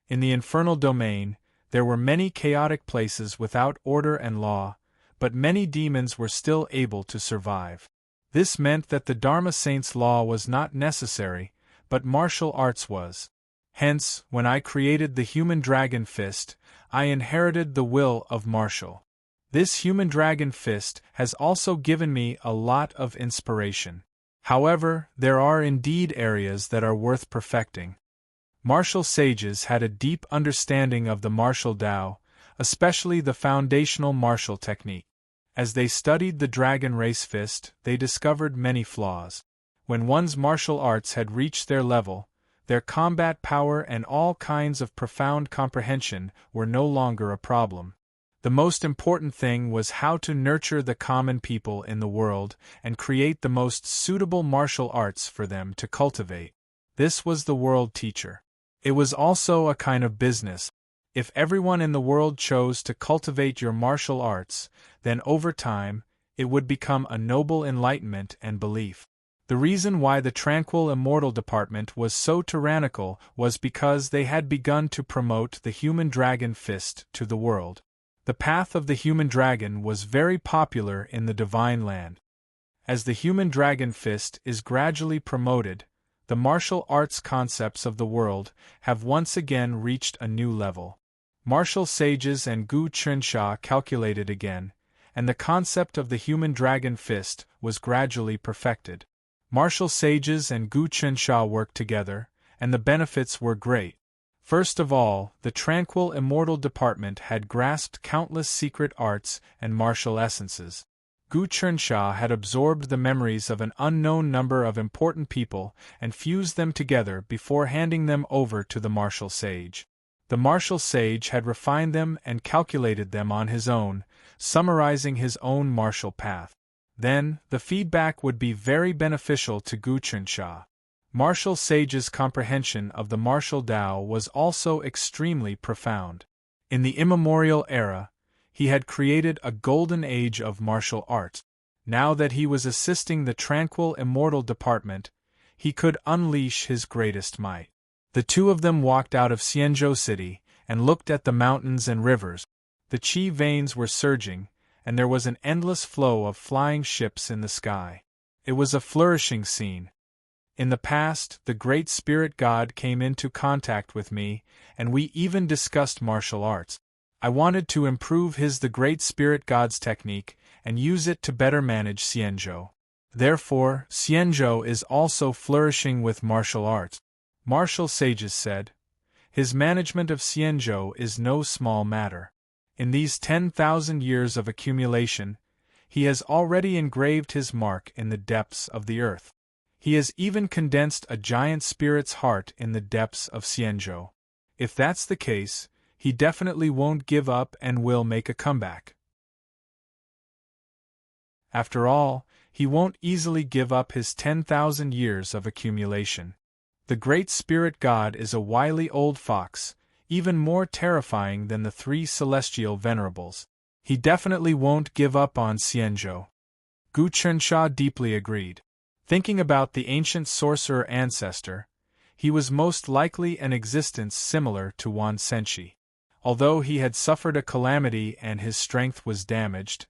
In the infernal domain, there were many chaotic places without order and law, but many demons were still able to survive. This meant that the Dharma Saint's law was not necessary, but martial arts was. Hence, when I created the human dragon fist, I inherited the will of martial. This human dragon fist has also given me a lot of inspiration. However, there are indeed areas that are worth perfecting. Martial sages had a deep understanding of the martial Tao, especially the foundational martial technique. As they studied the dragon race fist, they discovered many flaws. When one's martial arts had reached their level, their combat power and all kinds of profound comprehension were no longer a problem. The most important thing was how to nurture the common people in the world and create the most suitable martial arts for them to cultivate. This was the world teacher. It was also a kind of business. If everyone in the world chose to cultivate your martial arts, then over time, it would become a noble enlightenment and belief. The reason why the Tranquil Immortal Department was so tyrannical was because they had begun to promote the human dragon fist to the world. The path of the human dragon was very popular in the divine land. As the human dragon fist is gradually promoted, the martial arts concepts of the world have once again reached a new level. Martial sages and Gu Qinsha calculated again, and the concept of the human dragon fist was gradually perfected. Martial sages and Gu Qinsha worked together, and the benefits were great. First of all, the Tranquil Immortal Department had grasped countless secret arts and martial essences. Gu Qinsha had absorbed the memories of an unknown number of important people and fused them together before handing them over to the martial sage. The martial sage had refined them and calculated them on his own, summarizing his own martial path. Then, the feedback would be very beneficial to Gu Qinsha. Martial sage's comprehension of the martial Tao was also extremely profound. In the immemorial era, he had created a golden age of martial arts. Now that he was assisting the Tranquil Immortal Department, he could unleash his greatest might. The two of them walked out of Xianzhou City and looked at the mountains and rivers. The qi veins were surging, and there was an endless flow of flying ships in the sky. It was a flourishing scene. In the past, the Great Spirit God came into contact with me, and we even discussed martial arts. I wanted to improve the Great Spirit God's technique and use it to better manage Xianzhou. Therefore, Xianzhou is also flourishing with martial arts. Martial sages said, his management of Xianzhou is no small matter. In these 10,000 years of accumulation, he has already engraved his mark in the depths of the earth. He has even condensed a giant spirit's heart in the depths of Xianzhou. If that's the case, he definitely won't give up and will make a comeback. After all, he won't easily give up his 10,000 years of accumulation. The Great Spirit God is a wily old fox, even more terrifying than the three celestial venerables. He definitely won't give up on Xianzhou. Gu Qinsha deeply agreed. Thinking about the ancient sorcerer ancestor, he was most likely an existence similar to Wan Senshi. Although he had suffered a calamity and his strength was damaged,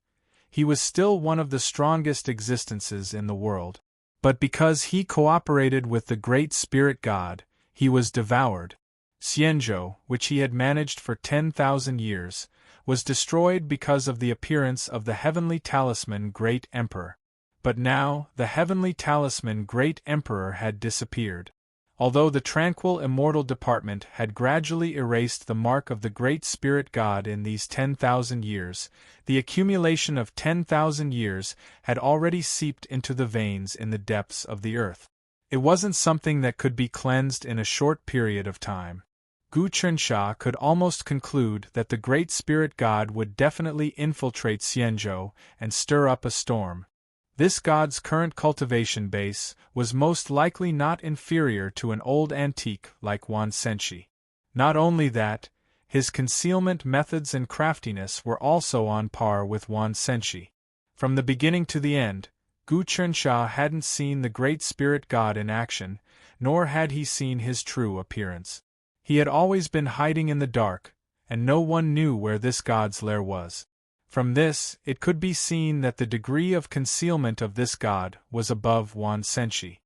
he was still one of the strongest existences in the world. But because he cooperated with the Great Spirit God, he was devoured. Xianzhou, which he had managed for 10,000 years, was destroyed because of the appearance of the heavenly talisman Great Emperor. But now, the heavenly talisman Great Emperor had disappeared. Although the tranquil immortal department had gradually erased the mark of the Great Spirit God in these 10,000 years, the accumulation of 10,000 years had already seeped into the veins in the depths of the earth. It wasn't something that could be cleansed in a short period of time. Gu Chensha could almost conclude that the Great Spirit God would definitely infiltrate Xianzhou and stir up a storm. This god's current cultivation base was most likely not inferior to an old antique like Wan Senshi. Not only that, his concealment methods and craftiness were also on par with Wan Senshi. From the beginning to the end, Gu Chensha hadn't seen the Great Spirit God in action, nor had he seen his true appearance. He had always been hiding in the dark, and no one knew where this god's lair was. From this, it could be seen that the degree of concealment of this god was above Wan Senshi.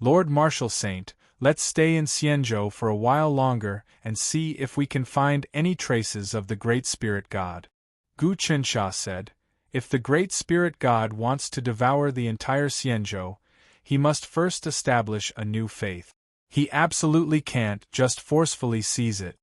Lord Marshal Saint, let's stay in Xianzhou for a while longer and see if we can find any traces of the Great Spirit God. Gu Chensha said, if the Great Spirit God wants to devour the entire Xianzhou, he must first establish a new faith. He absolutely can't just forcefully seize it.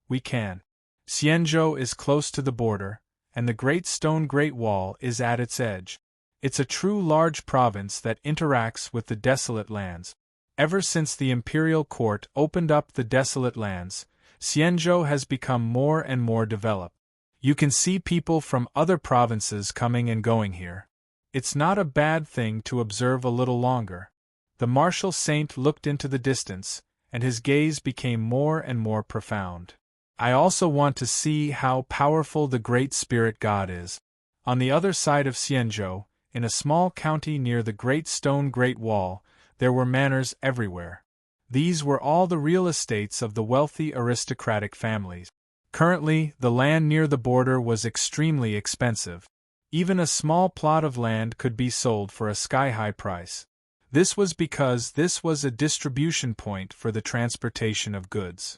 We can. Xianzhou is close to the border, and the Great Stone Great Wall is at its edge. It's a true large province that interacts with the desolate lands. Ever since the imperial court opened up the desolate lands, Xianzhou has become more and more developed. You can see people from other provinces coming and going here. It's not a bad thing to observe a little longer. The Marshal Saint looked into the distance, and his gaze became more and more profound. I also want to see how powerful the Great Spirit God is. On the other side of Xianzhou, in a small county near the Great Stone Great Wall, there were manors everywhere. These were all the real estates of the wealthy aristocratic families. Currently, the land near the border was extremely expensive. Even a small plot of land could be sold for a sky-high price. This was because this was a distribution point for the transportation of goods.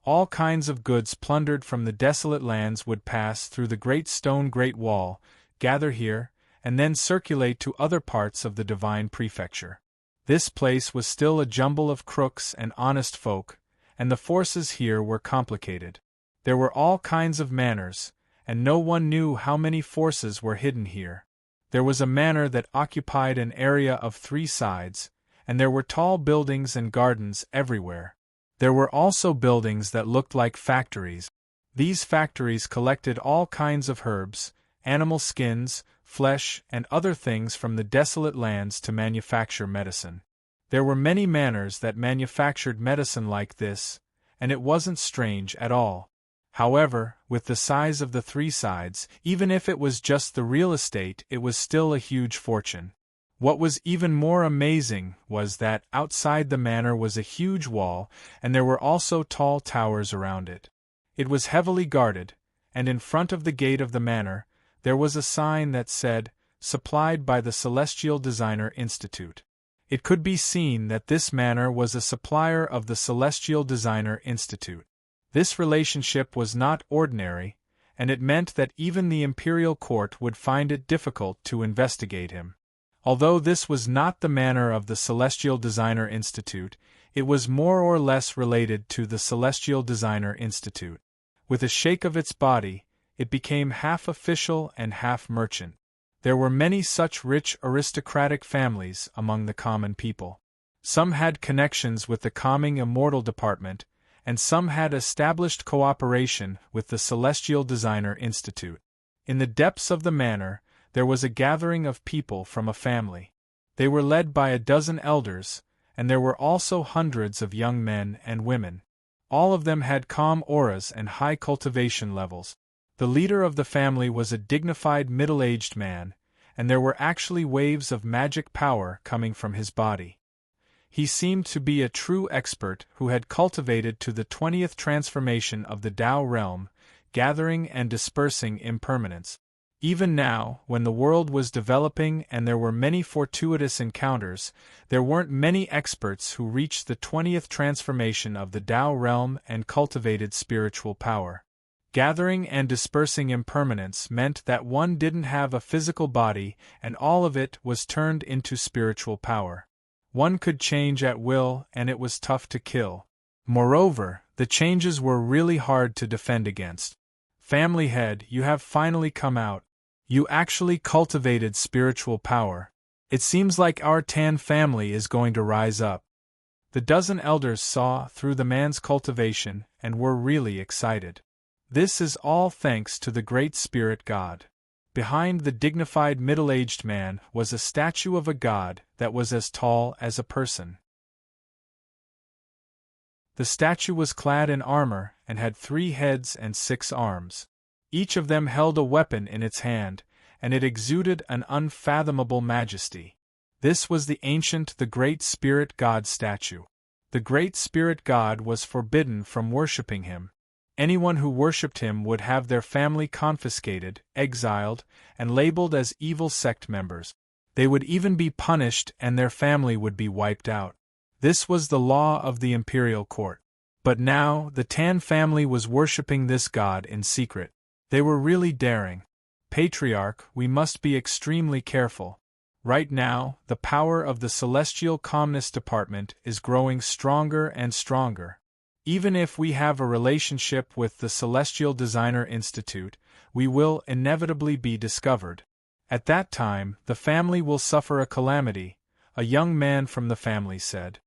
All kinds of goods plundered from the desolate lands would pass through the Great Stone Great Wall, gather here, and then circulate to other parts of the divine prefecture. This place was still a jumble of crooks and honest folk, and the forces here were complicated. There were all kinds of manors, and no one knew how many forces were hidden here. There was a manor that occupied an area of 3 sides, and there were tall buildings and gardens everywhere. There were also buildings that looked like factories. These factories collected all kinds of herbs, animal skins, flesh, and other things from the desolate lands to manufacture medicine. There were many manors that manufactured medicine like this, and it wasn't strange at all. However, with the size of the 3 sides, even if it was just the real estate, it was still a huge fortune. What was even more amazing was that outside the manor was a huge wall, and there were also tall towers around it. It was heavily guarded, and in front of the gate of the manor, there was a sign that said, "Supplied by the Celestial Designer Institute." It could be seen that this manor was a supplier of the Celestial Designer Institute. This relationship was not ordinary, and it meant that even the imperial court would find it difficult to investigate him. Although this was not the manor of the Celestial Designer Institute, it was more or less related to the Celestial Designer Institute. With a shake of its body, it became half official and half merchant. There were many such rich aristocratic families among the common people. Some had connections with the Calming Immortal Department, and some had established cooperation with the Celestial Designer Institute. In the depths of the manor, there was a gathering of people from a family. They were led by a dozen elders, and there were also hundreds of young men and women. All of them had calm auras and high cultivation levels. The leader of the family was a dignified middle-aged man, and there were actually waves of magic power coming from his body. He seemed to be a true expert who had cultivated to the 20th transformation of the Tao realm, gathering and dispersing impermanence. Even now, when the world was developing and there were many fortuitous encounters, there weren't many experts who reached the 20th transformation of the Tao realm and cultivated spiritual power. Gathering and dispersing impermanence meant that one didn't have a physical body and all of it was turned into spiritual power. One could change at will and it was tough to kill. Moreover, the changes were really hard to defend against. Family head, you have finally come out. You actually cultivated spiritual power. It seems like our Tan family is going to rise up. The dozen elders saw through the man's cultivation and were really excited. This is all thanks to the Great Spirit God. Behind the dignified middle-aged man was a statue of a god that was as tall as a person. The statue was clad in armor and had 3 heads and 6 arms. Each of them held a weapon in its hand, and it exuded an unfathomable majesty. This was the Great Spirit God statue. The Great Spirit God was forbidden from worshipping him. Anyone who worshipped him would have their family confiscated, exiled, and labeled as evil sect members. They would even be punished and their family would be wiped out. This was the law of the imperial court. But now, the Tan family was worshipping this god in secret. They were really daring. Patriarch, we must be extremely careful. Right now, the power of the Celestial Calmness Department is growing stronger and stronger. Even if we have a relationship with the Celestial Designer Institute, we will inevitably be discovered. At that time, the family will suffer a calamity, a young man from the family said.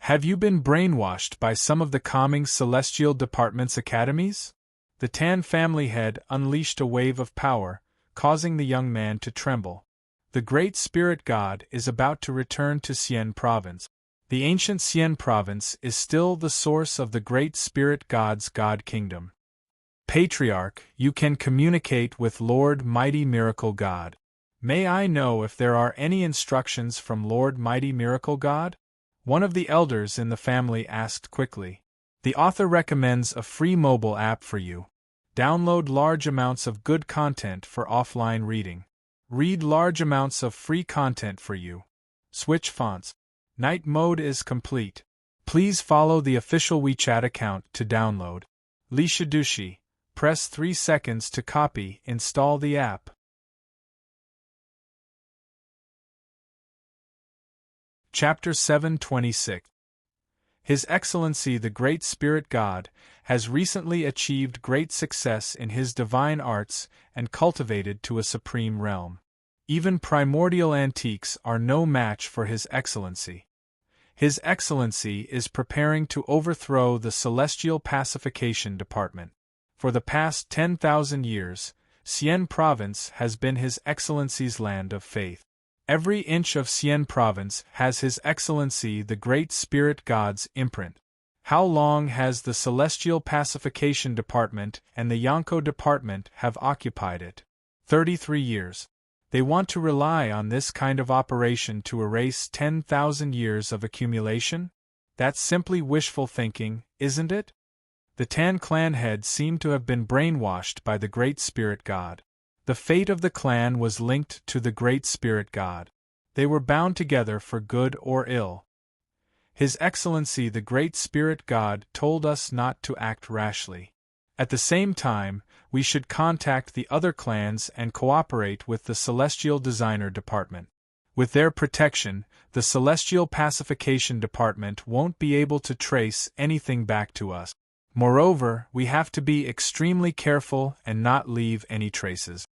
Have you been brainwashed by some of the calming Celestial Department's academies? The Tan family head unleashed a wave of power, causing the young man to tremble. The Great Spirit God is about to return to Xian Province. The ancient Xian Province is still the source of the Great Spirit God's God Kingdom. Patriarch, you can communicate with Lord Mighty Miracle God. May I know if there are any instructions from Lord Mighty Miracle God? One of the elders in the family asked quickly. The author recommends a free mobile app for you. Download large amounts of good content for offline reading. Read large amounts of free content for you. Switch fonts. Night mode is complete. Please follow the official WeChat account to download. Li Shidushi. Press 3 seconds to copy, install the app. Chapter 726. His Excellency the Great Spirit God has recently achieved great success in his divine arts and cultivated to a supreme realm. Even primordial antiques are no match for His Excellency. His Excellency is preparing to overthrow the Celestial Pacification Department. For the past 10,000 years, Xian Province has been His Excellency's land of faith. Every inch of Xian Province has His Excellency the Great Spirit God's imprint. How long has the Celestial Pacification Department and the Yonko Department have occupied it? 33 years. They want to rely on this kind of operation to erase 10,000 years of accumulation? That's simply wishful thinking, isn't it? The Tan clan head seemed to have been brainwashed by the Great Spirit God. The fate of the clan was linked to the Great Spirit God. They were bound together for good or ill. His Excellency the Great Spirit God told us not to act rashly. At the same time, we should contact the other clans and cooperate with the Celestial Designer Department. With their protection, the Celestial Pacification Department won't be able to trace anything back to us. Moreover, we have to be extremely careful and not leave any traces.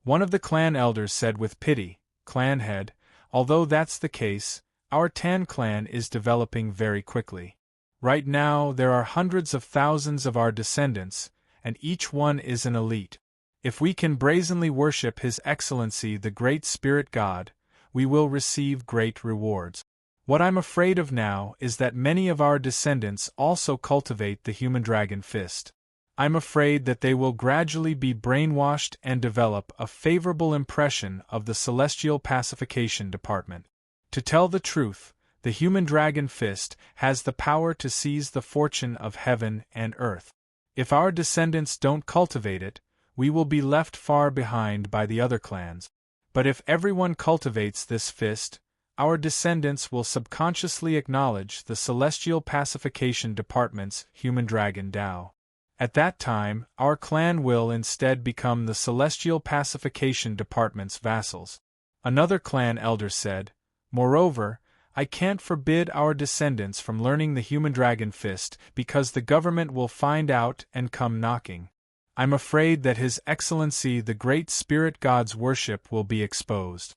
One of the clan elders said with pity, Clan head, although that's the case, our Tan clan is developing very quickly. Right now there are hundreds of thousands of our descendants, and each one is an elite. If we can brazenly worship His Excellency the Great Spirit God, we will receive great rewards. What I'm afraid of now is that many of our descendants also cultivate the human dragon fist. I'm afraid that they will gradually be brainwashed and develop a favorable impression of the Celestial Pacification Department. To tell the truth, the human dragon fist has the power to seize the fortune of heaven and earth. If our descendants don't cultivate it, we will be left far behind by the other clans. But if everyone cultivates this fist, our descendants will subconsciously acknowledge the Celestial Pacification Department's human dragon Tao. At that time, our clan will instead become the Celestial Pacification Department's vassals. Another clan elder said, "Moreover, I can't forbid our descendants from learning the human dragon fist because the government will find out and come knocking. I'm afraid that His Excellency the Great Spirit God's worship will be exposed.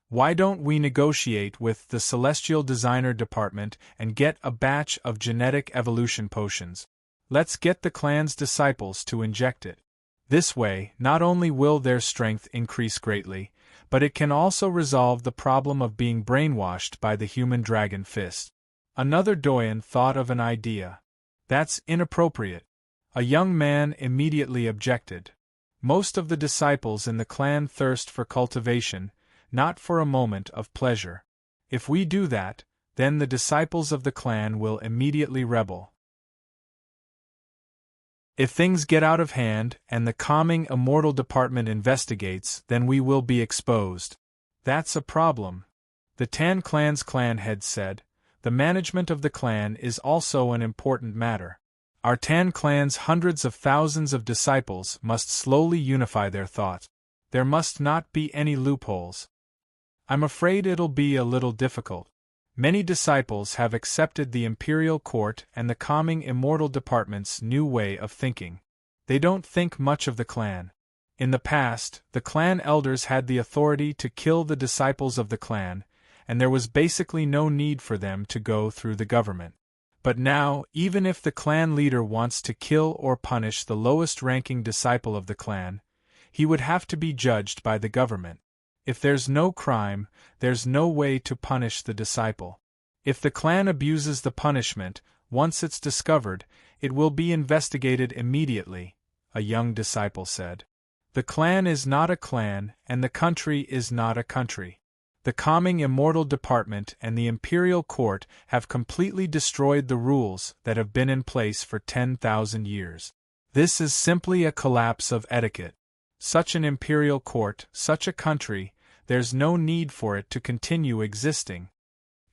Why don't we negotiate with the Celestial Designer Department and get a batch of genetic evolution potions? Let's get the clan's disciples to inject it. This way, not only will their strength increase greatly, but it can also resolve the problem of being brainwashed by the human dragon fist." Another Doyen thought of an idea. "That's inappropriate." A young man immediately objected. "Most of the disciples in the clan thirst for cultivation, not for a moment of pleasure. If we do that, then the disciples of the clan will immediately rebel. If things get out of hand and the calming immortal department investigates, then we will be exposed. That's a problem." The Tan Clan's clan head said, "The management of the clan is also an important matter. Our Tan Clan's hundreds of thousands of disciples must slowly unify their thoughts. There must not be any loopholes. I'm afraid it'll be a little difficult. Many disciples have accepted the Imperial Court and the calming immortal department's new way of thinking. They don't think much of the clan. In the past, the clan elders had the authority to kill the disciples of the clan, and there was basically no need for them to go through the government. But now, even if the clan leader wants to kill or punish the lowest-ranking disciple of the clan, he would have to be judged by the government. If there's no crime, there's no way to punish the disciple. If the clan abuses the punishment, once it's discovered, it will be investigated immediately," a young disciple said. "The clan is not a clan, and the country is not a country. The calming immortal department and the Imperial Court have completely destroyed the rules that have been in place for 10,000 years. This is simply a collapse of etiquette. Such an Imperial Court, such a country, there's no need for it to continue existing."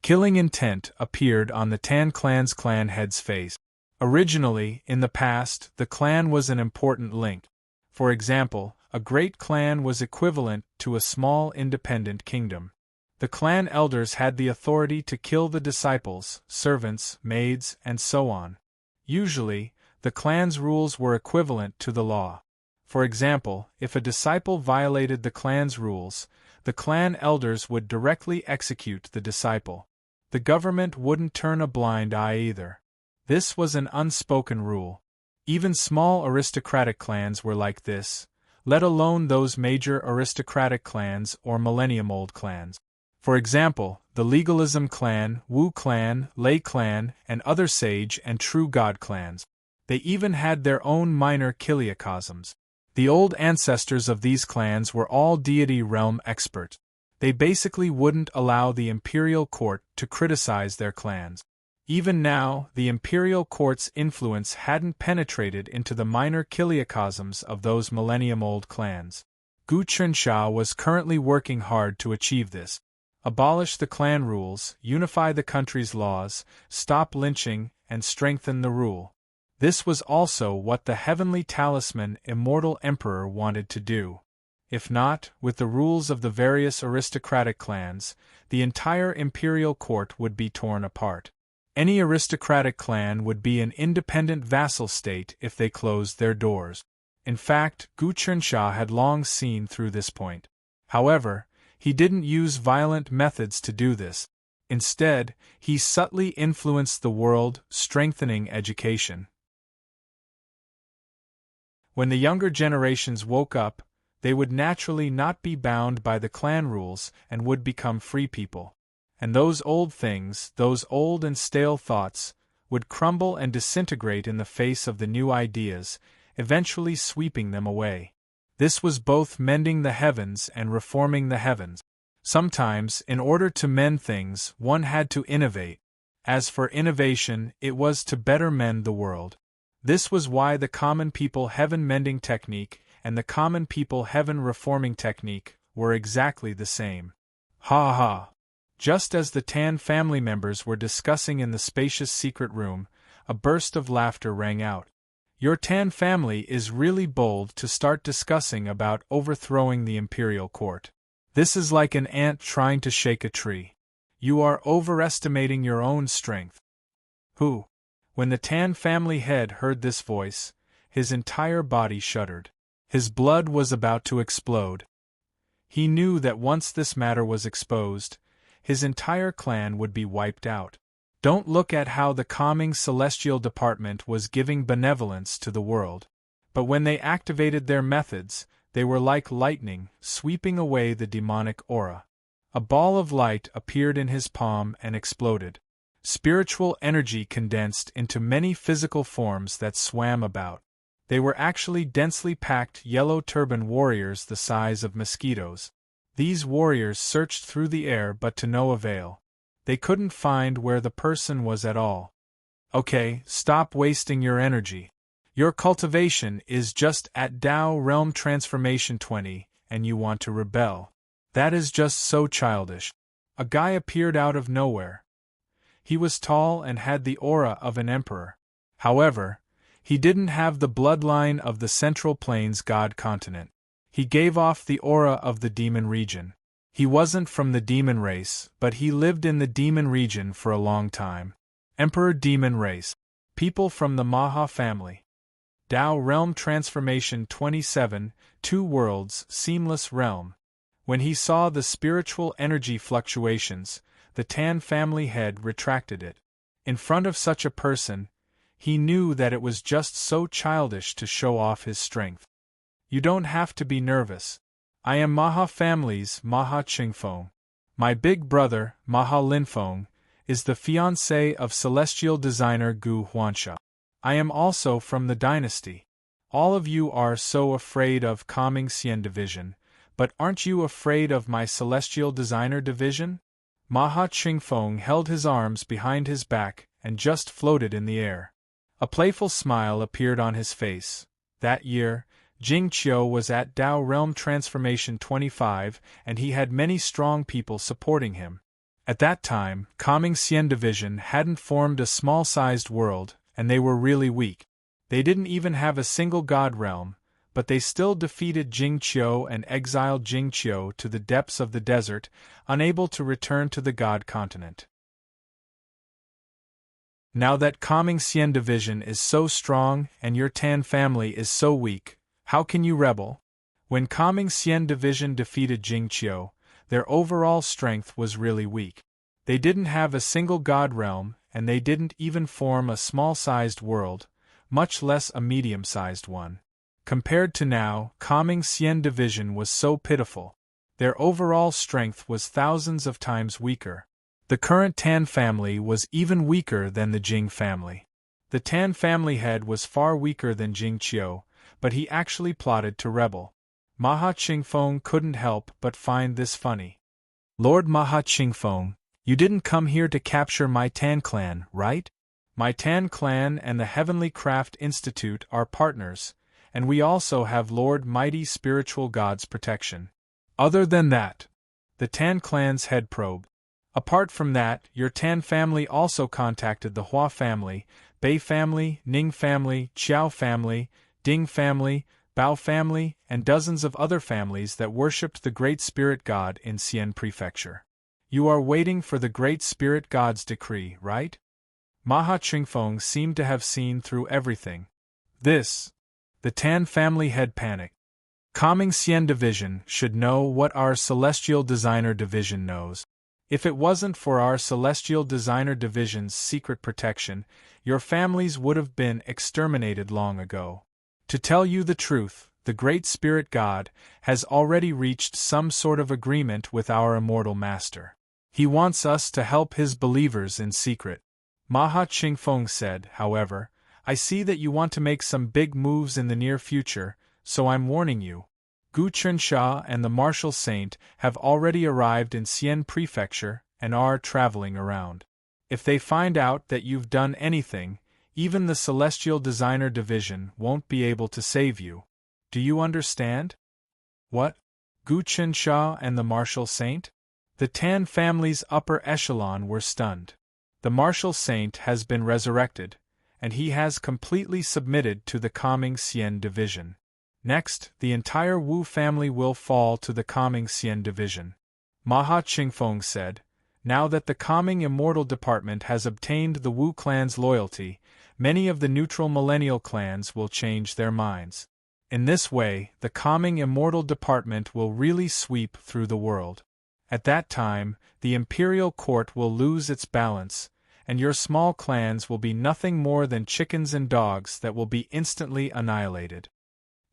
Killing intent appeared on the Tan Clan's clan head's face. Originally, in the past, the clan was an important link. For example, a great clan was equivalent to a small independent kingdom. The clan elders had the authority to kill the disciples, servants, maids, and so on. Usually, the clan's rules were equivalent to the law. For example, if a disciple violated the clan's rules, the clan elders would directly execute the disciple. The government wouldn't turn a blind eye either. This was an unspoken rule. Even small aristocratic clans were like this, let alone those major aristocratic clans or millennium-old clans. For example, the Legalism clan, Wu clan, Lei clan, and other Sage and True God clans. They even had their own minor kiliacosms. The old ancestors of these clans were all deity realm experts. They basically wouldn't allow the Imperial Court to criticize their clans. Even now, the Imperial Court's influence hadn't penetrated into the minor kiliacosms of those millennium-old clans. Gu Chunsha was currently working hard to achieve this. Abolish the clan rules, unify the country's laws, stop lynching, and strengthen the rule. This was also what the Heavenly Talisman Immortal Emperor wanted to do. If not, with the rules of the various aristocratic clans, the entire Imperial Court would be torn apart. Any aristocratic clan would be an independent vassal state if they closed their doors. In fact, Gu Chunsha had long seen through this point. However, he didn't use violent methods to do this. Instead, he subtly influenced the world, strengthening education. When the younger generations woke up, they would naturally not be bound by the clan rules and would become free people. And those old things, those old and stale thoughts, would crumble and disintegrate in the face of the new ideas, eventually sweeping them away. This was both mending the heavens and reforming the heavens. Sometimes, in order to mend things, one had to innovate. As for innovation, it was to better mend the world. This was why the common people heaven mending technique and the common people heaven reforming technique were exactly the same. Ha ha! Just as the Tan family members were discussing in the spacious secret room, a burst of laughter rang out. Your Tan family is really bold to start discussing about overthrowing the imperial court. This is like an ant trying to shake a tree. You are overestimating your own strength. Who? When the Tan family head heard this voice, his entire body shuddered. His blood was about to explode. He knew that once this matter was exposed, his entire clan would be wiped out. Don't look at how the calming celestial department was giving benevolence to the world. But when they activated their methods, they were like lightning, sweeping away the demonic aura. A ball of light appeared in his palm and exploded. Spiritual energy condensed into many physical forms that swam about. They were actually densely packed yellow turban warriors the size of mosquitoes. These warriors searched through the air but to no avail. They couldn't find where the person was at all. Okay, stop wasting your energy. Your cultivation is just at Tao Realm Transformation 20, and you want to rebel. That is just so childish. A guy appeared out of nowhere. He was tall and had the aura of an emperor. However, he didn't have the bloodline of the Central Plains god continent. He gave off the aura of the demon region. He wasn't from the demon race, but he lived in the demon region for a long time. Emperor demon race. People from the Maha family. Tao Realm Transformation 27, Two Worlds, Seamless Realm. When he saw the spiritual energy fluctuations, the Tan family head retracted it. In front of such a person, he knew that it was just so childish to show off his strength. You don't have to be nervous. I am Maha family's Maha Qingfeng. My big brother, Maha Linfeng, is the fiancé of celestial designer Gu Huansha. I am also from the dynasty. All of you are so afraid of Coming Xian division, but aren't you afraid of my celestial designer division? Maha Qingfeng held his arms behind his back and just floated in the air. A playful smile appeared on his face. That year, Jing Qiu was at Tao Realm Transformation 25 and he had many strong people supporting him. At that time, Coming Xian Division hadn't formed a small-sized world, and they were really weak. They didn't even have a single god realm, but they still defeated Jing Qiu and exiled Jing Qiu to the depths of the desert, unable to return to the god continent. Now that Coming Xian Division is so strong and your Tan family is so weak, how can you rebel? When Coming Xian Division defeated Jing Qiu, their overall strength was really weak. They didn't have a single god realm, and they didn't even form a small-sized world, much less a medium-sized one. Compared to now, Coming Xian Division was so pitiful. Their overall strength was thousands of times weaker. The current Tan family was even weaker than the Jing family. The Tan family head was far weaker than Jing Qiu, but he actually plotted to rebel. Maha Qingfeng couldn't help but find this funny. Lord Maha Qingfeng, you didn't come here to capture my Tan clan, right? My Tan clan and the Heavenly Craft Institute are partners, and we also have Lord Mighty Spiritual God's protection. Other than that, the Tan clan's head probed. Apart from that, your Tan family also contacted the Hua family, Bei family, Ning family, Qiao family, Ding family, Bao family, and dozens of other families that worshipped the Great Spirit God in Xian Prefecture. You are waiting for the Great Spirit God's decree, right? Maha Qingfeng seemed to have seen through everything. The Tan family head panicked. Coming Xian Division should know what our Celestial Designer Division knows. If it wasn't for our Celestial Designer Division's secret protection, your families would have been exterminated long ago. To tell you the truth, the Great Spirit God has already reached some sort of agreement with our immortal master. He wants us to help his believers in secret. Maha Qingfeng said, however, I see that you want to make some big moves in the near future, so I'm warning you. Gu Chensha and the Martial Saint have already arrived in Xian Prefecture and are traveling around. If they find out that you've done anything, even the Celestial Designer Division won't be able to save you. Do you understand? What? Gu Chensha and the Martial Saint? The Tan family's upper echelon were stunned. The Martial Saint has been resurrected, and he has completely submitted to the calming Xian division. Next, the entire Wu family will fall to the calming Xian division. Maha Qingfeng said, now that the calming immortal department has obtained the Wu clan's loyalty, many of the neutral millennial clans will change their minds. In this way, the calming immortal department will really sweep through the world. At that time, the imperial court will lose its balance, and your small clans will be nothing more than chickens and dogs that will be instantly annihilated.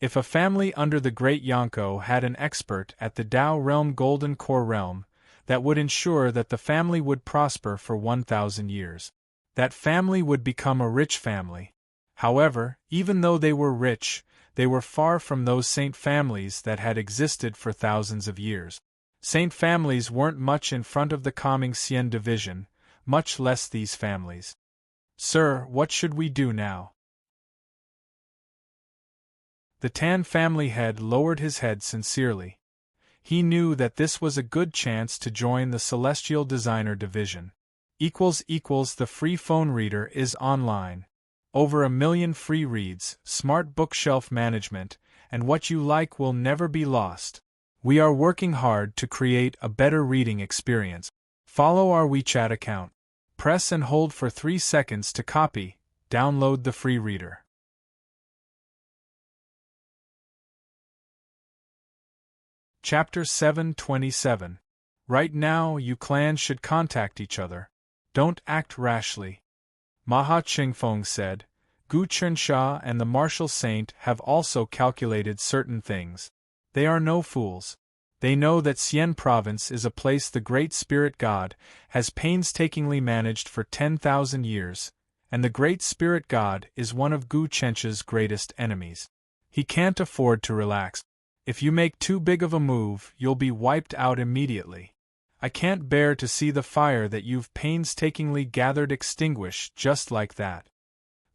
If a family under the Great Yonko had an expert at the Dao Realm Golden Core Realm, that would ensure that the family would prosper for 1,000 years. That family would become a rich family. However, even though they were rich, they were far from those saint families that had existed for thousands of years. Saint families weren't much in front of the calming Xian division, much less these families. Sir, what should we do now? The Tan family head lowered his head sincerely. He knew that this was a good chance to join the Celestial Designer Division. The free phone reader is online. Over 1 million free reads, smart bookshelf management, and what you like will never be lost. We are working hard to create a better reading experience. Follow our WeChat account. Press and hold for 3 seconds to copy, download the free reader. Chapter 727. Right now, you clans should contact each other. Don't act rashly. Maha Qingfeng said, Gu Chensha and the martial saint have also calculated certain things. They are no fools. They know that Xian province is a place the Great Spirit God has painstakingly managed for 10,000 years, and the Great Spirit God is one of Gu Chensha's greatest enemies. He can't afford to relax. If you make too big of a move, you'll be wiped out immediately. I can't bear to see the fire that you've painstakingly gathered extinguish just like that.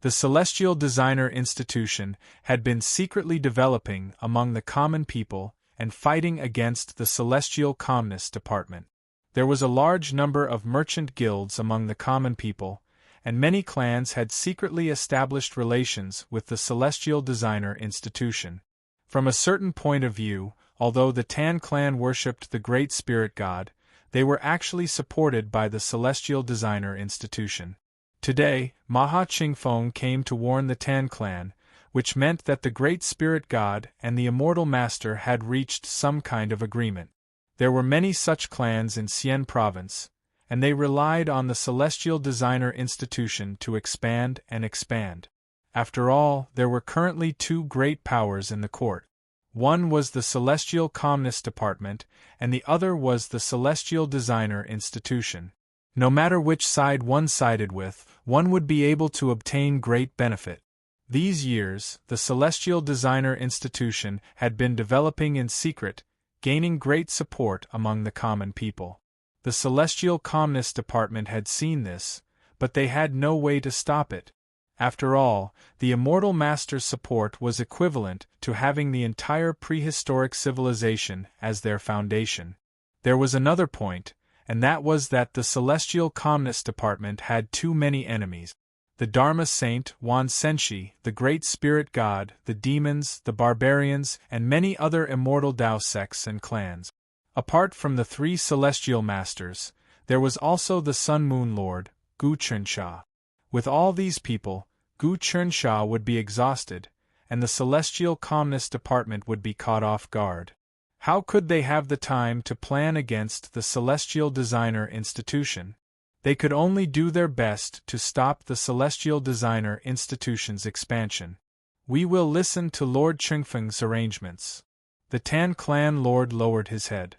The Celestial Designer Institution had been secretly developing among the common people and fighting against the Celestial Calmness Department. There was a large number of merchant guilds among the common people, and many clans had secretly established relations with the Celestial Designer Institution. From a certain point of view, although the Tan clan worshipped the Great Spirit God, they were actually supported by the Celestial Designer Institution. Today, Maha Qingfeng came to warn the Tan clan, which meant that the Great Spirit God and the Immortal Master had reached some kind of agreement. There were many such clans in Xian province, and they relied on the Celestial Designer Institution to expand and expand. After all, there were currently 2 great powers in the court. One was the Celestial Calmness Department, and the other was the Celestial Designer Institution. No matter which side one sided with, one would be able to obtain great benefit. These years, the Celestial Designer Institution had been developing in secret, gaining great support among the common people. The Celestial Calmness Department had seen this, but they had no way to stop it. After all, the Immortal Master's support was equivalent to having the entire prehistoric civilization as their foundation. There was another point, and that was that the Celestial Calmness Department had too many enemies. The Dharma Saint, Wan Senshi, the Great Spirit God, the demons, the barbarians, and many other immortal Dao sects and clans. Apart from the 3 Celestial Masters, there was also the Sun Moon Lord, Gu Chensha. With all these people, Gu Chensha would be exhausted, and the Celestial Calmness Department would be caught off guard. How could they have the time to plan against the Celestial Designer Institution? They could only do their best to stop the Celestial Designer Institution's expansion. We will listen to Lord Qingfeng's arrangements. The Tan clan lord lowered his head.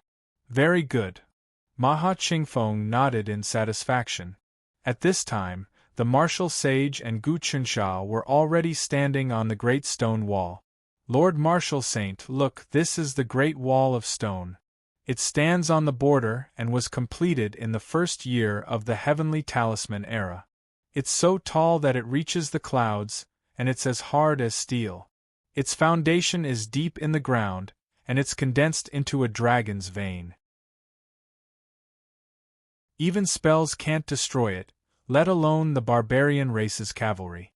Very good. Maha Qingfeng nodded in satisfaction. At this time, the martial sage and Gu Chensha were already standing on the great stone wall. Lord Martial Saint, look, this is the great wall of stone. It stands on the border and was completed in the first year of the Heavenly Talisman era. It's so tall that it reaches the clouds, and it's as hard as steel. Its foundation is deep in the ground, and it's condensed into a dragon's vein. Even spells can't destroy it, let alone the barbarian race's cavalry.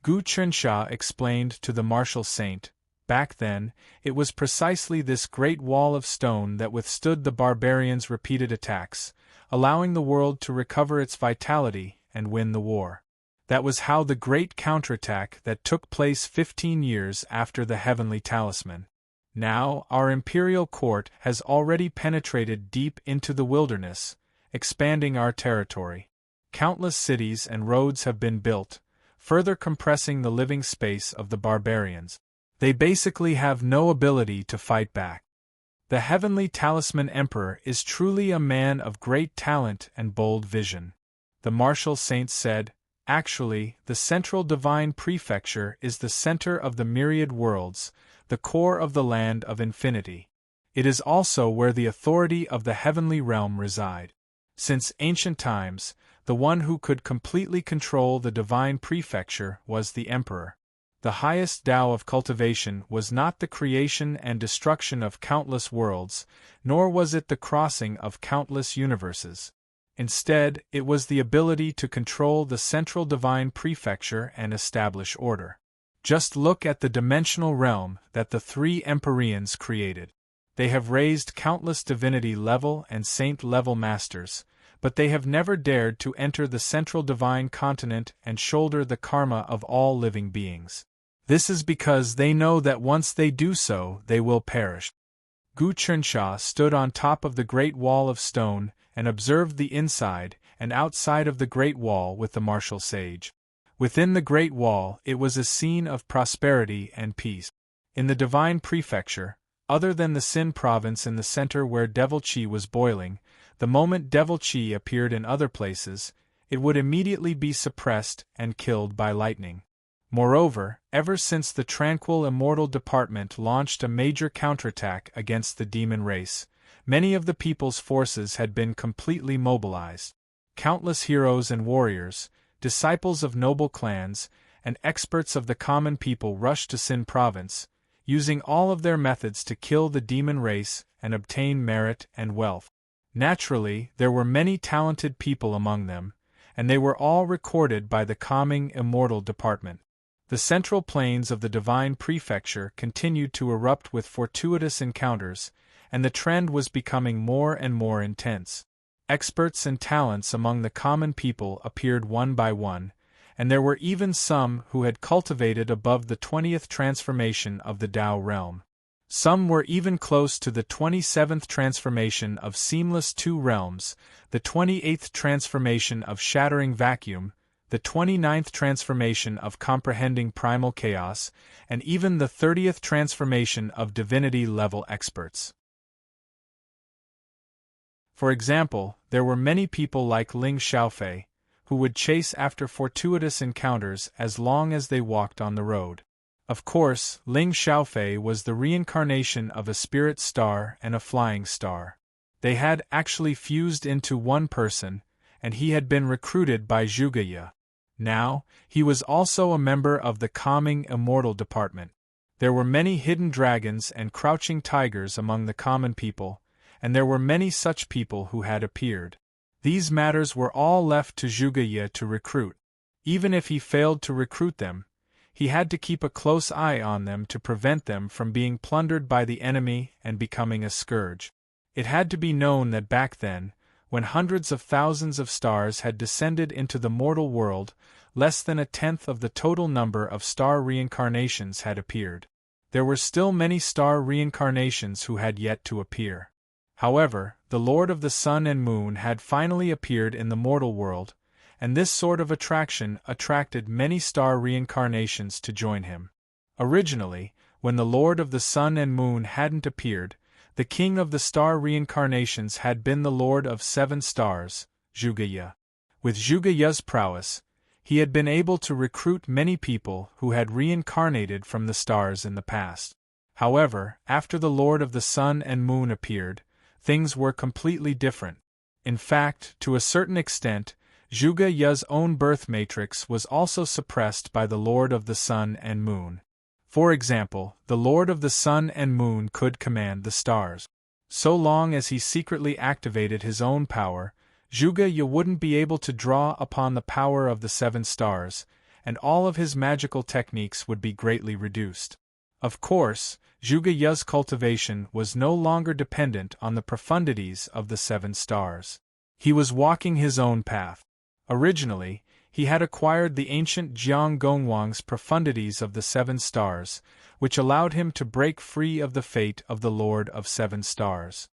Gu Qinsha explained to the martial saint. Back then, it was precisely this great wall of stone that withstood the barbarians' repeated attacks, allowing the world to recover its vitality and win the war. That was how the great counterattack that took place 15 years after the heavenly talisman. Now, our imperial court has already penetrated deep into the wilderness, expanding our territory. Countless cities and roads have been built, further compressing the living space of the barbarians. They basically have no ability to fight back. The heavenly talisman emperor is truly a man of great talent and bold vision. The martial saint said, actually, the central divine prefecture is the center of the myriad worlds, the core of the land of infinity. It is also where the authority of the heavenly realm reside. Since ancient times, the one who could completely control the divine prefecture was the emperor. The highest Tao of cultivation was not the creation and destruction of countless worlds, nor was it the crossing of countless universes. Instead, it was the ability to control the central divine prefecture and establish order. Just look at the dimensional realm that the three Empyreans created. They have raised countless divinity-level and saint-level masters, but they have never dared to enter the central divine continent and shoulder the karma of all living beings. This is because they know that once they do so, they will perish. Gu Qinsha stood on top of the great wall of stone and observed the inside and outside of the great wall with the martial sage. Within the great wall, it was a scene of prosperity and peace. In the divine prefecture, other than the Sin province in the center where devil qi was boiling, the moment devil qi appeared in other places, it would immediately be suppressed and killed by lightning. Moreover, ever since the Tranquil Immortal Department launched a major counterattack against the demon race, many of the people's forces had been completely mobilized. Countless heroes and warriors, disciples of noble clans, and experts of the common people rushed to Sin province, using all of their methods to kill the demon race and obtain merit and wealth. Naturally, there were many talented people among them, and they were all recorded by the Calming Immortal Department. The central plains of the divine prefecture continued to erupt with fortuitous encounters, and the trend was becoming more and more intense. Experts and talents among the common people appeared one by one, and there were even some who had cultivated above the 20th transformation of the Tao realm. Some were even close to the 27th transformation of Seamless Two Realms, the 28th transformation of Shattering Vacuum, the 29th transformation of Comprehending Primal Chaos, and even the 30th transformation of Divinity-level experts. For example, there were many people like Ling Xiaofei, who would chase after fortuitous encounters as long as they walked on the road. Of course, Ling Xiaofei was the reincarnation of a spirit star and a flying star. They had actually fused into one person, and he had been recruited by Zhuge. Now, he was also a member of the Calming Immortal Department. There were many hidden dragons and crouching tigers among the common people, and there were many such people who had appeared. These matters were all left to Zhuge to recruit. Even if he failed to recruit them, he had to keep a close eye on them to prevent them from being plundered by the enemy and becoming a scourge. It had to be known that back then, when hundreds of thousands of stars had descended into the mortal world, less than 1/10 of the total number of star reincarnations had appeared. There were still many star reincarnations who had yet to appear. However, the Lord of the Sun and Moon had finally appeared in the mortal world, and this sort of attraction attracted many star reincarnations to join him. Originally, when the Lord of the Sun and Moon hadn't appeared, the king of the star reincarnations had been the Lord of 7 stars, Zhuge. With Zhuge's prowess, he had been able to recruit many people who had reincarnated from the stars in the past. However, after the Lord of the Sun and Moon appeared, things were completely different. In fact, to a certain extent, Zhuge's own birth matrix was also suppressed by the Lord of the Sun and Moon. For example, the Lord of the Sun and Moon could command the stars. So long as he secretly activated his own power, Zhuge wouldn't be able to draw upon the power of the 7 stars, and all of his magical techniques would be greatly reduced. Of course, Zhuge Ye's cultivation was no longer dependent on the profundities of the 7 stars. He was walking his own path. Originally, he had acquired the ancient Jiang Gongwang's profundities of the 7 stars, which allowed him to break free of the fate of the Lord of 7 stars.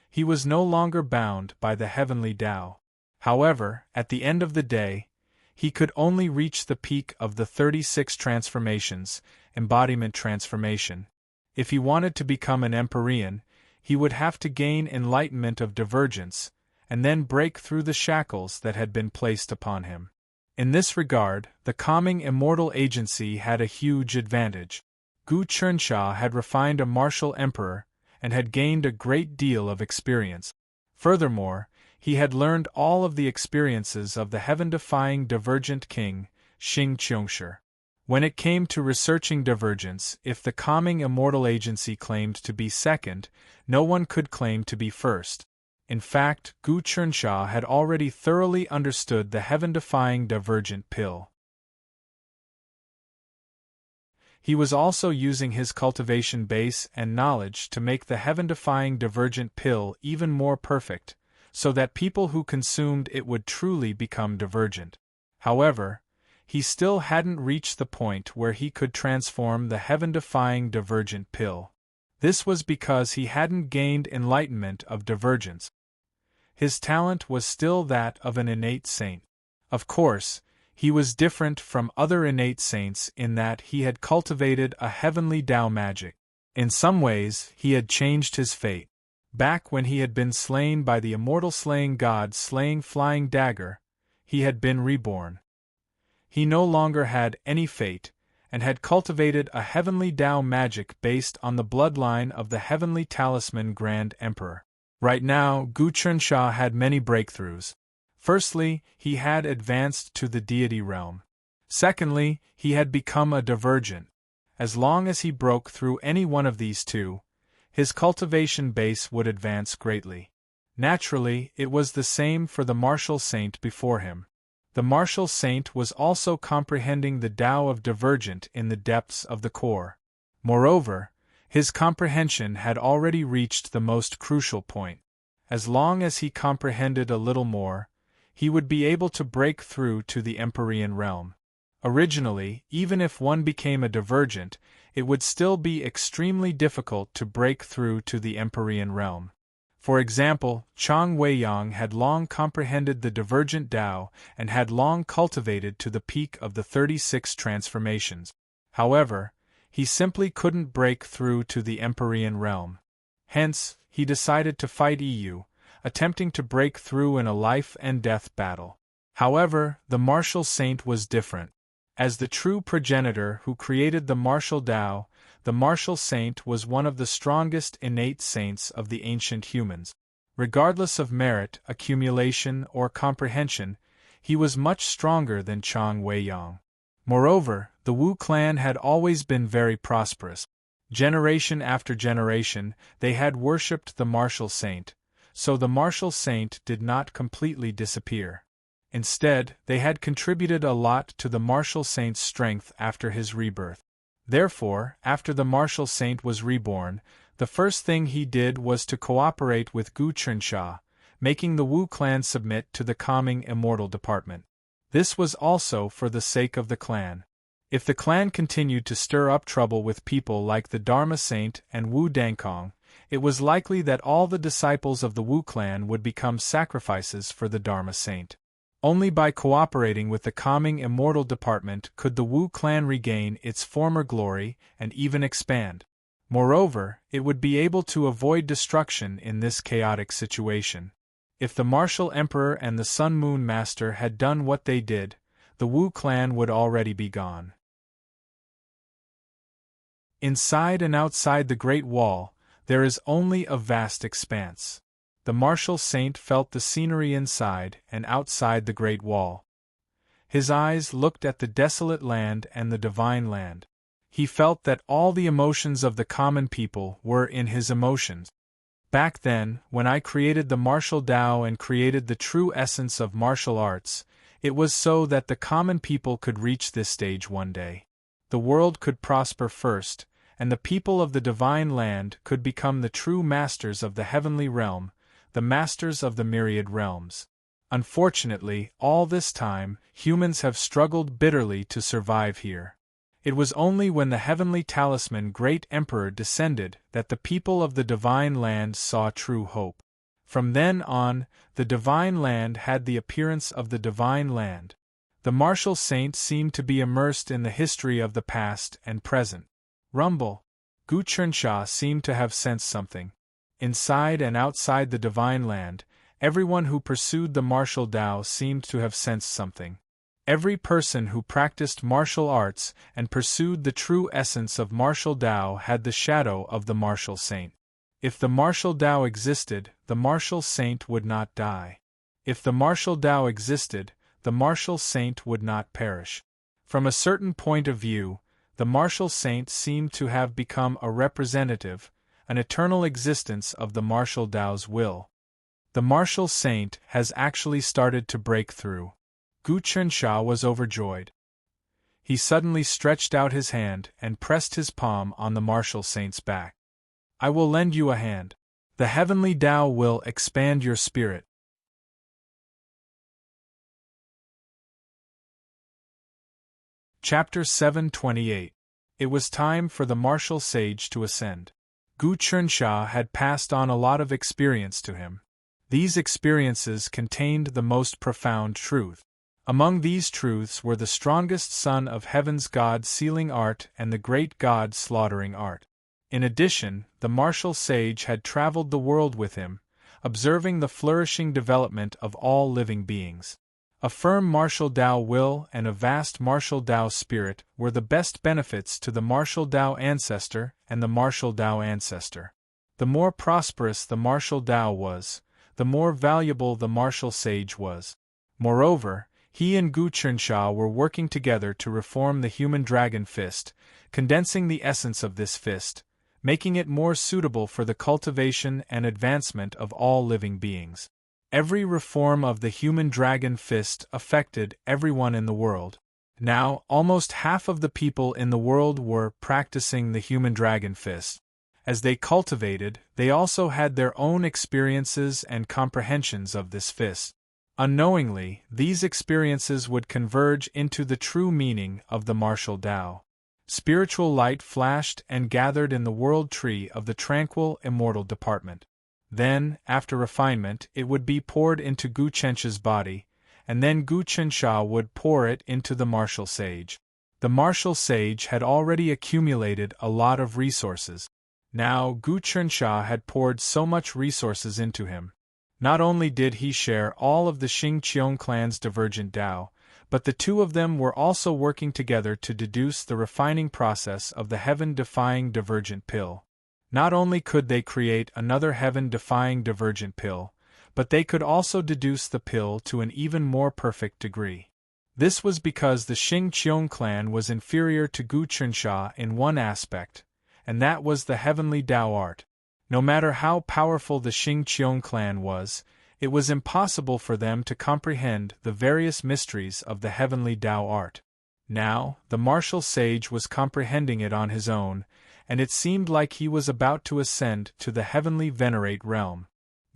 He was no longer bound by the heavenly Tao. However, at the end of the day, he could only reach the peak of the 36 transformations, embodiment transformation. If he wanted to become an Empyrean, he would have to gain enlightenment of divergence, and then break through the shackles that had been placed upon him. In this regard, the calming immortal agency had a huge advantage. Gu Chensha had refined a martial emperor, and had gained a great deal of experience. Furthermore, he had learned all of the experiences of the heaven-defying divergent king, Xing Qiongshi. When it came to researching divergence, if the calming immortal agency claimed to be second, no one could claim to be first. In fact, Gu Chensha had already thoroughly understood the heaven-defying divergent pill. He was also using his cultivation base and knowledge to make the heaven-defying divergent pill even more perfect, so that people who consumed it would truly become divergent. However, he still hadn't reached the point where he could transform the heaven-defying divergent pill. This was because he hadn't gained enlightenment of divergence. His talent was still that of an innate saint. Of course, he was different from other innate saints in that he had cultivated a heavenly Tao magic. In some ways, he had changed his fate. Back when he had been slain by the immortal slaying god's slaying flying dagger, he had been reborn. He no longer had any fate, and had cultivated a heavenly Tao magic based on the bloodline of the heavenly talisman Grand Emperor. Right now, Gu Chensha had many breakthroughs. Firstly, he had advanced to the deity realm. Secondly, he had become a divergent. As long as he broke through any one of these two, his cultivation base would advance greatly. Naturally, it was the same for the martial saint before him. The martial saint was also comprehending the Tao of divergent in the depths of the core. Moreover, his comprehension had already reached the most crucial point. As long as he comprehended a little more, he would be able to break through to the Empyrean realm. Originally, even if one became a divergent, it would still be extremely difficult to break through to the Empyrean realm. For example, Chang Weiyang had long comprehended the divergent Tao and had long cultivated to the peak of the 36 transformations. However, he simply couldn't break through to the Empyrean realm. Hence, he decided to fight EU, attempting to break through in a life-and-death battle. However, the martial saint was different. As the true progenitor who created the martial Tao, the martial saint was one of the strongest innate saints of the ancient humans. Regardless of merit, accumulation, or comprehension, he was much stronger than Chang Weiyang. Moreover, the Wu clan had always been very prosperous. Generation after generation, they had worshipped the martial saint, so the martial saint did not completely disappear. Instead, they had contributed a lot to the martial saint's strength after his rebirth. Therefore, after the martial saint was reborn, the first thing he did was to cooperate with Gu Chensha, making the Wu clan submit to the calming immortal department. This was also for the sake of the clan. If the clan continued to stir up trouble with people like the Dharma Saint and Wu Dankong, it was likely that all the disciples of the Wu clan would become sacrifices for the Dharma Saint. Only by cooperating with the calming immortal department could the Wu clan regain its former glory and even expand. Moreover, it would be able to avoid destruction in this chaotic situation. If the martial emperor and the Sun Moon Master had done what they did, the Wu clan would already be gone. Inside and outside the Great Wall, there is only a vast expanse. The martial saint felt the scenery inside and outside the Great Wall. His eyes looked at the desolate land and the divine land. He felt that all the emotions of the common people were in his emotions. Back then, when I created the martial Tao and created the true essence of martial arts, It was so that the common people could reach this stage one day. The world could prosper first, and the people of the divine land could become the true masters of the heavenly realm, the masters of the myriad realms. Unfortunately, all this time, humans have struggled bitterly to survive here. It was only when the heavenly talisman Great Emperor descended that the people of the divine land saw true hope. From then on, the divine land had the appearance of the divine land. The martial saint seemed to be immersed in the history of the past and present. Rumble. Gu Chunxia seemed to have sensed something. Inside and outside the divine land, everyone who pursued the martial Tao seemed to have sensed something. Every person who practiced martial arts and pursued the true essence of martial Tao had the shadow of the martial saint. If the martial Tao existed, the martial saint would not die. If the martial Tao existed, the martial saint would not perish. From a certain point of view, the martial saint seemed to have become a representative, an eternal existence of the martial Tao's will. The martial saint has actually started to break through. Gu Chunxia was overjoyed. He suddenly stretched out his hand and pressed his palm on the martial saint's back. I will lend you a hand. The heavenly Tao will expand your spirit. Chapter 728. It was time for the martial sage to ascend. Gu Chunxia had passed on a lot of experience to him. These experiences contained the most profound truth. Among these truths were the strongest son of heaven's god sealing art and the great god slaughtering art. In addition, the martial sage had traveled the world with him, observing the flourishing development of all living beings. A firm martial Tao will and a vast martial Tao spirit were the best benefits to the martial Tao ancestor and the martial Tao ancestor. The more prosperous the martial Tao was, the more valuable the martial sage was. Moreover, he and Gu Chunxia were working together to reform the human dragon fist, condensing the essence of this fist, making it more suitable for the cultivation and advancement of all living beings. Every reform of the human dragon fist affected everyone in the world. Now, almost half of the people in the world were practicing the human dragon fist. As they cultivated, they also had their own experiences and comprehensions of this fist. Unknowingly, these experiences would converge into the true meaning of the martial Tao. Spiritual light flashed and gathered in the world tree of the tranquil, immortal department. Then, after refinement, it would be poured into Gu Chenxia's body, and then Gu Chunxia would pour it into the martial sage. The martial sage had already accumulated a lot of resources. Now Gu Chunxia had poured so much resources into him. Not only did he share all of the Xingqiong clan's divergent Tao, but the two of them were also working together to deduce the refining process of the heaven-defying divergent pill. Not only could they create another heaven-defying divergent pill, but they could also deduce the pill to an even more perfect degree. This was because the Xingqiong clan was inferior to Gu Chunxia in one aspect, and that was the heavenly Tao art. No matter how powerful the Xingqiong clan was, it was impossible for them to comprehend the various mysteries of the heavenly Tao art. Now, the martial sage was comprehending it on his own, and it seemed like he was about to ascend to the heavenly venerate realm.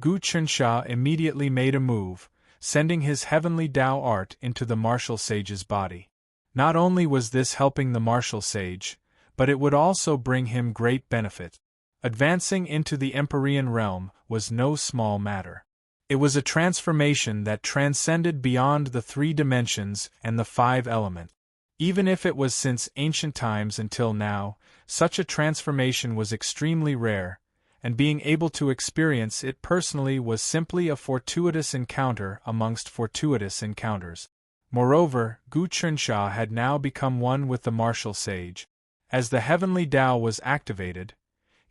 Gu Chunxia immediately made a move, sending his heavenly Tao art into the martial sage's body. Not only was this helping the martial sage, but it would also bring him great benefit. Advancing into the Empyrean realm was no small matter. It was a transformation that transcended beyond the 3 dimensions and the 5 elements. Even if it was since ancient times until now, such a transformation was extremely rare, and being able to experience it personally was simply a fortuitous encounter amongst fortuitous encounters. Moreover, Gu Chunxia had now become one with the martial sage. As the heavenly Tao was activated,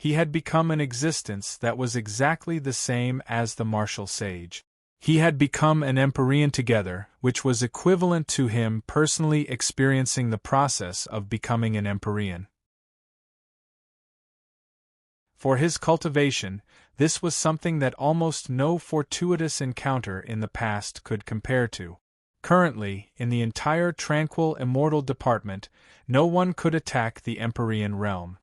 he had become an existence that was exactly the same as the martial sage. He had become an Empyrean together, which was equivalent to him personally experiencing the process of becoming an Empyrean. For his cultivation, this was something that almost no fortuitous encounter in the past could compare to. Currently, in the entire tranquil immortal department, no one could attack the Empyrean realm.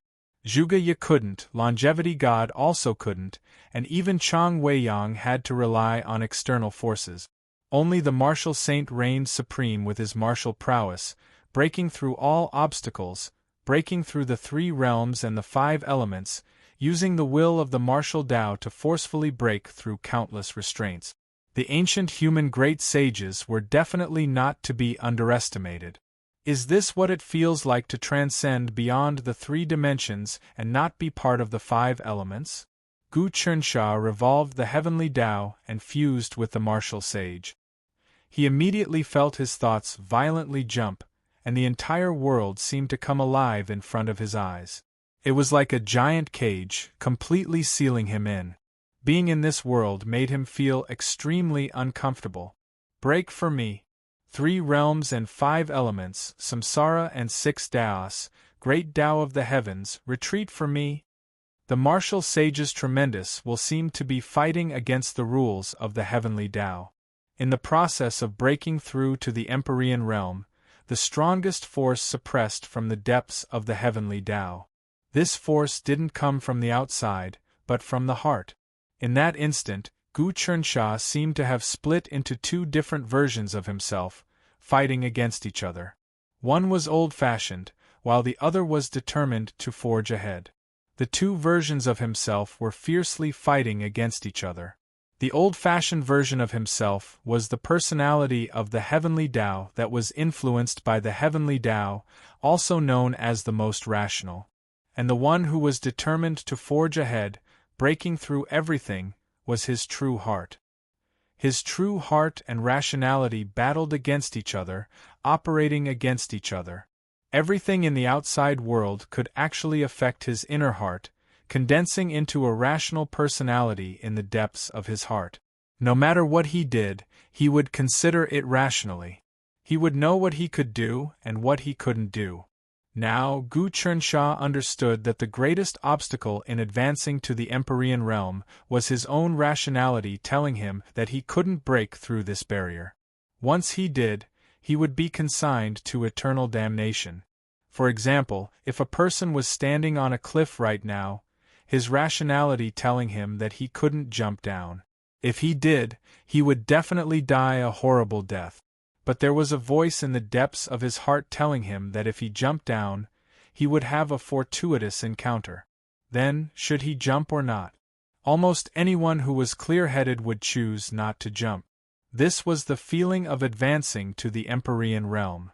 Zhuge Ye couldn't, Longevity God also couldn't, and even Chang Weiyang had to rely on external forces. Only the martial saint reigned supreme with his martial prowess, breaking through all obstacles, breaking through the 3 realms and the 5 elements, using the will of the martial Tao to forcefully break through countless restraints. The ancient human great sages were definitely not to be underestimated. Is this what it feels like to transcend beyond the 3 dimensions and not be part of the 5 elements? Gu Qinsha revolved the heavenly Tao and fused with the martial sage. He immediately felt his thoughts violently jump, and the entire world seemed to come alive in front of his eyes. It was like a giant cage, completely sealing him in. Being in this world made him feel extremely uncomfortable. Break for me. 3 realms and 5 elements, samsara and 6 Taos, great Tao of the heavens, retreat for me. The martial sages tremendous will seem to be fighting against the rules of the heavenly Tao. In the process of breaking through to the Empyrean realm, the strongest force suppressed from the depths of the heavenly Tao. This force didn't come from the outside, but from the heart. In that instant, Gu Qinsha seemed to have split into 2 different versions of himself, fighting against each other. One was old-fashioned, while the other was determined to forge ahead. The 2 versions of himself were fiercely fighting against each other. The old-fashioned version of himself was the personality of the heavenly Tao that was influenced by the heavenly Tao, also known as the most rational. And the one who was determined to forge ahead, breaking through everything, was his true heart. His true heart and rationality battled against each other, operating against each other. Everything in the outside world could actually affect his inner heart, condensing into a rational personality in the depths of his heart. No matter what he did, he would consider it rationally. He would know what he could do and what he couldn't do. Now, Gu Qinsha understood that the greatest obstacle in advancing to the Empyrean realm was his own rationality telling him that he couldn't break through this barrier. Once he did, he would be consigned to eternal damnation. For example, if a person was standing on a cliff right now, his rationality telling him that he couldn't jump down. If he did, he would definitely die a horrible death. But there was a voice in the depths of his heart telling him that if he jumped down, he would have a fortuitous encounter. Then, should he jump or not? Almost anyone who was clear-headed would choose not to jump. This was the feeling of advancing to the Empyrean realm.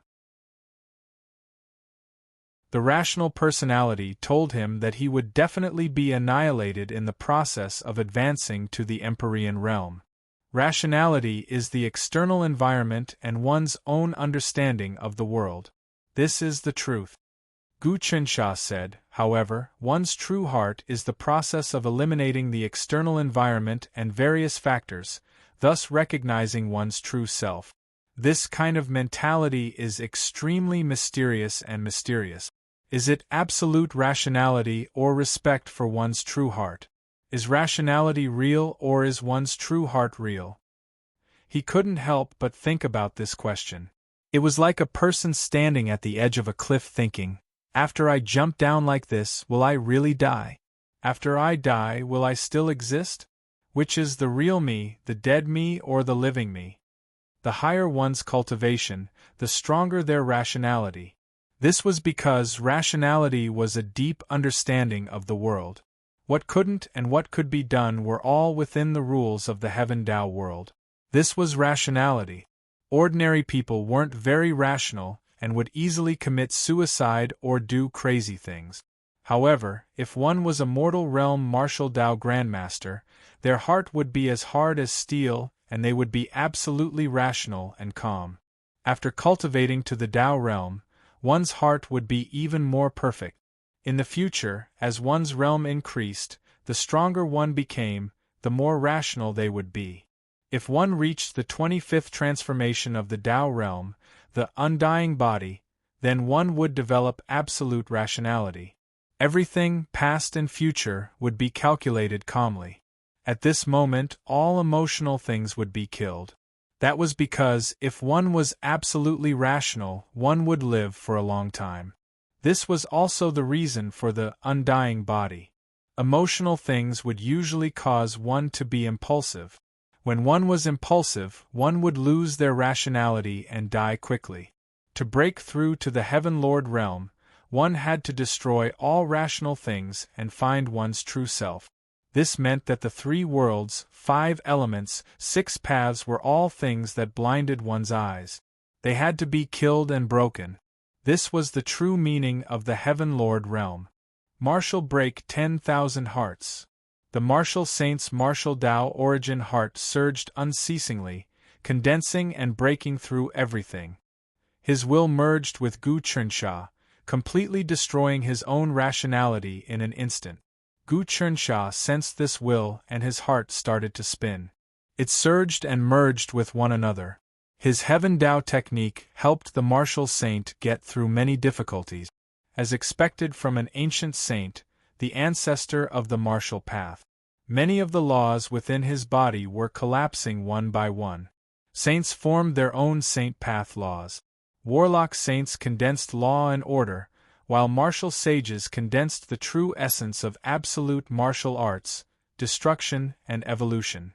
The rational personality told him that he would definitely be annihilated in the process of advancing to the Empyrean realm. Rationality is the external environment and one's own understanding of the world. This is the truth. Gu Qinsha said, however, one's true heart is the process of eliminating the external environment and various factors, thus recognizing one's true self. This kind of mentality is extremely mysterious and mysterious. Is it absolute rationality or respect for one's true heart? Is rationality real or is one's true heart real? He couldn't help but think about this question. It was like a person standing at the edge of a cliff thinking, after I jump down like this, will I really die? After I die, will I still exist? Which is the real me, the dead me or the living me? The higher one's cultivation, the stronger their rationality. This was because rationality was a deep understanding of the world. What couldn't and what could be done were all within the rules of the Heaven Tao world. This was rationality. Ordinary people weren't very rational and would easily commit suicide or do crazy things. However, if one was a mortal realm martial Tao grandmaster, their heart would be as hard as steel and they would be absolutely rational and calm. After cultivating to the Tao realm, one's heart would be even more perfect. In the future, as one's realm increased, the stronger one became, the more rational they would be. If one reached the 25th transformation of the Tao realm, the undying body, then one would develop absolute rationality. Everything, past and future, would be calculated calmly. At this moment, all emotional things would be killed. That was because, if one was absolutely rational, one would live for a long time. This was also the reason for the undying body. Emotional things would usually cause one to be impulsive. When one was impulsive, one would lose their rationality and die quickly. To break through to the Heaven Lord realm, one had to destroy all rational things and find one's true self. This meant that the 3 worlds, 5 elements, 6 paths were all things that blinded one's eyes. They had to be killed and broken. This was the true meaning of the Heaven Lord realm. Martial break 10,000 hearts. The martial saint's martial Tao origin heart surged unceasingly, condensing and breaking through everything. His will merged with Gu Chunxia, completely destroying his own rationality in an instant. Gu Chunxia sensed this will and his heart started to spin. It surged and merged with one another. His Heaven Dao technique helped the martial saint get through many difficulties. As expected from an ancient saint, the ancestor of the martial path. Many of the laws within his body were collapsing one by one. Saints formed their own saint path laws. Warlock saints condensed law and order, while martial sages condensed the true essence of absolute martial arts, destruction and evolution.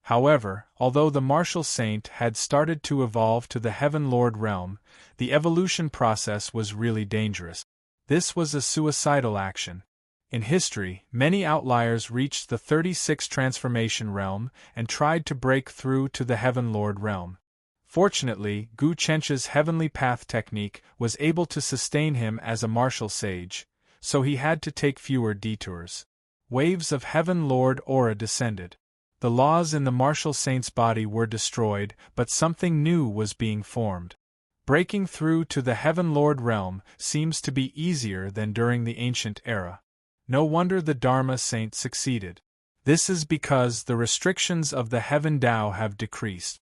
However, although the martial saint had started to evolve to the Heaven Lord realm, the evolution process was really dangerous. This was a suicidal action. In history, many outliers reached the 36 transformation realm and tried to break through to the Heaven Lord realm. Fortunately, Gu Chenchia's heavenly path technique was able to sustain him as a martial sage, so he had to take fewer detours. Waves of Heaven Lord aura descended. The laws in the martial saint's body were destroyed, but something new was being formed. Breaking through to the Heaven Lord realm seems to be easier than during the ancient era. No wonder the Dharma saint succeeded. This is because the restrictions of the Heaven Tao have decreased.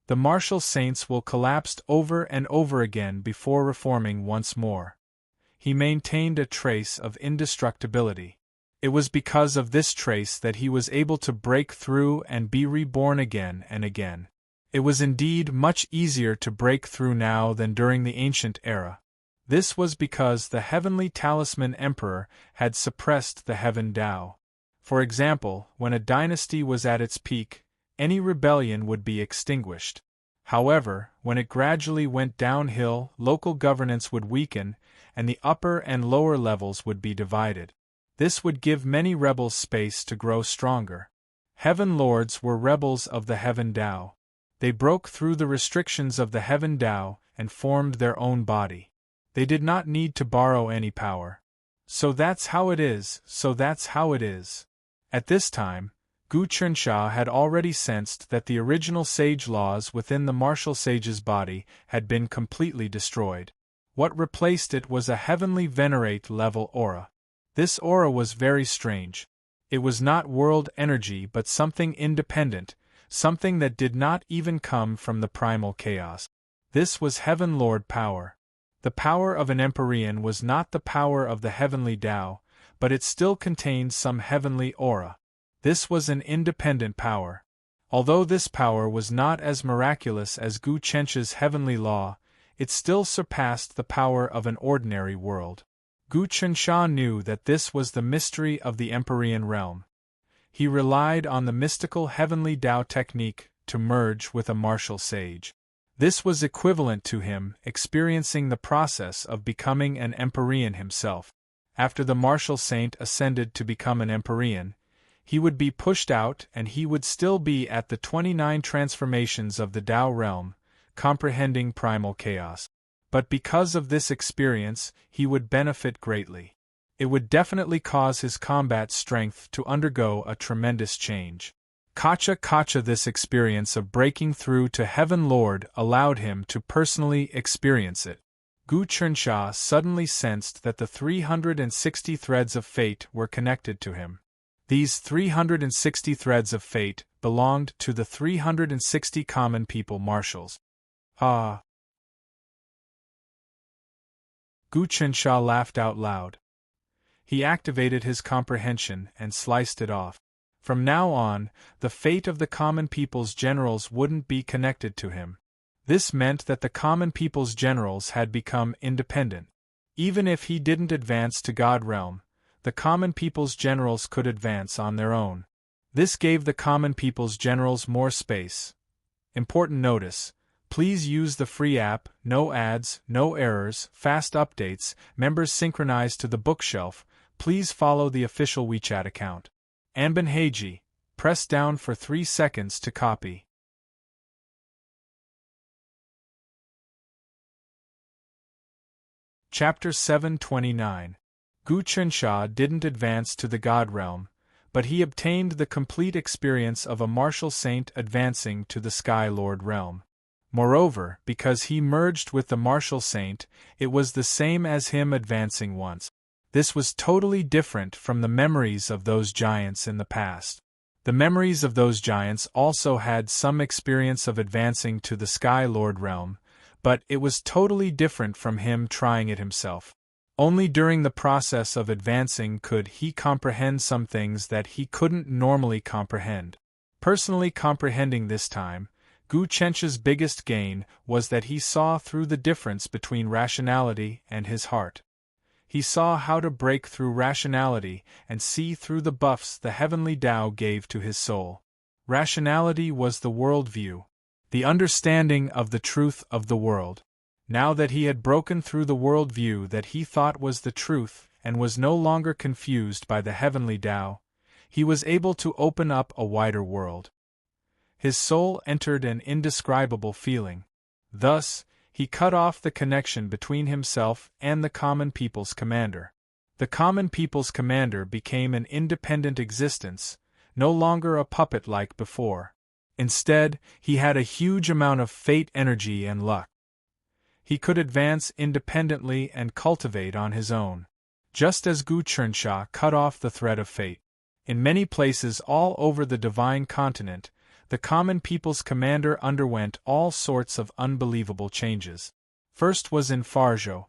The martial saints will collapse over and over again before reforming once more. He maintained a trace of indestructibility. It was because of this trace that he was able to break through and be reborn again and again. It was indeed much easier to break through now than during the ancient era. This was because the heavenly talisman emperor had suppressed the Heaven Tao. For example, when a dynasty was at its peak, any rebellion would be extinguished. However, when it gradually went downhill, local governance would weaken, and the upper and lower levels would be divided. This would give many rebels space to grow stronger. Heaven Lords were rebels of the Heaven Tao. They broke through the restrictions of the Heaven Tao and formed their own body. They did not need to borrow any power. So that's how it is, At this time, Gu Chunxia had already sensed that the original sage laws within the martial sage's body had been completely destroyed. What replaced it was a heavenly venerate level aura. This aura was very strange. It was not world energy but something independent, something that did not even come from the primal chaos. This was Heaven Lord power. The power of an Empyrean was not the power of the heavenly Tao, but it still contained some heavenly aura. This was an independent power. Although this power was not as miraculous as Gu Chenchia's heavenly law, it still surpassed the power of an ordinary world. Gu Chunxia knew that this was the mystery of the Empyrean realm. He relied on the mystical heavenly Tao technique to merge with a martial sage. This was equivalent to him experiencing the process of becoming an Empyrean himself. After the martial saint ascended to become an Empyrean, he would be pushed out and he would still be at the 29 transformations of the Tao realm, comprehending primal chaos. But because of this experience, he would benefit greatly. It would definitely cause his combat strength to undergo a tremendous change. Kacha this experience of breaking through to Heaven Lord allowed him to personally experience it. Gu Chunxia suddenly sensed that the 360 threads of fate were connected to him. These 360 threads of fate belonged to the 360 common people marshals. Ah! Gu Chunxia laughed out loud. He activated his comprehension and sliced it off. From now on, the fate of the common people's generals wouldn't be connected to him. This meant that the common people's generals had become independent. Even if he didn't advance to God realm, the common people's generals could advance on their own. This gave the common people's generals more space. Important notice: please use the free app, no ads, no errors, fast updates, members synchronized to the bookshelf. Please follow the official WeChat account. Anban Heiji, press down for 3 seconds to copy. Chapter 729. Gu Chunsha didn't advance to the God realm, but he obtained the complete experience of a martial saint advancing to the Sky Lord realm. Moreover, because he merged with the martial saint, it was the same as him advancing once. This was totally different from the memories of those giants in the past. The memories of those giants also had some experience of advancing to the Sky Lord realm, but it was totally different from him trying it himself. Only during the process of advancing could he comprehend some things that he couldn't normally comprehend. Personally comprehending this time, Gu Chensha's biggest gain was that he saw through the difference between rationality and his heart. He saw how to break through rationality and see through the buffs the heavenly Tao gave to his soul. Rationality was the worldview, the understanding of the truth of the world. Now that he had broken through the worldview that he thought was the truth and was no longer confused by the heavenly Tao, he was able to open up a wider world. His soul entered an indescribable feeling. Thus, he cut off the connection between himself and the common people's commander. The common people's commander became an independent existence, no longer a puppet like before. Instead, he had a huge amount of fate energy and luck. He could advance independently and cultivate on his own. Just as Gu Chunsha cut off the thread of fate. In many places all over the divine continent, the common people's commander underwent all sorts of unbelievable changes. First was in Farzhou,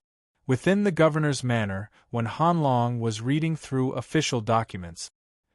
within the governor's manor, when Hanlong was reading through official documents.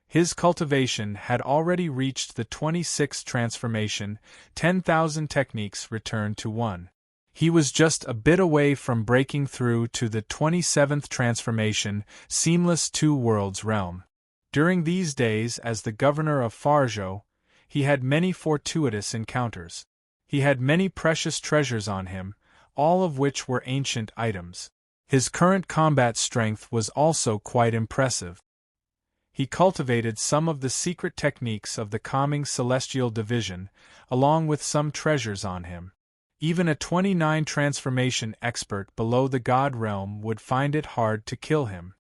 His cultivation had already reached the 26th transformation, 10,000 techniques returned to 1. He was just a bit away from breaking through to the 27th transformation, seamless two worlds realm. During these days as the governor of Farzhou, he had many fortuitous encounters. He had many precious treasures on him, all of which were ancient items. His current combat strength was also quite impressive. He cultivated some of the secret techniques of the calming celestial division, along with some treasures on him. Even a 29 transformation expert below the God realm would find it hard to kill him.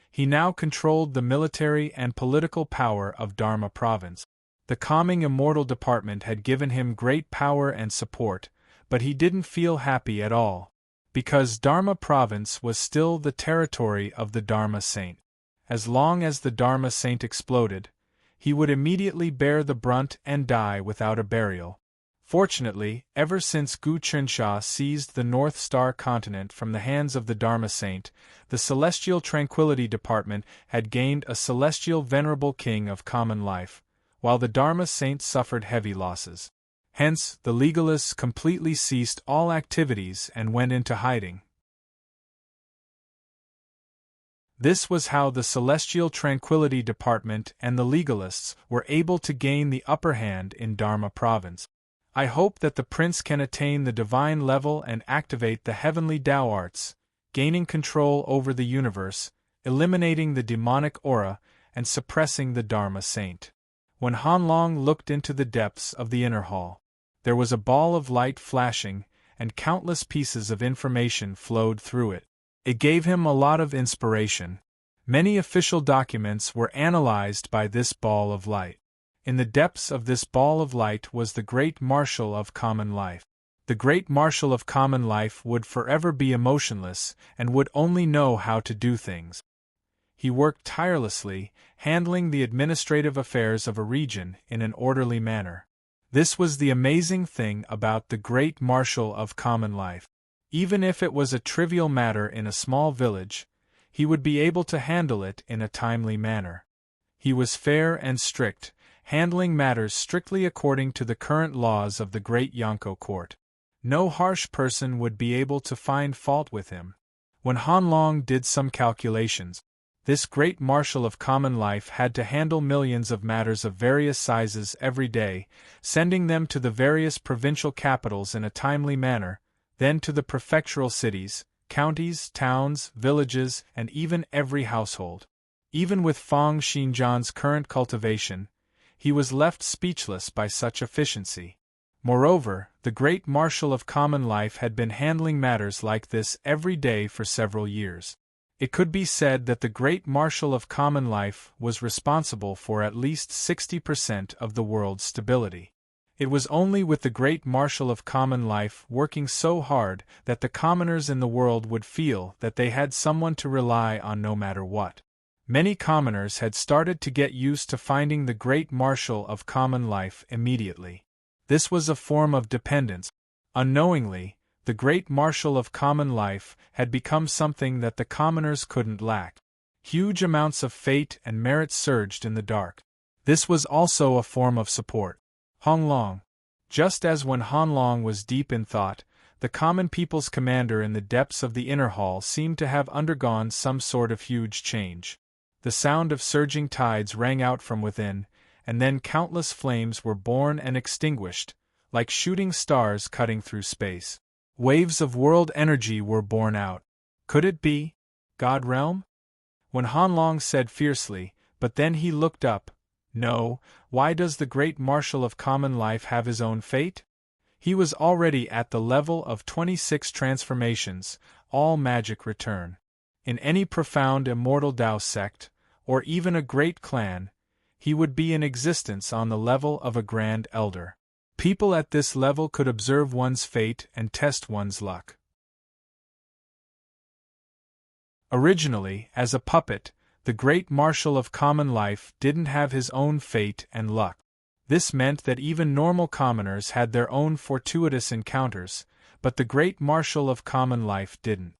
He now controlled the military and political power of Dharma province. The calming immortal department had given him great power and support, but he didn't feel happy at all, because Dharma province was still the territory of the Dharma saint. As long as the Dharma saint exploded, he would immediately bear the brunt and die without a burial. Fortunately, ever since Gu Chunsha seized the North Star continent from the hands of the Dharma saint, the Celestial Tranquility Department had gained a celestial venerable king of common life, while the Dharma saint suffered heavy losses. Hence, the legalists completely ceased all activities and went into hiding. This was how the Celestial Tranquility Department and the legalists were able to gain the upper hand in Dharma province. I hope that the prince can attain the divine level and activate the heavenly Tao arts, gaining control over the universe, eliminating the demonic aura, and suppressing the Dharma saint. When Hanlong looked into the depths of the inner hall, there was a ball of light flashing, and countless pieces of information flowed through it. It gave him a lot of inspiration. Many official documents were analyzed by this ball of light. In the depths of this ball of light was the Great Marshal of Common Life. The Great Marshal of Common Life would forever be emotionless and would only know how to do things. He worked tirelessly, handling the administrative affairs of a region in an orderly manner. This was the amazing thing about the Great Marshal of Common Life. Even if it was a trivial matter in a small village, he would be able to handle it in a timely manner. He was fair and strict, handling matters strictly according to the current laws of the great Yonko court. No harsh person would be able to find fault with him. When Han Long did some calculations, this great marshal of common life had to handle millions of matters of various sizes every day, sending them to the various provincial capitals in a timely manner, then to the prefectural cities, counties, towns, villages, and even every household. Even with Fang Xinjian's current cultivation, he was left speechless by such efficiency. Moreover, the great marshal of common life had been handling matters like this every day for several years. It could be said that the great marshal of common life was responsible for at least 60% of the world's stability. It was only with the great marshal of common life working so hard that the commoners in the world would feel that they had someone to rely on no matter what. Many commoners had started to get used to finding the great marshal of common life immediately. This was a form of dependence. Unknowingly, the great marshal of common life had become something that the commoners couldn't lack. Huge amounts of fate and merit surged in the dark. This was also a form of support. Han Long. Just as when Han Long was deep in thought, the common people's commander in the depths of the inner hall seemed to have undergone some sort of huge change. The sound of surging tides rang out from within, and then countless flames were born and extinguished, like shooting stars cutting through space. Waves of world energy were born out. Could it be God Realm? When Han Long said fiercely, but then he looked up, no, why does the great marshal of common life have his own fate? He was already at the level of 26 transformations, all magic return. In any profound immortal Tao sect, or even a great clan, he would be in existence on the level of a grand elder. People at this level could observe one's fate and test one's luck. Originally, as a puppet, the great marshal of common life didn't have his own fate and luck. This meant that even normal commoners had their own fortuitous encounters, but the great marshal of common life didn't.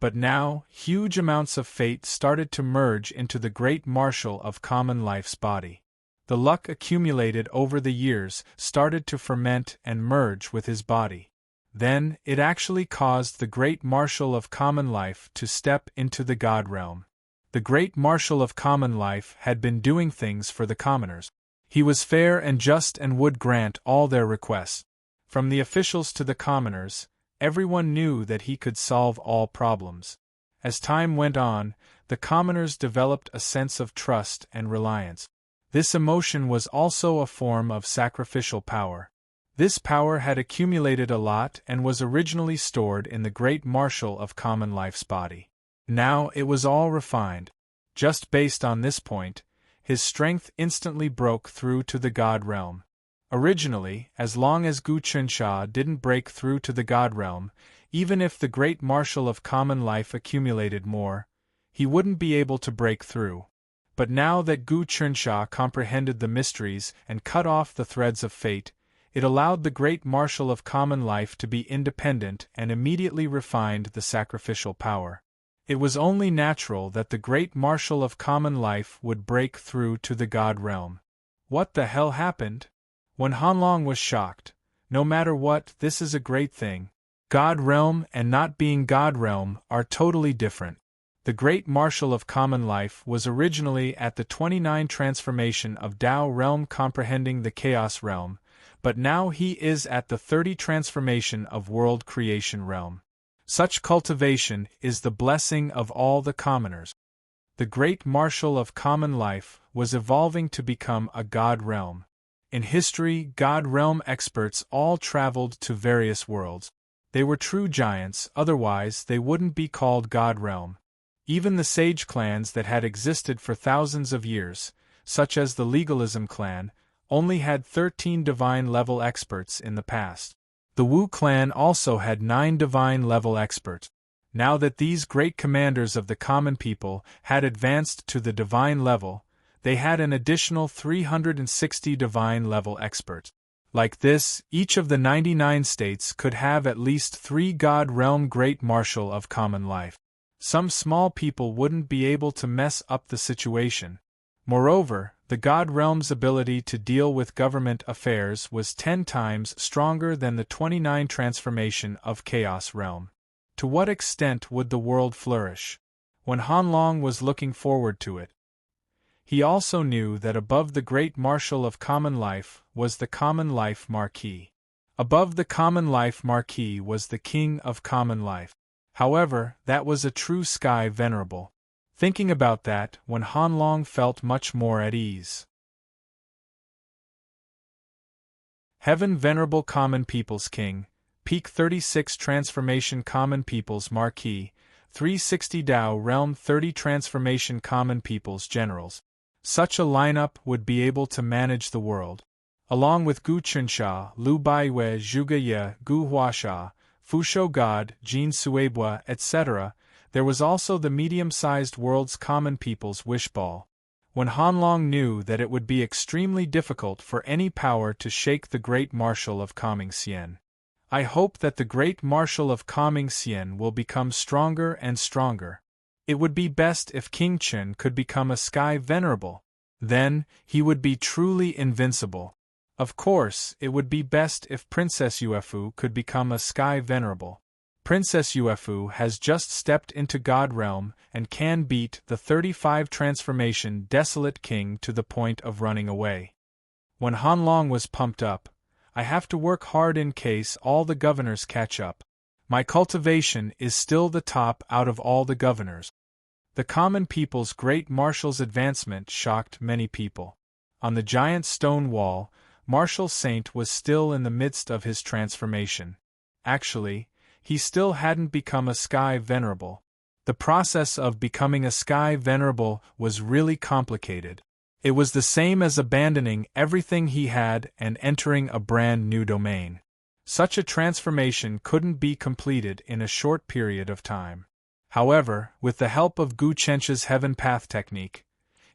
But now, huge amounts of fate started to merge into the great marshal of common life's body. The luck accumulated over the years started to ferment and merge with his body. Then, it actually caused the great marshal of common life to step into the God realm. The great marshal of common life had been doing things for the commoners. He was fair and just and would grant all their requests. From the officials to the commoners, everyone knew that he could solve all problems. As time went on, the commoners developed a sense of trust and reliance. This emotion was also a form of sacrificial power. This power had accumulated a lot and was originally stored in the great marshal of common life's body. Now it was all refined. Just based on this point, his strength instantly broke through to the God realm. Originally, as long as Gu Chunsha didn't break through to the God realm, even if the great marshal of common life accumulated more, he wouldn't be able to break through. But now that Gu Chunsha comprehended the mysteries and cut off the threads of fate, it allowed the great marshal of common life to be independent and immediately refined the sacrificial power. It was only natural that the great marshal of common life would break through to the God realm. What the hell happened? When Han Long was shocked. No matter what, this is a great thing. God realm and not being God realm are totally different. The great marshal of common life was originally at the 29 transformation of Tao realm comprehending the chaos realm, but now he is at the 30 transformation of world creation realm. Such cultivation is the blessing of all the commoners. The great marshal of common life was evolving to become a God realm. In history, God realm experts all traveled to various worlds. They were true giants, otherwise they wouldn't be called God realm. Even the sage clans that had existed for thousands of years, such as the Legalism clan, only had 13 divine-level experts in the past. The Wu clan also had 9 divine-level experts. Now that these great commanders of the common people had advanced to the divine level, they had an additional 360 divine-level experts. Like this, each of the 99 states could have at least 3 God realm great marshal of common life. Some small people wouldn't be able to mess up the situation. Moreover, the God realm's ability to deal with government affairs was 10 times stronger than the 29 transformation of Chaos realm. To what extent would the world flourish? When Hanlong was looking forward to it, he also knew that above the great marshal of common life was the common life marquis. Above the common life marquis was the king of common life. However, that was a true sky venerable. Thinking about that, when Hanlong felt much more at ease. Heaven Venerable Common People's King, Peak 36 Transformation Common People's Marquis, 360 Dao Realm 30 Transformation Common People's Generals. Such a lineup would be able to manage the world. Along with Gu Chunsha, Lu Baiwei, Zhuge Ye, Gu Huasha, Fusho God, Jin Suebua, etc., there was also the medium-sized world's common people's wishball. When Hanlong knew that it would be extremely difficult for any power to shake the great marshal of Comingxian. I hope that the great marshal of Comingxian will become stronger and stronger. It would be best if King Chen could become a sky venerable. Then, he would be truly invincible. Of course, it would be best if Princess Yuefu could become a sky venerable. Princess Yuefu has just stepped into God realm and can beat the 35 transformation desolate king to the point of running away. When Hanlong was pumped up, I have to work hard in case all the governors catch up. My cultivation is still the top out of all the governors. The common people's great marshal's advancement shocked many people. On the giant stone wall, Marshal Saint was still in the midst of his transformation. Actually, he still hadn't become a sky venerable. The process of becoming a sky venerable was really complicated. It was the same as abandoning everything he had and entering a brand new domain. Such a transformation couldn't be completed in a short period of time. However, with the help of Gu Chencha's Heaven Path technique,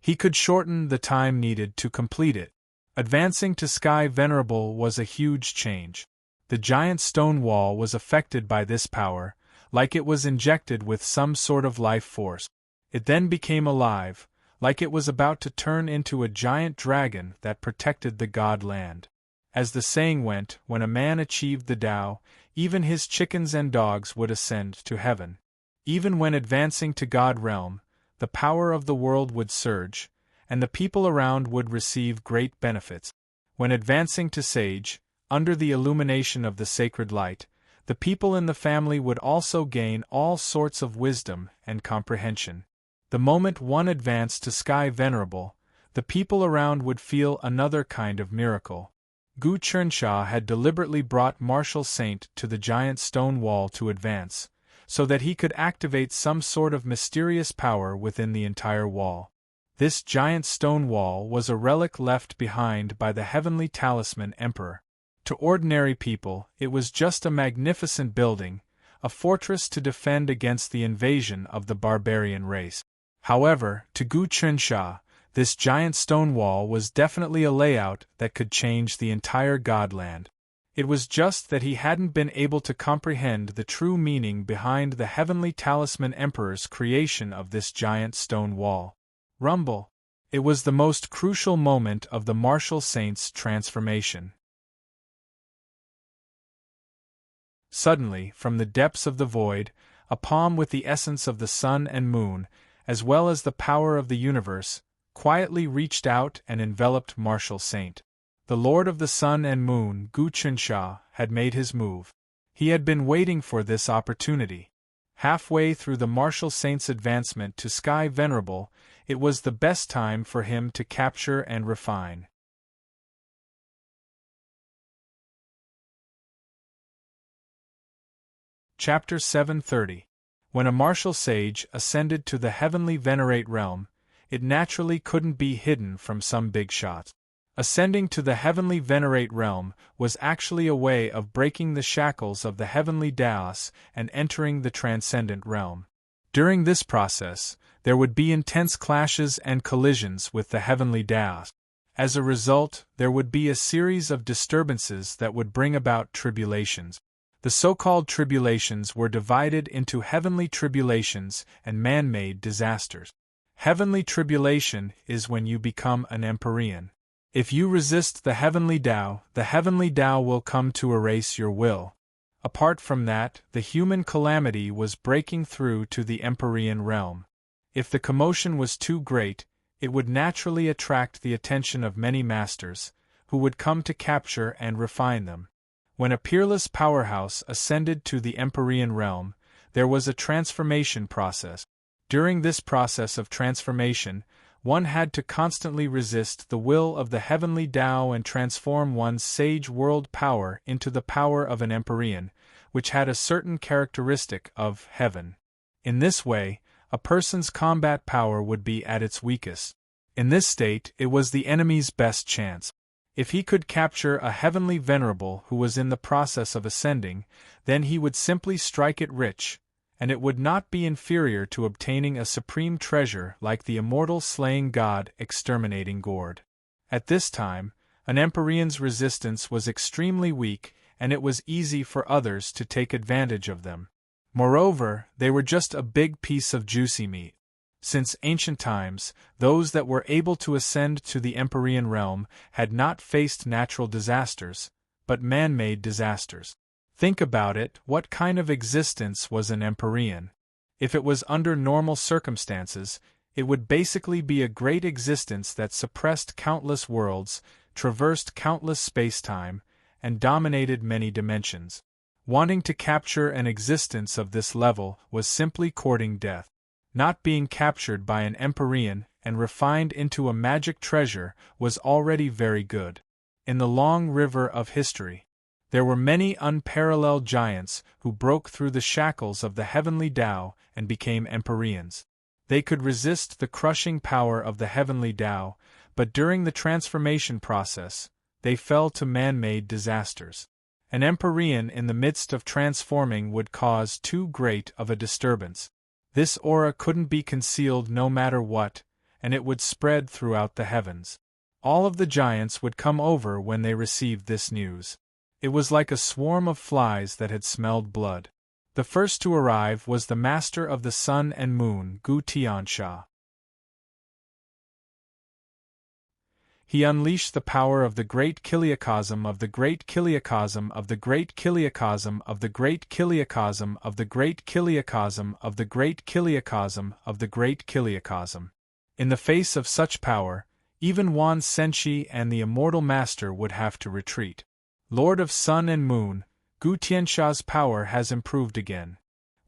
he could shorten the time needed to complete it. Advancing to Sky Venerable was a huge change. The giant stone wall was affected by this power, like it was injected with some sort of life force. It then became alive, like it was about to turn into a giant dragon that protected the God land. As the saying went, when a man achieved the Tao, even his chickens and dogs would ascend to heaven. Even when advancing to God realm, the power of the world would surge, and the people around would receive great benefits. When advancing to Sage, under the illumination of the sacred light, the people in the family would also gain all sorts of wisdom and comprehension. The moment one advanced to Sky Venerable, the people around would feel another kind of miracle. Gu Chunsha had deliberately brought Marshal Saint to the giant stone wall to advance, so that he could activate some sort of mysterious power within the entire wall. This giant stone wall was a relic left behind by the heavenly talisman emperor. To ordinary people, it was just a magnificent building, a fortress to defend against the invasion of the barbarian race. However, to Gu Chunsha, this giant stone wall was definitely a layout that could change the entire Godland. It was just that he hadn't been able to comprehend the true meaning behind the heavenly talisman emperor's creation of this giant stone wall. Rumble. It was the most crucial moment of the Marshal Saint's transformation. Suddenly, from the depths of the void, a palm with the essence of the sun and moon, as well as the power of the universe, quietly reached out and enveloped Marshal Saint. The Lord of the Sun and Moon, Gu Chunsha, had made his move. He had been waiting for this opportunity. Halfway through the Marshal Saint's advancement to Sky Venerable, it was the best time for him to capture and refine. Chapter 730. When a martial sage ascended to the heavenly venerate realm, it naturally couldn't be hidden from some big shots. Ascending to the heavenly venerate realm was actually a way of breaking the shackles of the heavenly Daos and entering the transcendent realm. During this process, there would be intense clashes and collisions with the heavenly Daos. As a result, there would be a series of disturbances that would bring about tribulations. The so-called tribulations were divided into heavenly tribulations and man-made disasters. Heavenly tribulation is when you become an Empyrean. If you resist the heavenly Tao will come to erase your will. Apart from that, the human calamity was breaking through to the Empyrean realm. If the commotion was too great, it would naturally attract the attention of many masters, who would come to capture and refine them. When a peerless powerhouse ascended to the Empyrean realm, there was a transformation process. During this process of transformation, one had to constantly resist the will of the heavenly Tao and transform one's sage world power into the power of an Empyrean, which had a certain characteristic of heaven. In this way, a person's combat power would be at its weakest. In this state, it was the enemy's best chance. If he could capture a heavenly venerable who was in the process of ascending, then he would simply strike it rich, and it would not be inferior to obtaining a supreme treasure like the immortal slaying god exterminating gourd. At this time, an Empyrean's resistance was extremely weak, and it was easy for others to take advantage of them. Moreover, they were just a big piece of juicy meat. Since ancient times, those that were able to ascend to the Empyrean realm had not faced natural disasters, but man-made disasters. Think about it, what kind of existence was an Empyrean? If it was under normal circumstances, it would basically be a great existence that suppressed countless worlds, traversed countless space-time, and dominated many dimensions. Wanting to capture an existence of this level was simply courting death. Not being captured by an Empyrean and refined into a magic treasure was already very good. In the long river of history, there were many unparalleled giants who broke through the shackles of the heavenly Tao and became Empyreans. They could resist the crushing power of the heavenly Tao, but during the transformation process, they fell to man-made disasters. An Empyrean in the midst of transforming would cause too great of a disturbance. This aura couldn't be concealed no matter what, and it would spread throughout the heavens. All of the giants would come over when they received this news. It was like a swarm of flies that had smelled blood. The first to arrive was the master of the sun and moon, Gu Tiansha. He unleashed the power of the great Kiliacosm of the great Kiliacosm of the great Kiliacosm of the great Kiliacosm of the great Kiliacosm of the great Kiliacosm of the great Kiliacosm. In the face of such power, even Wan Senshi and the immortal master would have to retreat. Lord of Sun and Moon, Gu Tiansha's power has improved again.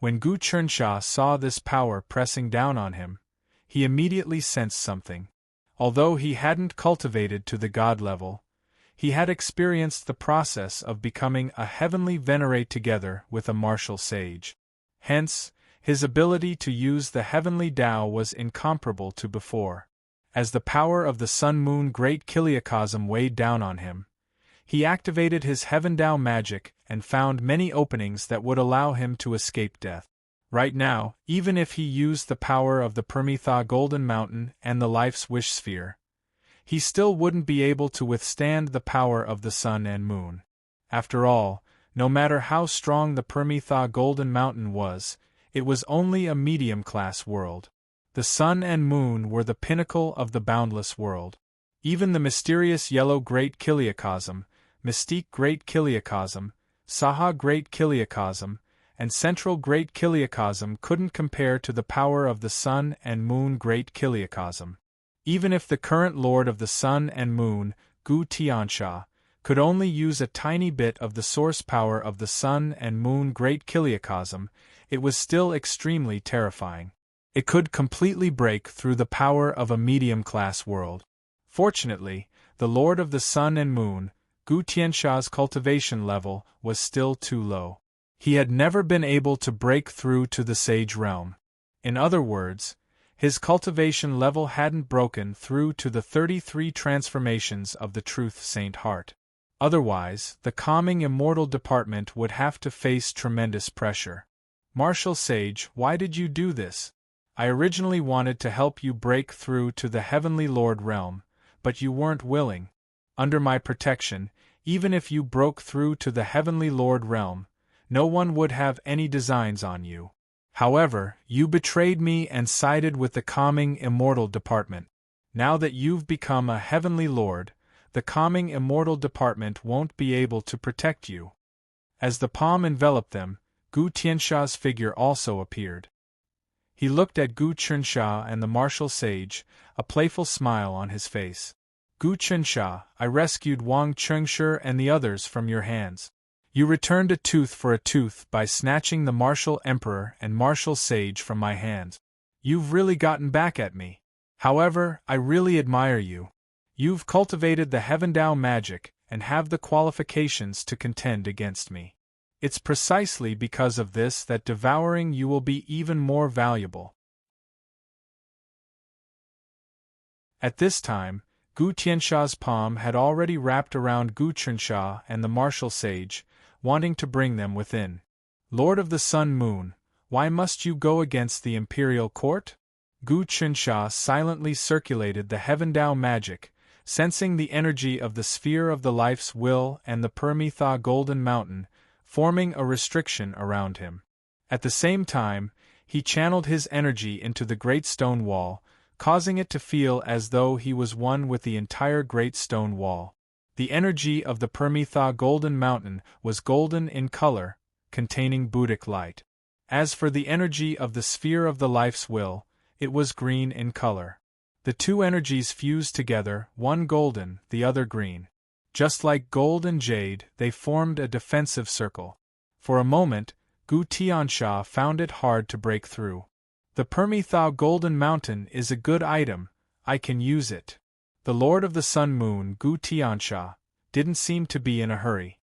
When Gu Chernsha saw this power pressing down on him, he immediately sensed something. Although he hadn't cultivated to the god level, he had experienced the process of becoming a heavenly venerate together with a martial sage. Hence, his ability to use the heavenly Tao was incomparable to before. As the power of the Sun-Moon Great Kiliacosm weighed down on him, he activated his Heaven Tao magic and found many openings that would allow him to escape death. Right now, even if he used the power of the Permitha Golden Mountain and the Life's Wish Sphere, he still wouldn't be able to withstand the power of the sun and moon. After all, no matter how strong the Permitha Golden Mountain was, it was only a medium-class world. The sun and moon were the pinnacle of the boundless world. Even the mysterious yellow Great Kiliacosm, Mystique Great Kiliacosm, Saha Great Kiliacosm, and Central Great Kiliacosm couldn't compare to the power of the Sun and Moon Great Kiliacosm. Even if the current Lord of the Sun and Moon, Gu Tiansha, could only use a tiny bit of the source power of the Sun and Moon Great Kiliacosm, it was still extremely terrifying. It could completely break through the power of a medium-class world. Fortunately, the Lord of the Sun and Moon, Gu Tiansha's cultivation level was still too low. He had never been able to break through to the sage realm. In other words, his cultivation level hadn't broken through to the 33 transformations of the Truth Saint Heart. Otherwise, the calming immortal department would have to face tremendous pressure. Martial Sage, why did you do this? I originally wanted to help you break through to the Heavenly Lord realm, but you weren't willing. Under my protection, even if you broke through to the Heavenly Lord realm, no one would have any designs on you. However, you betrayed me and sided with the calming immortal department. Now that you've become a heavenly lord, the calming immortal department won't be able to protect you. As the palm enveloped them, Gu Tiansha's figure also appeared. He looked at Gu Chernsha and the martial sage, a playful smile on his face. Gu Chernsha, I rescued Wang Chengshi and the others from your hands. You returned a tooth for a tooth by snatching the martial emperor and martial sage from my hands. You've really gotten back at me. However, I really admire you. You've cultivated the Heaven Dao magic and have the qualifications to contend against me. It's precisely because of this that devouring you will be even more valuable. At this time, Gu Tiansha's palm had already wrapped around Gu Chernsha and the martial sage, wanting to bring them within. Lord of the Sun Moon, why must you go against the imperial court? Gu Chernsha silently circulated the Heaven Dao magic, sensing the energy of the sphere of the life's will and the Permitha Golden Mountain, forming a restriction around him. At the same time, he channeled his energy into the great stone wall, causing it to feel as though he was one with the entire great stone wall. The energy of the Permitha Golden Mountain was golden in color, containing Buddhic light. As for the energy of the sphere of the life's will, it was green in color. The two energies fused together, one golden, the other green. Just like gold and jade, they formed a defensive circle. For a moment, Gu Tiansha found it hard to break through. The Permitha Golden Mountain is a good item, I can use it. The Lord of the Sun Moon, Gu Tiansha, didn't seem to be in a hurry.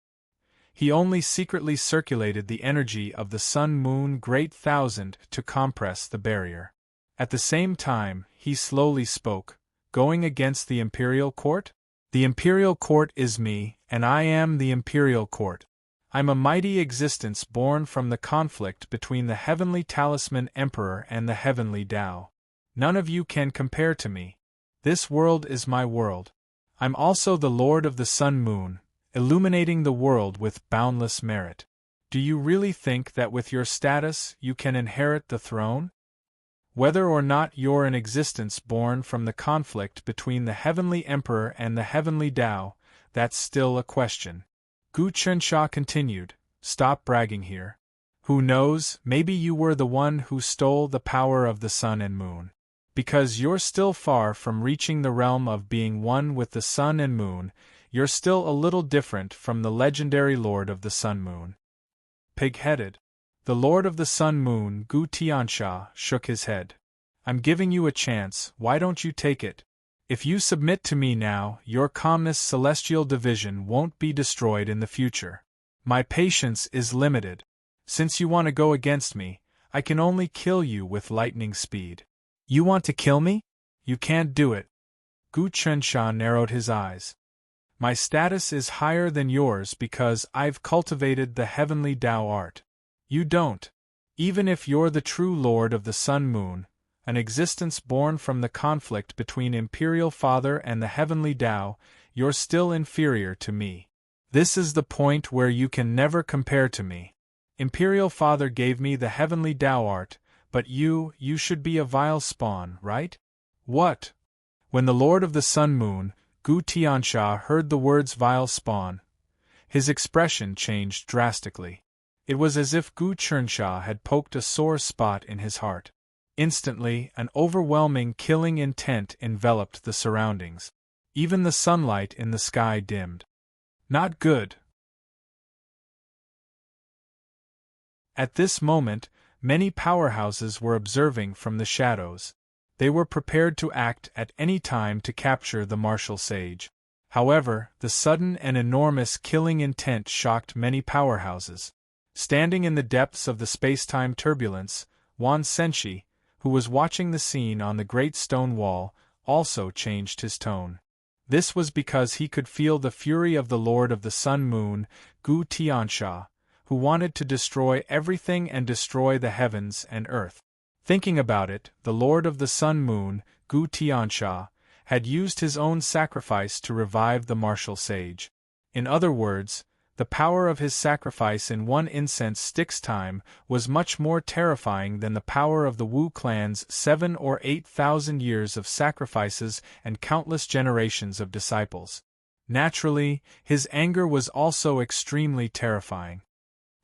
He only secretly circulated the energy of the Sun Moon Great Thousand to compress the barrier. At the same time, he slowly spoke, going against the imperial court? The imperial court is me, and I am the imperial court. I'm a mighty existence born from the conflict between the heavenly talisman emperor and the heavenly Tao. None of you can compare to me. This world is my world. I'm also the Lord of the Sun Moon, illuminating the world with boundless merit. Do you really think that with your status you can inherit the throne? Whether or not you're an existence born from the conflict between the heavenly emperor and the heavenly Tao, that's still a question. Gu Chernsha continued, stop bragging here. Who knows, maybe you were the one who stole the power of the sun and moon. Because you're still far from reaching the realm of being one with the sun and moon, you're still a little different from the legendary Lord of the Sun Moon. Pig-headed. The Lord of the Sun Moon, Gu Tiansha, shook his head. I'm giving you a chance, why don't you take it? If you submit to me now, your calmness celestial division won't be destroyed in the future. My patience is limited. Since you want to go against me, I can only kill you with lightning speed. You want to kill me? You can't do it. Gu Chernsha narrowed his eyes. My status is higher than yours because I've cultivated the heavenly Tao art. You don't. Even if you're the true Lord of the Sun Moon, an existence born from the conflict between Imperial Father and the Heavenly Tao, you're still inferior to me. This is the point where you can never compare to me. Imperial Father gave me the Heavenly Tao art, but you should be a vile spawn, right? What? When the Lord of the Sun Moon, Gu Tiansha, heard the words vile spawn, his expression changed drastically. It was as if Gu Chernsha had poked a sore spot in his heart. Instantly, an overwhelming killing intent enveloped the surroundings. Even the sunlight in the sky dimmed. Not good. At this moment, many powerhouses were observing from the shadows. They were prepared to act at any time to capture the martial sage. However, the sudden and enormous killing intent shocked many powerhouses. Standing in the depths of the space-time turbulence, Wan Senshi, who was watching the scene on the great stone wall, also changed his tone. This was because he could feel the fury of the Lord of the Sun Moon, Gu Tiansha, who wanted to destroy everything and destroy the heavens and earth. Thinking about it, the Lord of the Sun Moon, Gu Tiansha, had used his own sacrifice to revive the martial sage. In other words, The power of his sacrifice in one incense stick's time was much more terrifying than the power of the Wu clan's 7 or 8,000 years of sacrifices and countless generations of disciples. Naturally, his anger was also extremely terrifying.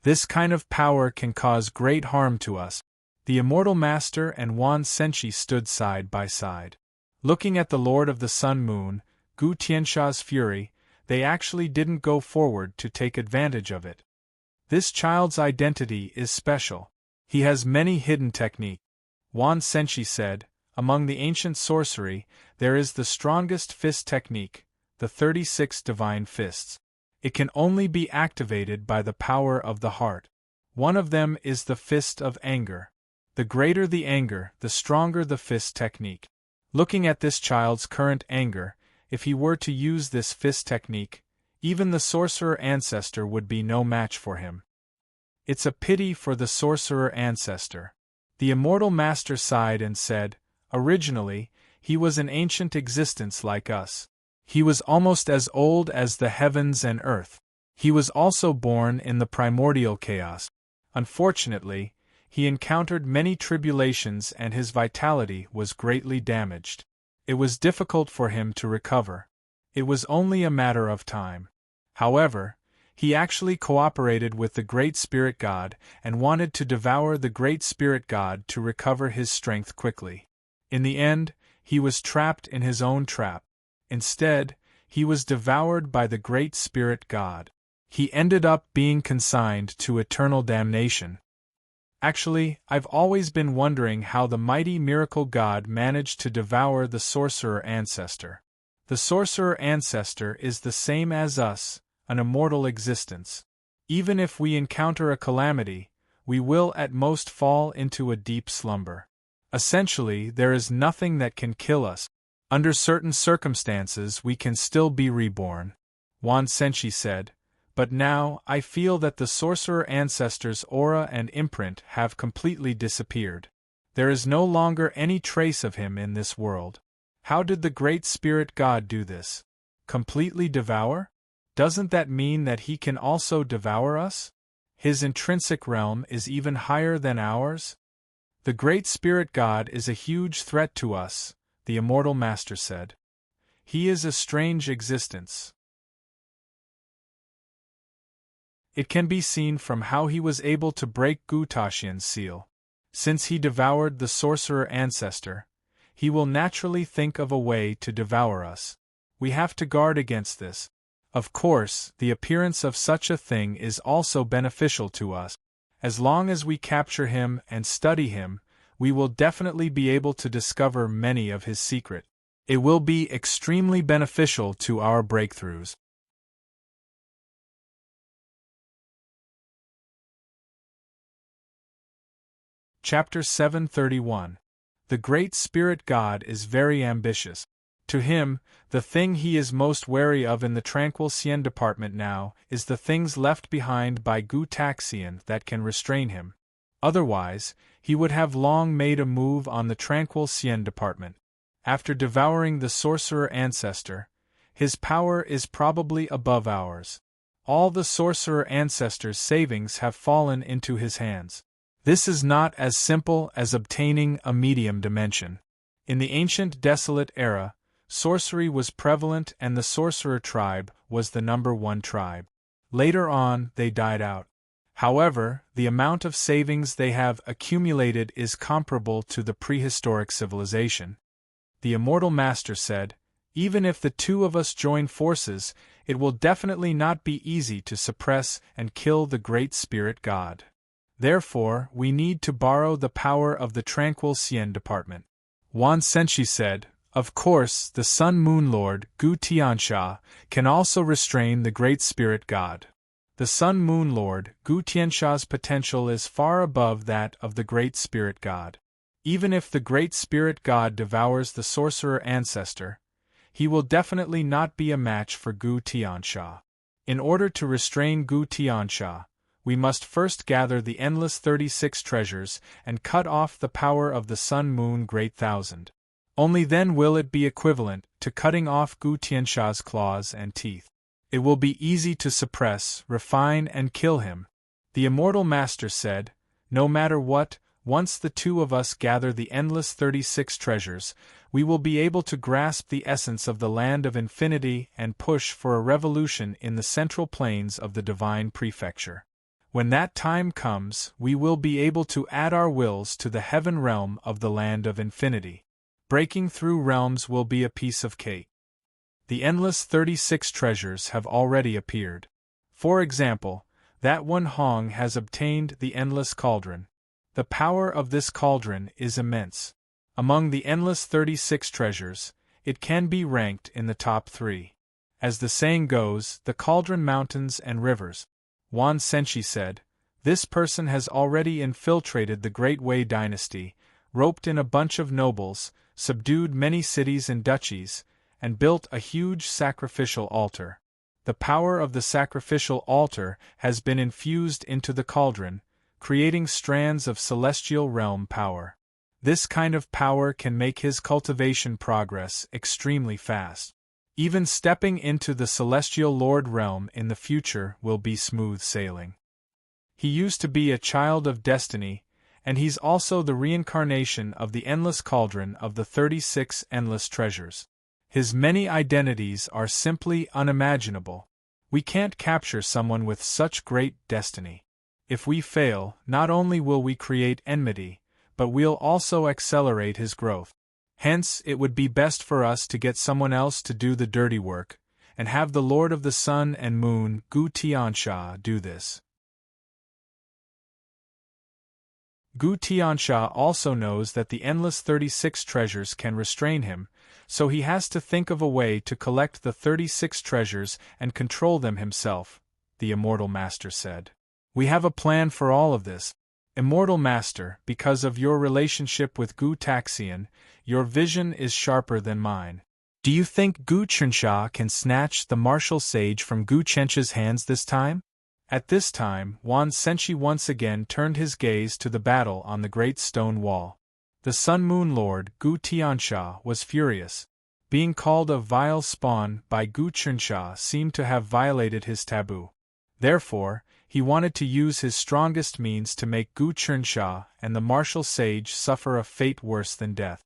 This kind of power can cause great harm to us. The immortal master and Wan Senshi stood side by side. Looking at the Lord of the Sun Moon, Gu Tiansha's fury, they actually didn't go forward to take advantage of it. This child's identity is special. He has many hidden techniques. Wan Senshi said, among the ancient sorcery, there is the strongest fist technique, the 36 divine fists. It can only be activated by the power of the heart. One of them is the fist of anger. The greater the anger, the stronger the fist technique. Looking at this child's current anger, if he were to use this fist technique, even the sorcerer ancestor would be no match for him. It's a pity for the sorcerer ancestor. The immortal master sighed and said, originally, he was an ancient existence like us. He was almost as old as the heavens and earth. He was also born in the primordial chaos. Unfortunately, he encountered many tribulations and his vitality was greatly damaged. It was difficult for him to recover. It was only a matter of time. However, he actually cooperated with the Great Spirit God and wanted to devour the Great Spirit God to recover his strength quickly. In the end, he was trapped in his own trap. Instead, he was devoured by the Great Spirit God. He ended up being consigned to eternal damnation. Actually, I've always been wondering how the mighty miracle god managed to devour the sorcerer ancestor. The sorcerer ancestor is the same as us, an immortal existence. Even if we encounter a calamity, we will at most fall into a deep slumber. Essentially, there is nothing that can kill us. Under certain circumstances we can still be reborn. Wan Senshi said. But now, I feel that the sorcerer ancestor's aura and imprint have completely disappeared. There is no longer any trace of him in this world. How did the Great Spirit God do this? Completely devour? Doesn't that mean that he can also devour us? His intrinsic realm is even higher than ours? The Great Spirit God is a huge threat to us, the immortal master said. He is a strange existence. It can be seen from how he was able to break Gu Taxian's seal. Since he devoured the sorcerer ancestor, he will naturally think of a way to devour us. We have to guard against this. Of course, the appearance of such a thing is also beneficial to us. As long as we capture him and study him, we will definitely be able to discover many of his secrets. It will be extremely beneficial to our breakthroughs. Chapter 731. The Great Spirit God is very ambitious. To him, the thing he is most wary of in the Tranquil Xian department now is the things left behind by Gu Taxian that can restrain him. Otherwise, he would have long made a move on the Tranquil Xian department. After devouring the sorcerer ancestor, his power is probably above ours. All the sorcerer ancestor's savings have fallen into his hands. This is not as simple as obtaining a medium dimension. In the ancient desolate era, sorcery was prevalent and the sorcerer tribe was the #1 tribe. Later on, they died out. However, the amount of savings they have accumulated is comparable to the prehistoric civilization. The immortal master said, even if the two of us join forces, it will definitely not be easy to suppress and kill the Great Spirit God. Therefore, we need to borrow the power of the Tranquil Xian department. Wan Senshi said, of course, the Sun Moon Lord, Gu Tiansha, can also restrain the Great Spirit God. The Sun Moon Lord, Gu Tiansha's potential is far above that of the Great Spirit God. Even if the Great Spirit God devours the sorcerer ancestor, he will definitely not be a match for Gu Tiansha. In order to restrain Gu Tiansha, we must first gather the endless 36 treasures and cut off the power of the Sun Moon Great Thousand. Only then will it be equivalent to cutting off Gu Tiansha's claws and teeth. It will be easy to suppress, refine, and kill him. The immortal master said, no matter what, once the two of us gather the endless 36 treasures, we will be able to grasp the essence of the land of infinity and push for a revolution in the central plains of the divine prefecture. When that time comes, we will be able to add our wills to the heaven realm of the land of infinity. Breaking through realms will be a piece of cake. The endless 36 treasures have already appeared. For example, that one Hong has obtained the endless cauldron. The power of this cauldron is immense. Among the endless 36 treasures, it can be ranked in the top 3. As the saying goes, the cauldron mountains and rivers. Wan Senshi said, this person has already infiltrated the Great Wei dynasty, roped in a bunch of nobles, subdued many cities and duchies, and built a huge sacrificial altar. The power of the sacrificial altar has been infused into the cauldron, creating strands of celestial realm power. This kind of power can make his cultivation progress extremely fast. Even stepping into the celestial lord realm in the future will be smooth sailing. He used to be a child of destiny, and he's also the reincarnation of the endless cauldron of the 36 endless treasures. His many identities are simply unimaginable. We can't capture someone with such great destiny. If we fail, not only will we create enmity, but we'll also accelerate his growth. Hence, it would be best for us to get someone else to do the dirty work, and have the Lord of the Sun and Moon, Gu Tiansha, do this. Gu Tiansha also knows that the endless 36 treasures can restrain him, so he has to think of a way to collect the 36 treasures and control them himself, the Immortal Master said. We have a plan for all of this. Immortal Master, because of your relationship with Gu Taxian, your vision is sharper than mine. Do you think Gu Chensha can snatch the martial sage from Gu Chensha's hands this time? At this time, Wan Senshi once again turned his gaze to the battle on the great stone wall. The Sun Moon Lord, Gu Tiansha, was furious. Being called a vile spawn by Gu Chensha seemed to have violated his taboo. Therefore, he wanted to use his strongest means to make Gu Chensha and the martial sage suffer a fate worse than death.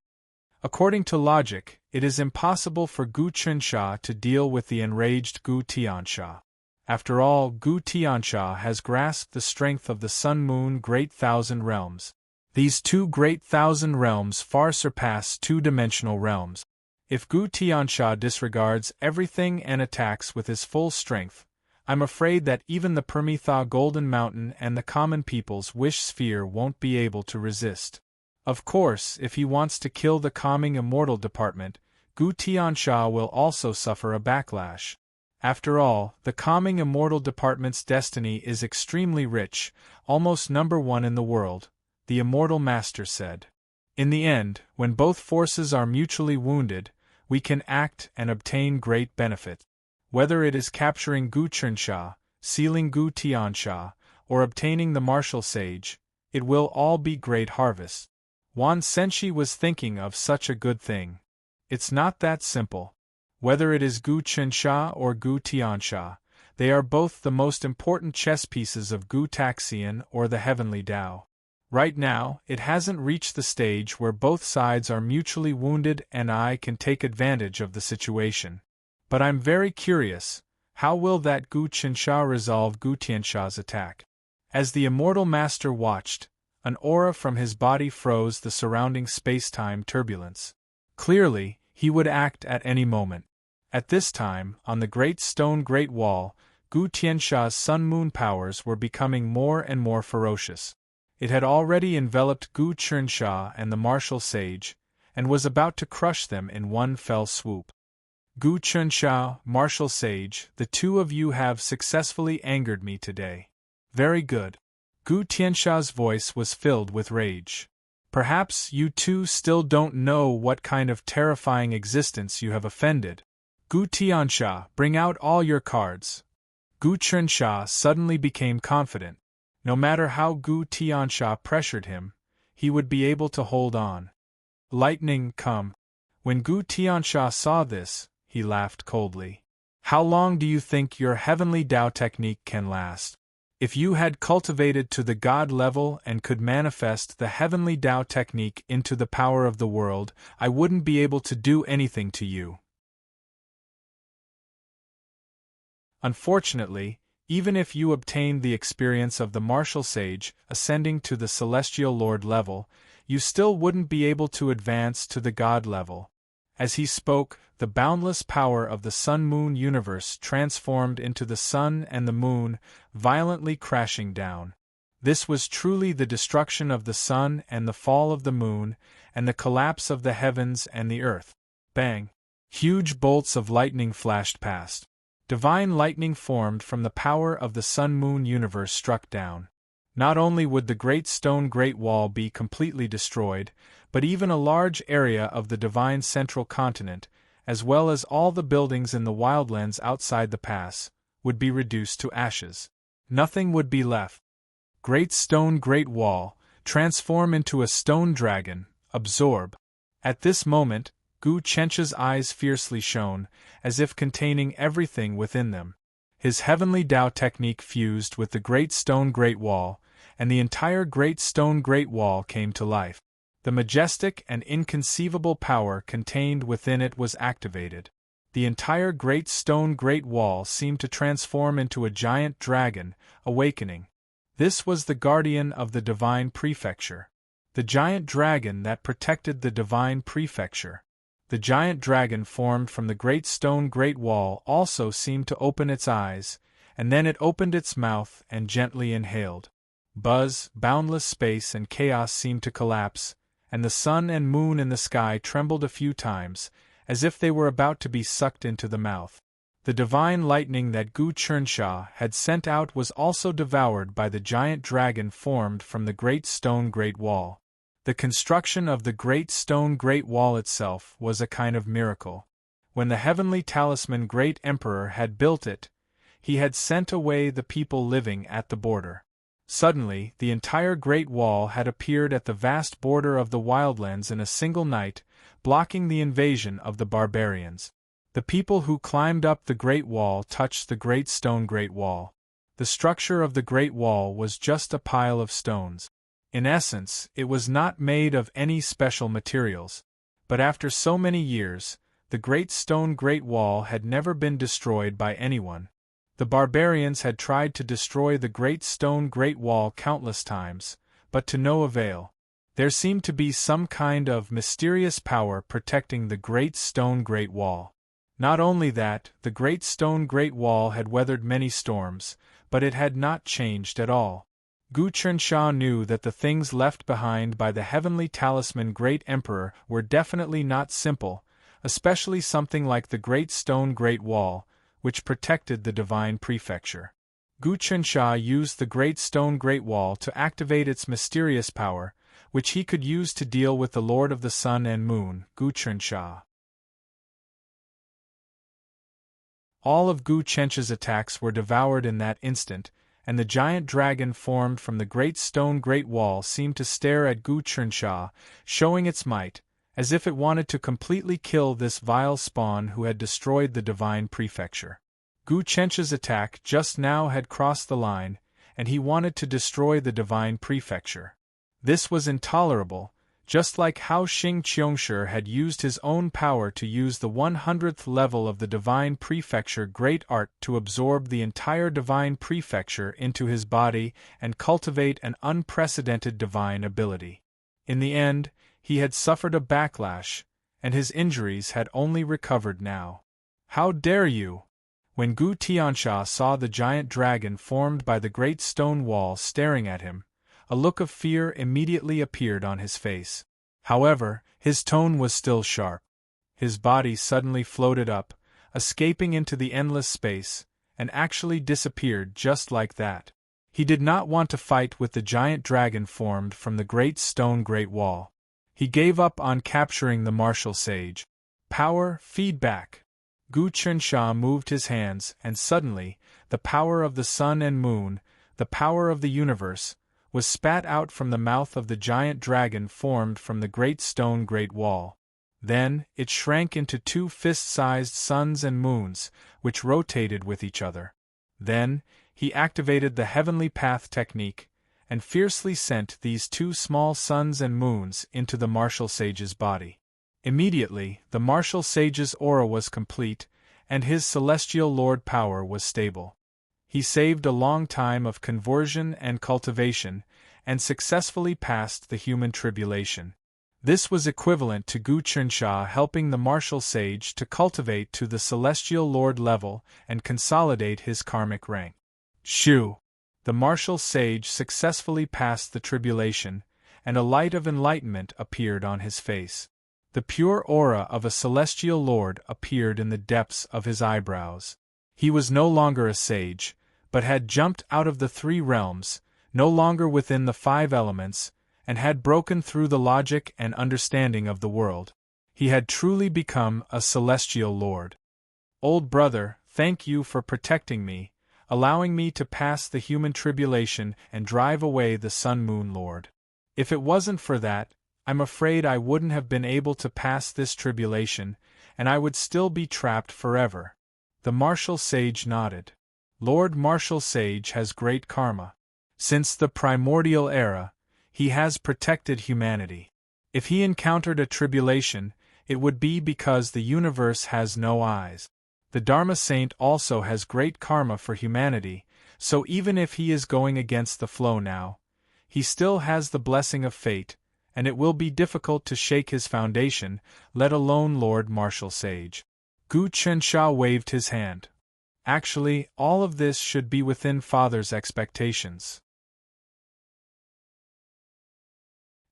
According to logic, it is impossible for Gu Chensha to deal with the enraged Gu Tiansha. After all, Gu Tiansha has grasped the strength of the Sun-Moon Great Thousand Realms. These two Great Thousand Realms far surpass two-dimensional realms. If Gu Tiansha disregards everything and attacks with his full strength, I'm afraid that even the Permitha Golden Mountain and the common people's wish sphere won't be able to resist. Of course, if he wants to kill the calming immortal department, Gu Tiansha will also suffer a backlash. After all, the calming immortal department's destiny is extremely rich, almost number 1 in the world, the Immortal Master said. In the end, when both forces are mutually wounded, we can act and obtain great benefit. Whether it is capturing Gu Chensha, sealing Gu Tiansha, or obtaining the martial sage, it will all be great harvests. Wan Senshi was thinking of such a good thing. It's not that simple. Whether it is Gu Chensha or Gu Tiansha, they are both the most important chess pieces of Gu Taxian or the Heavenly Tao. Right now, it hasn't reached the stage where both sides are mutually wounded and I can take advantage of the situation. But I'm very curious, how will that Gu Chensha resolve Gu Tiansha's attack? As the Immortal Master watched, an aura from his body froze the surrounding space-time turbulence. Clearly, he would act at any moment. At this time, on the great stone Great Wall, Gu Tiansha's sun-moon powers were becoming more and more ferocious. It had already enveloped Gu Chensha and the martial sage, and was about to crush them in one fell swoop. Gu Chensha, martial sage, the two of you have successfully angered me today. Very good. Gu Tiansha's voice was filled with rage. Perhaps you two still don't know what kind of terrifying existence you have offended. Gu Tiansha, bring out all your cards. Gu Chensha suddenly became confident. No matter how Gu Tiansha pressured him, he would be able to hold on. Lightning, come. When Gu Tiansha saw this, he laughed coldly. How long do you think your heavenly Tao technique can last? If you had cultivated to the God level and could manifest the heavenly Tao technique into the power of the world, I wouldn't be able to do anything to you. Unfortunately, even if you obtained the experience of the martial sage, ascending to the celestial lord level, you still wouldn't be able to advance to the God level. As he spoke, the boundless power of the sun-moon universe transformed into the sun and the moon, violently crashing down. This was truly the destruction of the sun and the fall of the moon, and the collapse of the heavens and the earth. Bang! Huge bolts of lightning flashed past. Divine lightning formed from the power of the sun-moon universe struck down. Not only would the Great Stone Great Wall be completely destroyed, but even a large area of the divine central continent, as well as all the buildings in the wildlands outside the pass, would be reduced to ashes. Nothing would be left. Great Stone Great Wall, transform into a stone dragon, absorb. At this moment, Gu Chencha's eyes fiercely shone, as if containing everything within them. His heavenly Tao technique fused with the Great Stone Great Wall, and the entire Great Stone Great Wall came to life. The majestic and inconceivable power contained within it was activated. The entire Great Stone Great Wall seemed to transform into a giant dragon, awakening. This was the guardian of the divine prefecture. The giant dragon that protected the divine prefecture. The giant dragon formed from the Great Stone Great Wall also seemed to open its eyes, and then it opened its mouth and gently inhaled. Buzz, boundless space and chaos seemed to collapse, and the sun and moon in the sky trembled a few times, as if they were about to be sucked into the mouth. The divine lightning that Gu Chernxia had sent out was also devoured by the giant dragon formed from the Great Stone Great Wall. The construction of the Great Stone Great Wall itself was a kind of miracle. When the heavenly talisman Great Emperor had built it, he had sent away the people living at the border. Suddenly, the entire Great Wall had appeared at the vast border of the wildlands in a single night, blocking the invasion of the barbarians. The people who climbed up the Great Wall touched the Great Stone Great Wall. The structure of the Great Wall was just a pile of stones. In essence, it was not made of any special materials. But after so many years, the Great Stone Great Wall had never been destroyed by anyone. The barbarians had tried to destroy the Great Stone Great Wall countless times, but to no avail. There seemed to be some kind of mysterious power protecting the Great Stone Great Wall. Not only that, the Great Stone Great Wall had weathered many storms, but it had not changed at all. Gu Chernxia knew that the things left behind by the heavenly talisman Great Emperor were definitely not simple, especially something like the Great Stone Great Wall, which protected the divine prefecture. Gu Chernxia used the Great Stone Great Wall to activate its mysterious power, which he could use to deal with the Lord of the Sun and Moon, Gu Chernxia. All of Gu Chencha's attacks were devoured in that instant, and the giant dragon formed from the Great Stone Great Wall seemed to stare at Gu Chernxia, showing its might, as if it wanted to completely kill this vile spawn who had destroyed the divine prefecture. Gu Chencha's attack just now had crossed the line, and he wanted to destroy the divine prefecture. This was intolerable, just like how Xing Qiongshi had used his own power to use the 100th level of the divine prefecture great art to absorb the entire divine prefecture into his body and cultivate an unprecedented divine ability. In the end, he had suffered a backlash, and his injuries had only recovered now. How dare you! When Gu Tianxia saw the giant dragon formed by the Great Stone Wall staring at him, a look of fear immediately appeared on his face. However, his tone was still sharp. His body suddenly floated up, escaping into the endless space, and actually disappeared just like that. He did not want to fight with the giant dragon formed from the Great Stone Great Wall. He gave up on capturing the martial sage. Power, feedback. Gu Chernxia moved his hands, and suddenly, the power of the sun and moon, the power of the universe, was spat out from the mouth of the giant dragon formed from the Great Stone Great Wall. Then, it shrank into two fist-sized suns and moons, which rotated with each other. Then, he activated the heavenly path technique, and fiercely sent these two small suns and moons into the martial sage's body. Immediately, the martial sage's aura was complete, and his celestial lord power was stable. He saved a long time of conversion and cultivation, and successfully passed the human tribulation. This was equivalent to Gu Qinsha helping the martial sage to cultivate to the celestial lord level and consolidate his karmic rank. Shu! The martial sage successfully passed the tribulation, and a light of enlightenment appeared on his face. The pure aura of a celestial lord appeared in the depths of his eyebrows. He was no longer a sage, but had jumped out of the three realms, no longer within the five elements, and had broken through the logic and understanding of the world. He had truly become a celestial lord. Old brother, thank you for protecting me, allowing me to pass the human tribulation and drive away the Sun-Moon Lord. If it wasn't for that, I'm afraid I wouldn't have been able to pass this tribulation, and I would still be trapped forever. The martial sage nodded. Lord Martial Sage has great karma. Since the primordial era, he has protected humanity. If he encountered a tribulation, it would be because the universe has no eyes. The Dharma Saint also has great karma for humanity, so even if he is going against the flow now, he still has the blessing of fate, and it will be difficult to shake his foundation, let alone Lord Martial Sage. Gu Qinsha waved his hand. Actually, all of this should be within Father's expectations.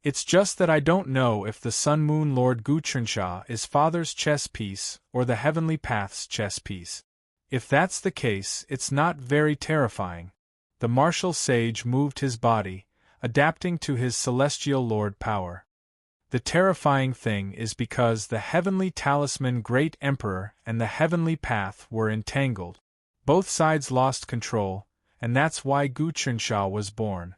It's just that I don't know if the Sun-Moon Lord Gu Qinsha is Father's chess piece or the Heavenly Path's chess piece. If that's the case, it's not very terrifying. The martial sage moved his body, adapting to his celestial lord power. The terrifying thing is because the Heavenly Talisman Great Emperor and the Heavenly Path were entangled. Both sides lost control, and that's why Gu Qinsha was born.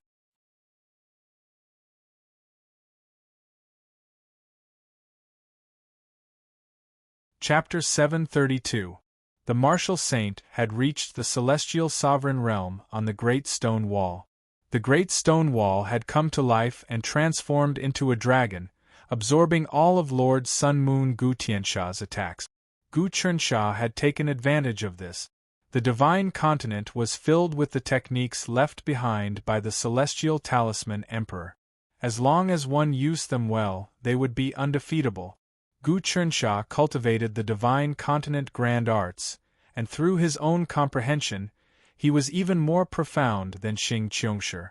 Chapter 732. The Martial Saint had reached the celestial sovereign realm on the Great Stone Wall. The Great Stone Wall had come to life and transformed into a dragon, absorbing all of Lord Sun-Moon Gu Tiansha's attacks. Gu Qinsha had taken advantage of this. The divine continent was filled with the techniques left behind by the celestial talisman emperor. As long as one used them well, they would be undefeatable. Gu Qinsha cultivated the divine continent grand arts, and through his own comprehension, he was even more profound than Xing Qiongshi.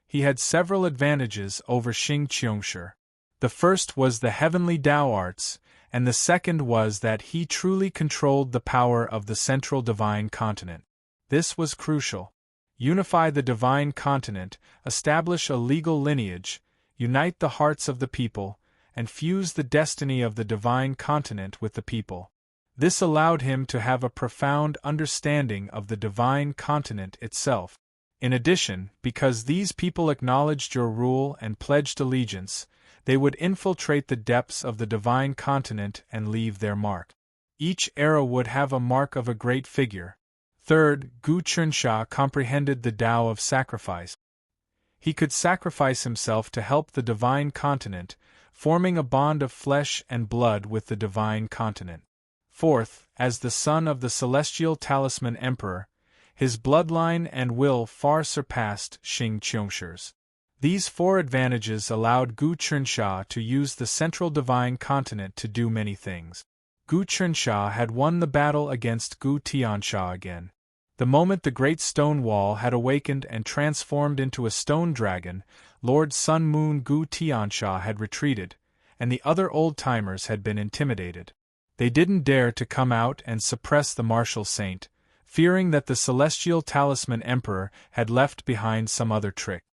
He had several advantages over Xing Qiongshi. The first was the heavenly Tao arts, and the second was that he truly controlled the power of the central divine continent. This was crucial. Unify the divine continent, establish a legal lineage, unite the hearts of the people, and fuse the destiny of the divine continent with the people. This allowed him to have a profound understanding of the divine continent itself. In addition, because these people acknowledged your rule and pledged allegiance, they would infiltrate the depths of the divine continent and leave their mark. Each era would have a mark of a great figure. Third, Gu Qinsha comprehended the Tao of sacrifice. He could sacrifice himself to help the divine continent, forming a bond of flesh and blood with the divine continent. Fourth, as the son of the celestial talisman emperor, his bloodline and will far surpassed Xing Qiongshi's. These four advantages allowed Gu Qinsha to use the central divine continent to do many things. Gu Qinsha had won the battle against Gu Tiansha again. The moment the Great Stone Wall had awakened and transformed into a stone dragon, Lord Sun-Moon Gu Tiansha had retreated, and the other old-timers had been intimidated. They didn't dare to come out and suppress the martial saint, fearing that the celestial talisman emperor had left behind some other trick.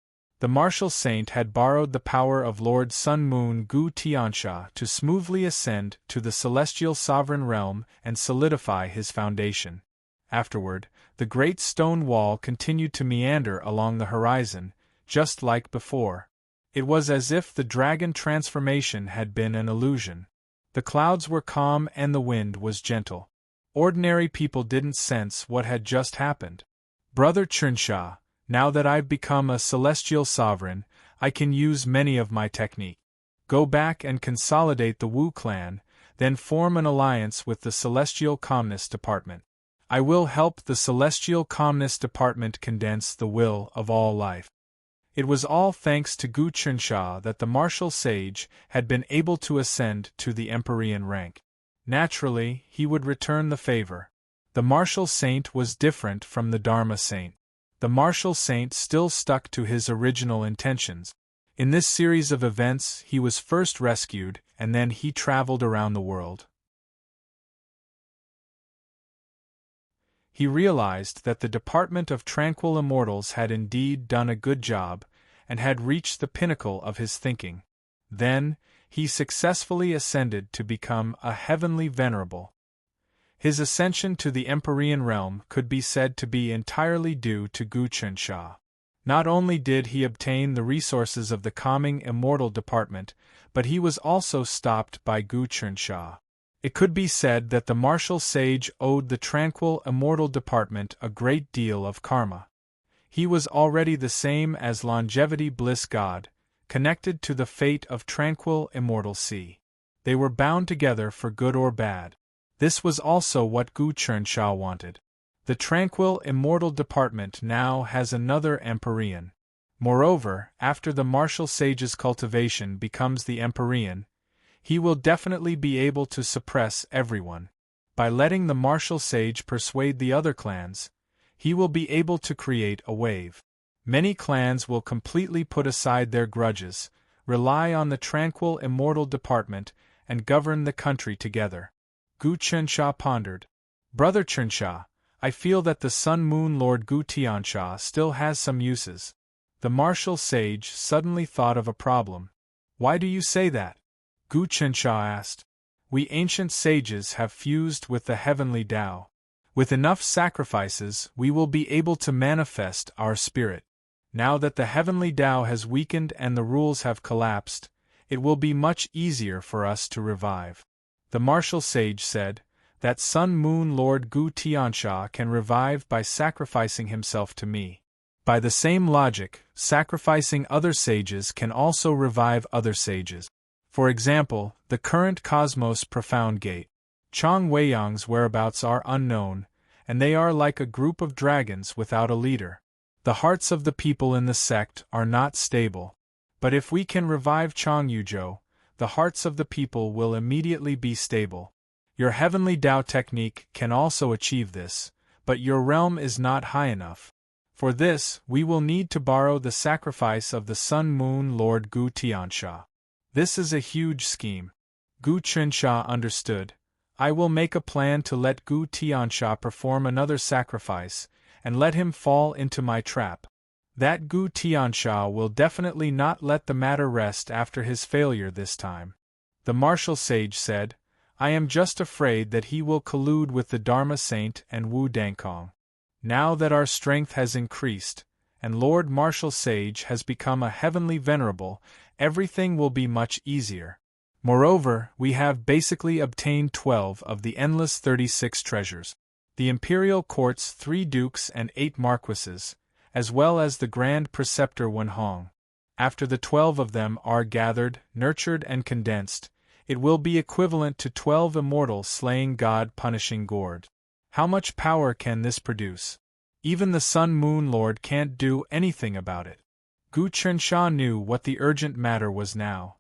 The martial saint had borrowed the power of Lord Sun-Moon Gu Tiansha to smoothly ascend to the celestial sovereign realm and solidify his foundation. Afterward, the great stone wall continued to meander along the horizon, just like before. It was as if the dragon transformation had been an illusion. The clouds were calm and the wind was gentle. Ordinary people didn't sense what had just happened. Brother Chernshaw, now that I've become a celestial sovereign, I can use many of my technique. Go back and consolidate the Wu clan, then form an alliance with the Celestial Calmness Department. I will help the Celestial Calmness Department condense the will of all life. It was all thanks to Gu Chernshaw that the martial sage had been able to ascend to the Empyrean rank. Naturally, he would return the favor. The martial saint was different from the Dharma saint. The martial saint still stuck to his original intentions. In this series of events, he was first rescued, and then he traveled around the world. He realized that the Department of Tranquil Immortals had indeed done a good job, and had reached the pinnacle of his thinking. Then, he successfully ascended to become a heavenly venerable. His ascension to the Empyrean realm could be said to be entirely due to Gu Chernshaw. Not only did he obtain the resources of the Calming Immortal Department, but he was also stopped by Gu Chernshaw. It could be said that the martial sage owed the Tranquil Immortal Department a great deal of karma. He was already the same as Longevity Bliss God, connected to the fate of Tranquil Immortal Sea. They were bound together for good or bad. This was also what Gu Chernshaw wanted. The Tranquil Immortal Department now has another Empyrean. Moreover, after the martial sage's cultivation becomes the Empyrean, he will definitely be able to suppress everyone. By letting the martial sage persuade the other clans, he will be able to create a wave. Many clans will completely put aside their grudges, rely on the Tranquil Immortal Department, and govern the country together. Gu Chernshaw pondered. Brother Chernshaw, I feel that the Sun Moon Lord Gu Tiansha still has some uses. The martial sage suddenly thought of a problem. Why do you say that? Gu Chernshaw asked. We ancient sages have fused with the heavenly Tao. With enough sacrifices, we will be able to manifest our spirit. Now that the heavenly Tao has weakened and the rules have collapsed, it will be much easier for us to revive. The martial sage said, that Sun Moon Lord Gu Tiansha can revive by sacrificing himself to me. By the same logic, sacrificing other sages can also revive other sages. For example, the current Cosmos Profound Gate. Chong Weiyang's whereabouts are unknown, and they are like a group of dragons without a leader. The hearts of the people in the sect are not stable. But if we can revive Chong Yuzhou, the hearts of the people will immediately be stable. Your heavenly Tao technique can also achieve this, but your realm is not high enough. For this, we will need to borrow the sacrifice of the Sun Moon Lord Gu Tiansha. This is a huge scheme. Gu Chernshaw understood. I will make a plan to let Gu Tiansha perform another sacrifice, and let him fall into my trap. That Gu Tiansha will definitely not let the matter rest after his failure this time. The martial sage said, I am just afraid that he will collude with the Dharma Saint and Wu Dankong. Now that our strength has increased, and Lord Martial Sage has become a heavenly venerable, everything will be much easier. Moreover, we have basically obtained 12 of the endless 36 treasures. The imperial court's 3 dukes and 8 marquises, as well as the Grand Preceptor Wenhong. After the 12 of them are gathered, nurtured and condensed, it will be equivalent to 12 immortals slaying God punishing Gord. How much power can this produce? Even the Sun Moon Lord can't do anything about it. Gu Chernshaw knew what the urgent matter was now.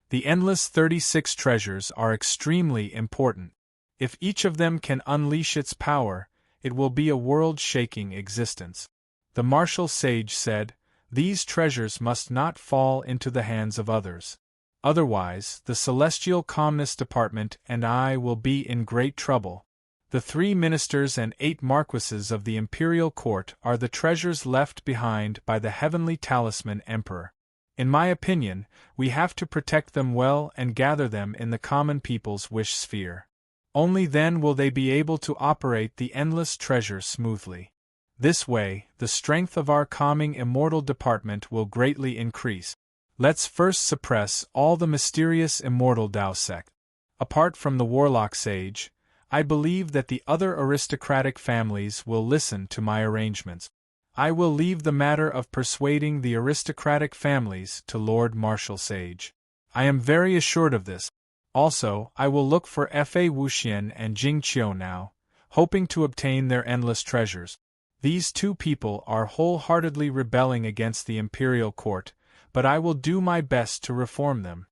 The endless 36 treasures are extremely important. If each of them can unleash its power, it will be a world-shaking existence. The martial sage said, these treasures must not fall into the hands of others. Otherwise, the Celestial Calmness Department and I will be in great trouble. The 3 ministers and 8 marquises of the imperial court are the treasures left behind by the heavenly talisman emperor. In my opinion, we have to protect them well and gather them in the common people's wish sphere. Only then will they be able to operate the endless treasure smoothly. This way, the strength of our calming immortal department will greatly increase. Let's first suppress all the mysterious immortal Tao sect. Apart from the warlock sage, I believe that the other aristocratic families will listen to my arrangements. I will leave the matter of persuading the aristocratic families to Lord Marshal Sage. I am very assured of this. Also, I will look for Fa Wuxian and Jing Qiu now, hoping to obtain their endless treasures. These two people are wholeheartedly rebelling against the imperial court, but I will do my best to reform them.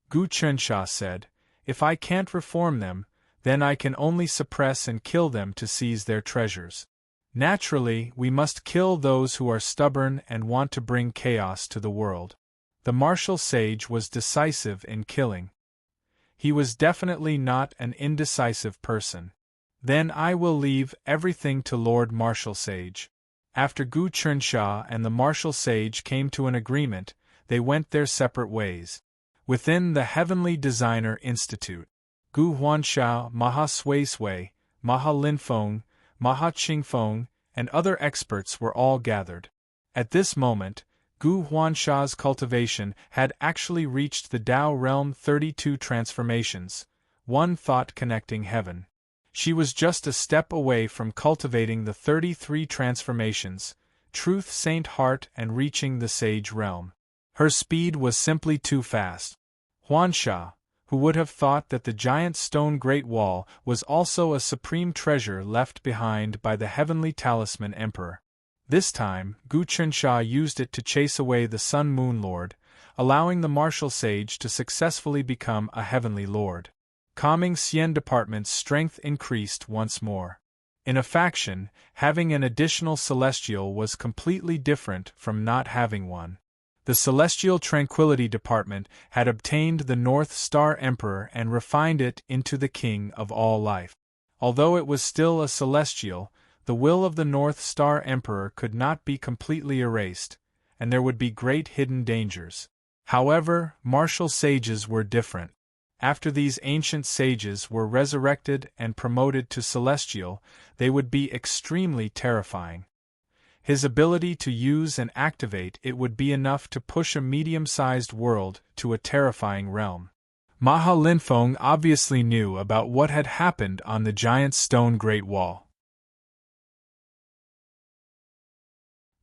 Gu Chensha said, if I can't reform them, then I can only suppress and kill them to seize their treasures. Naturally, we must kill those who are stubborn and want to bring chaos to the world. The martial sage was decisive in killing. He was definitely not an indecisive person. Then I will leave everything to Lord Marshal Sage. After Gu Chensha and the martial sage came to an agreement, they went their separate ways. Within the Heavenly Designer Institute, Gu Huanshao, Maha Sui Sui, Maha Linfeng, Maha Qingfeng, and other experts were all gathered. At this moment, Gu Huansha's cultivation had actually reached the Tao realm 32 transformations, one thought connecting heaven. She was just a step away from cultivating the 33 transformations, Truth Saint Heart, and reaching the Sage realm. Her speed was simply too fast. Huansha, who would have thought that the giant stone Great Wall was also a supreme treasure left behind by the heavenly talisman emperor. This time, Gu Chensha used it to chase away the Sun Moon Lord, allowing the martial sage to successfully become a heavenly lord. Calming Xian Department's strength increased once more. In a faction, having an additional celestial was completely different from not having one. The Celestial Tranquility Department had obtained the North Star Emperor and refined it into the King of all life. Although it was still a celestial, the will of the North Star Emperor could not be completely erased, and there would be great hidden dangers. However, martial sages were different. After these ancient sages were resurrected and promoted to celestial, they would be extremely terrifying. His ability to use and activate it would be enough to push a medium-sized world to a terrifying realm. Maha Linfeng obviously knew about what had happened on the giant stone Great Wall.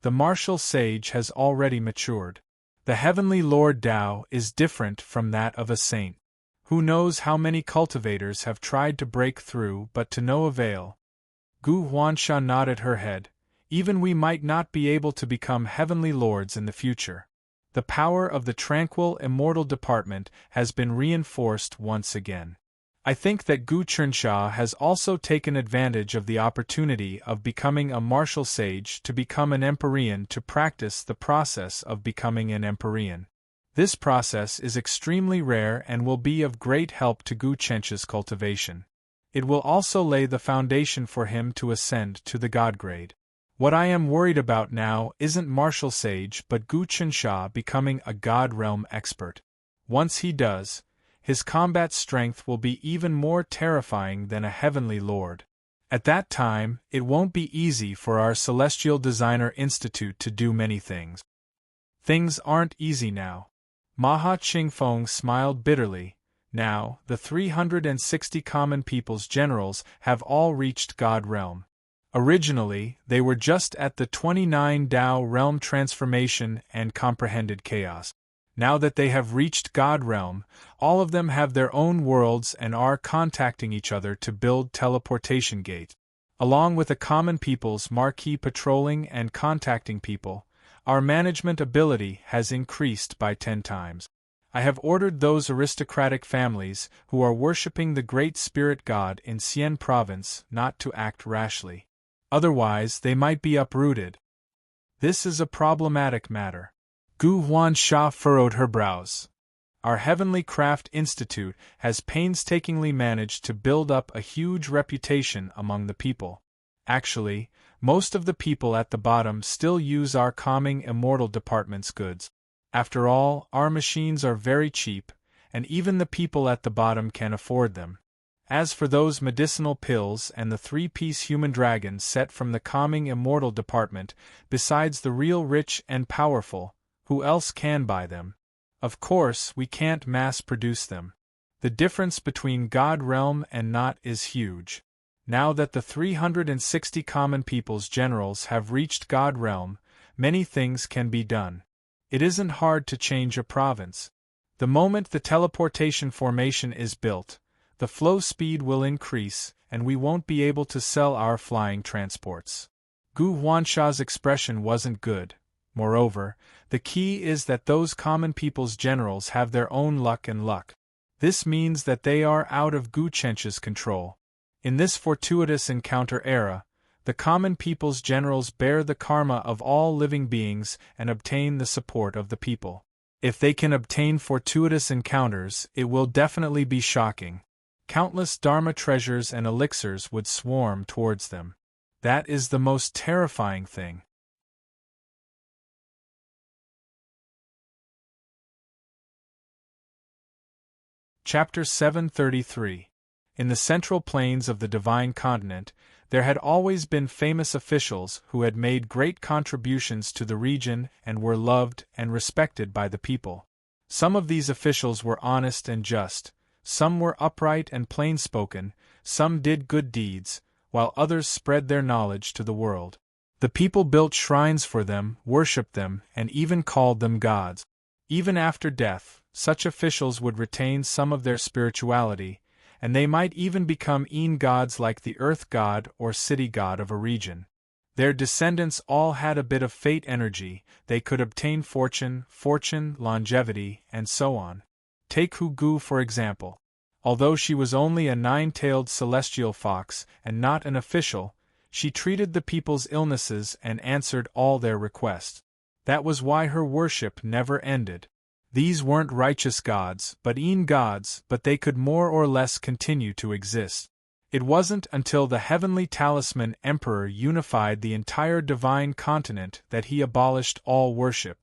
The martial sage has already matured. The heavenly Lord Tao is different from that of a saint. Who knows how many cultivators have tried to break through but to no avail? Gu Huansha nodded her head. Even we might not be able to become heavenly lords in the future. The power of the tranquil immortal department has been reinforced once again. I think that Gu Chensha has also taken advantage of the opportunity of becoming a martial sage to become an Empyrean to practice the process of becoming an Empyrean. This process is extremely rare and will be of great help to Gu Chensha's cultivation. It will also lay the foundation for him to ascend to the God grade. What I am worried about now isn't martial sage but Gu Chensha becoming a God realm expert. Once he does, his combat strength will be even more terrifying than a heavenly lord. At that time, it won't be easy for our Celestial Designer Institute to do many things. Things aren't easy now. Maha Qingfeng smiled bitterly. Now, the 360 common people's generals have all reached God realm. Originally, they were just at the 29 Tao realm transformation and comprehended chaos. Now that they have reached God realm, all of them have their own worlds and are contacting each other to build teleportation gates. Along with the common people's marquee patrolling and contacting people, our management ability has increased by 10 times. I have ordered those aristocratic families who are worshipping the great spirit god in Xian province not to act rashly. Otherwise, they might be uprooted. This is a problematic matter. Gu Huansha furrowed her brows. Our Heavenly Craft Institute has painstakingly managed to build up a huge reputation among the people. Actually, most of the people at the bottom still use our calming immortal department's goods. After all, our machines are very cheap, and even the people at the bottom can afford them. As for those medicinal pills and the 3-piece human dragon set from the calming immortal department, besides the real rich and powerful, who else can buy them? Of course, we can't mass-produce them. The difference between God realm and not is huge. Now that the 360 common people's generals have reached God realm, many things can be done. It isn't hard to change a province. The moment the teleportation formation is built, the flow speed will increase, and we won't be able to sell our flying transports. Gu Huansha's expression wasn't good. Moreover, the key is that those common people's generals have their own luck and luck. This means that they are out of Gu Chencha's control. In this fortuitous encounter era, the common people's generals bear the karma of all living beings and obtain the support of the people. If they can obtain fortuitous encounters, it will definitely be shocking. Countless Dharma treasures and elixirs would swarm towards them. That is the most terrifying thing. Chapter 733. In the central plains of the Divine Continent, there had always been famous officials who had made great contributions to the region and were loved and respected by the people. Some of these officials were honest and just, some were upright and plain-spoken, some did good deeds, while others spread their knowledge to the world. The people built shrines for them, worshipped them, and even called them gods. Even after death, such officials would retain some of their spirituality, and they might even become gods like the earth god or city god of a region. Their descendants all had a bit of fate energy, they could obtain fortune, longevity, and so on. Take Hu Gu for example. Although she was only a nine-tailed celestial fox and not an official, she treated the people's illnesses and answered all their requests. That was why her worship never ended. These weren't righteous gods, but gods, but they could more or less continue to exist. It wasn't until the heavenly talisman emperor unified the entire divine continent that he abolished all worship.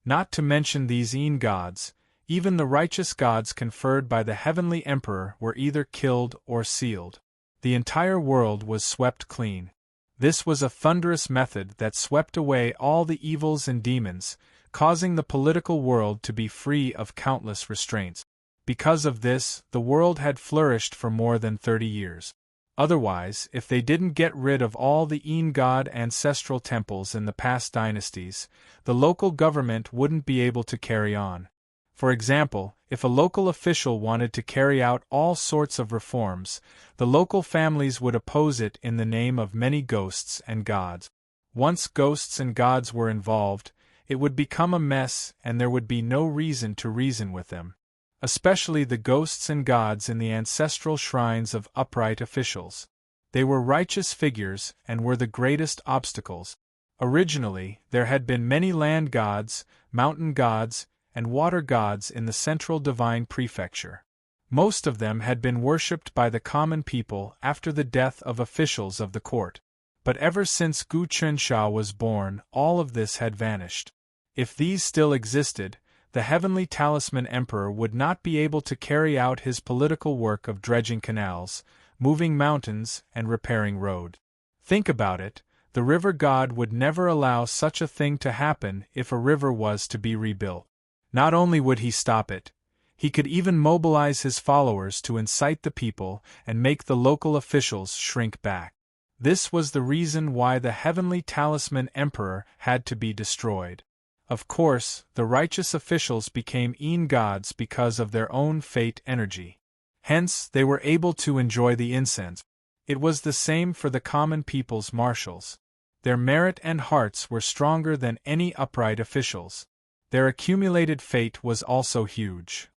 Not to mention these gods, even the righteous gods conferred by the heavenly emperor were either killed or sealed. The entire world was swept clean. This was a thunderous method that swept away all the evils and demons, causing the political world to be free of countless restraints. Because of this, the world had flourished for more than 30 years. Otherwise, if they didn't get rid of all the god ancestral temples in the past dynasties, the local government wouldn't be able to carry on. For example, if a local official wanted to carry out all sorts of reforms, the local families would oppose it in the name of many ghosts and gods. Once ghosts and gods were involved, it would become a mess and there would be no reason to reason with them. Especially the ghosts and gods in the ancestral shrines of upright officials. They were righteous figures and were the greatest obstacles. Originally, there had been many land gods, mountain gods, and water gods in the central divine prefecture. Most of them had been worshipped by the common people after the death of officials of the court. But ever since Gu Chensha was born, all of this had vanished. If these still existed, the heavenly talisman emperor would not be able to carry out his political work of dredging canals, moving mountains, and repairing roads. Think about it, the river god would never allow such a thing to happen if a river was to be rebuilt. Not only would he stop it, he could even mobilize his followers to incite the people and make the local officials shrink back. This was the reason why the heavenly talisman emperor had to be destroyed. Of course, the righteous officials became gods because of their own fate energy. Hence, they were able to enjoy the incense. It was the same for the common people's marshals. Their merit and hearts were stronger than any upright officials. Their accumulated fate was also huge.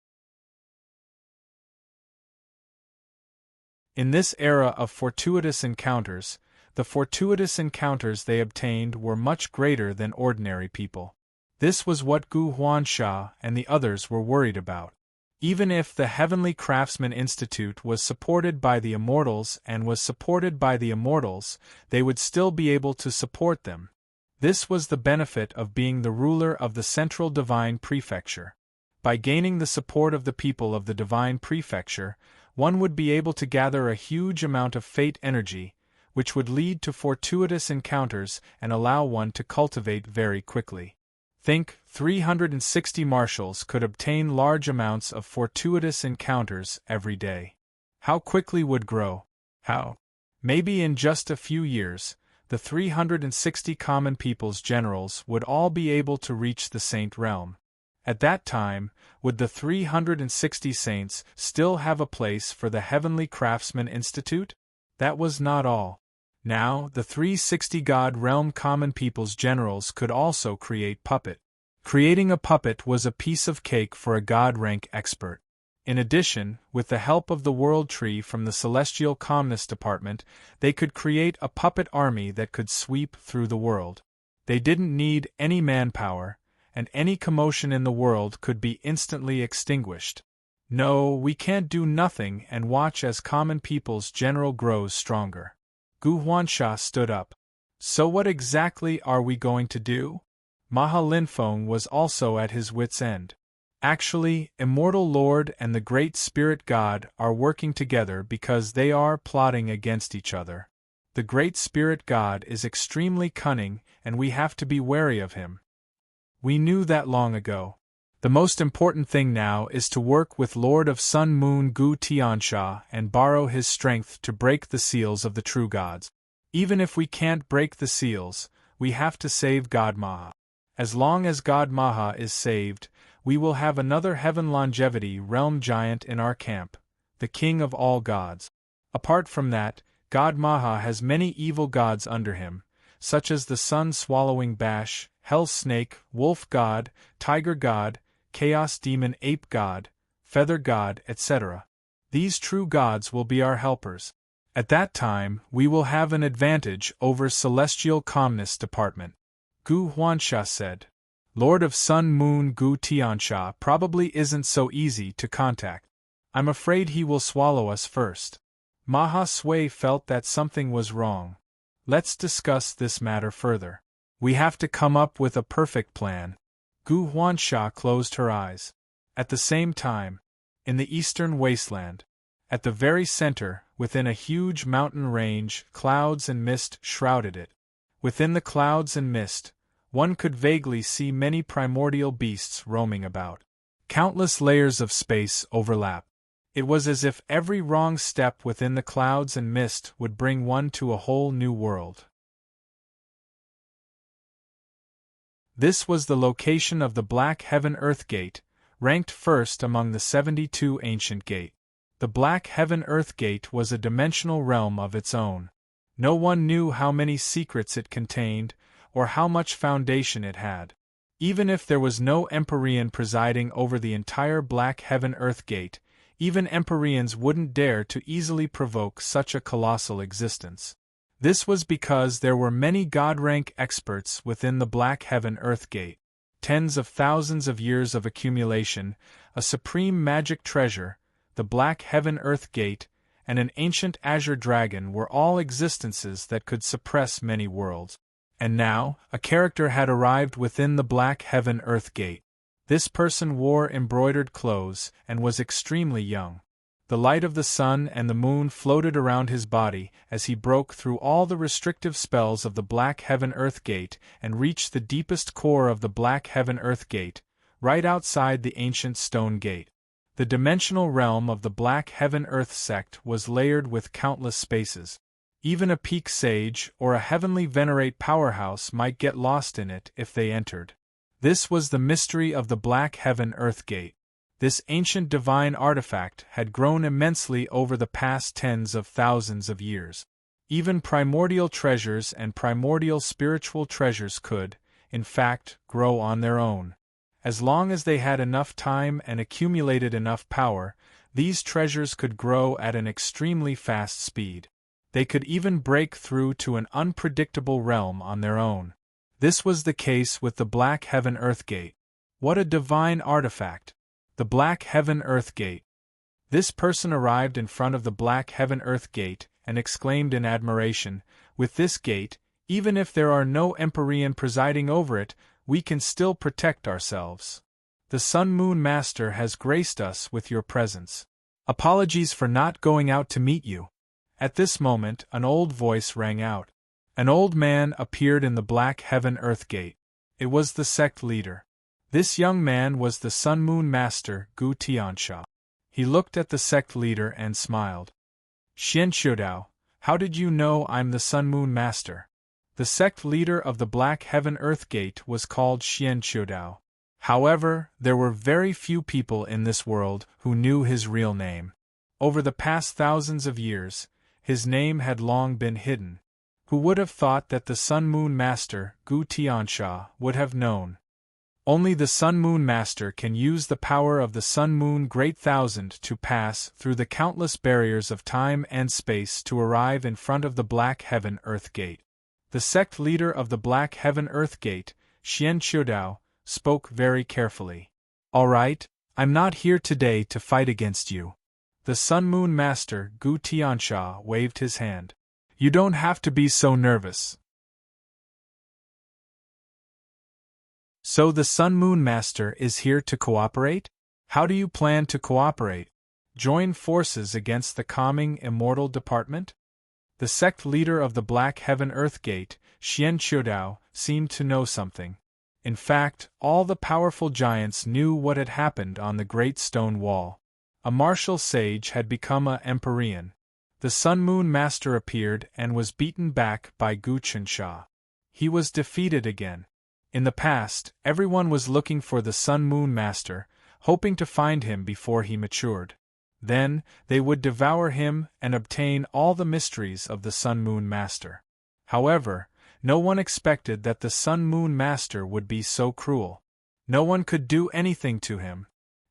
In this era of fortuitous encounters, the fortuitous encounters they obtained were much greater than ordinary people. This was what Gu Huansha and the others were worried about. Even if the Heavenly Craftsman Institute was supported by the immortals and was supported by the immortals, they would still be able to support them. This was the benefit of being the ruler of the central divine prefecture. By gaining the support of the people of the divine prefecture, one would be able to gather a huge amount of fate energy, which would lead to fortuitous encounters and allow one to cultivate very quickly. Think, 360 marshals could obtain large amounts of fortuitous encounters every day. How quickly would grow? How? Maybe in just a few years, the 360 common people's generals would all be able to reach the saint realm. At that time, would the 360 saints still have a place for the Heavenly Craftsman Institute? That was not all. Now, the 360 God realm common people's generals could also create puppet. Creating a puppet was a piece of cake for a God rank expert. In addition, with the help of the World Tree from the Celestial Calmness Department, they could create a puppet army that could sweep through the world. They didn't need any manpower, and any commotion in the world could be instantly extinguished. No, we can't do nothing and watch as common people's general grows stronger. Gu Huansha stood up. So what exactly are we going to do? Maha Linfeng was also at his wits' end. Actually, Immortal Lord and the Great Spirit God are working together because they are plotting against each other. The Great Spirit God is extremely cunning and we have to be wary of him. We knew that long ago. The most important thing now is to work with Lord of Sun Moon Gu Tiansha and borrow his strength to break the seals of the true gods. Even if we can't break the seals, we have to save God Maha. As long as God Maha is saved, we will have another heaven longevity realm giant in our camp, the king of all gods. Apart from that, God Maha has many evil gods under him, such as the sun-swallowing Bash, hell snake, wolf god, tiger god, chaos demon ape god, feather god, etc. These true gods will be our helpers. At that time, we will have an advantage over Celestial Calmness Department. Gu Huansha said. Lord of Sun Moon Gu Tiansha probably isn't so easy to contact. I'm afraid he will swallow us first. Maha Sui felt that something was wrong. Let's discuss this matter further. We have to come up with a perfect plan. Gu Huansha closed her eyes. At the same time, in the eastern wasteland, at the very center, within a huge mountain range, clouds and mist shrouded it. Within the clouds and mist, one could vaguely see many primordial beasts roaming about. Countless layers of space overlap. It was as if every wrong step within the clouds and mist would bring one to a whole new world. This was the location of the Black Heaven Earth Gate, ranked first among the 72 ancient gate. The Black Heaven Earth Gate was a dimensional realm of its own. No one knew how many secrets it contained, or how much foundation it had. Even if there was no Empyrean presiding over the entire Black Heaven Earth Gate, even Empyreans wouldn't dare to easily provoke such a colossal existence. This was because there were many God-rank experts within the Black Heaven Earth Gate. Tens of thousands of years of accumulation, a supreme magic treasure, the Black Heaven Earth Gate, and an ancient azure dragon were all existences that could suppress many worlds. And now, a character had arrived within the Black Heaven Earth Gate. This person wore embroidered clothes and was extremely young. The light of the sun and the moon floated around his body as he broke through all the restrictive spells of the Black Heaven Earth Gate and reached the deepest core of the Black Heaven Earth Gate, right outside the ancient stone gate. The dimensional realm of the Black Heaven Earth sect was layered with countless spaces. Even a peak sage or a heavenly venerate powerhouse might get lost in it if they entered. This was the mystery of the Black Heaven Earth Gate. This ancient divine artifact had grown immensely over the past tens of thousands of years. Even primordial treasures and primordial spiritual treasures could, in fact, grow on their own. As long as they had enough time and accumulated enough power, these treasures could grow at an extremely fast speed. They could even break through to an unpredictable realm on their own. This was the case with the Black Heaven Earth Gate. What a divine artifact! The Black Heaven Earth Gate. This person arrived in front of the Black Heaven Earth Gate and exclaimed in admiration, "With this gate, even if there are no Empyrean presiding over it, we can still protect ourselves. The Sun Moon Master has graced us with your presence. Apologies for not going out to meet you." At this moment, an old voice rang out. An old man appeared in the Black Heaven Earth Gate. It was the sect leader. This young man was the Sun Moon Master Gu Tiansha. He looked at the sect leader and smiled. Xian Shudao, how did you know I'm the Sun Moon Master? The sect leader of the Black Heaven Earth Gate was called Xian Shudao. However, there were very few people in this world who knew his real name. Over the past thousands of years, his name had long been hidden. Who would have thought that the Sun Moon Master, Gu Tiansha, would have known? Only the Sun Moon Master can use the power of the Sun Moon Great Thousand to pass through the countless barriers of time and space to arrive in front of the Black Heaven Earth Gate. The sect leader of the Black Heaven Earth Gate, Xian Shudao, spoke very carefully. All right, I'm not here today to fight against you. The Sun Moon Master, Gu Tiansha, waved his hand. You don't have to be so nervous. So the Sun Moon Master is here to cooperate? How do you plan to cooperate? Join forces against the calming immortal department? The sect leader of the Black Heaven Earth Gate, Xian Shudao, seemed to know something. In fact, all the powerful giants knew what had happened on the Great Stone Wall. A martial sage had become a Empyrean. The Sun Moon Master appeared and was beaten back by Gu Tiansha. He was defeated again. In the past, everyone was looking for the Sun Moon Master, hoping to find him before he matured. Then, they would devour him and obtain all the mysteries of the Sun Moon Master. However, no one expected that the Sun Moon Master would be so cruel. No one could do anything to him.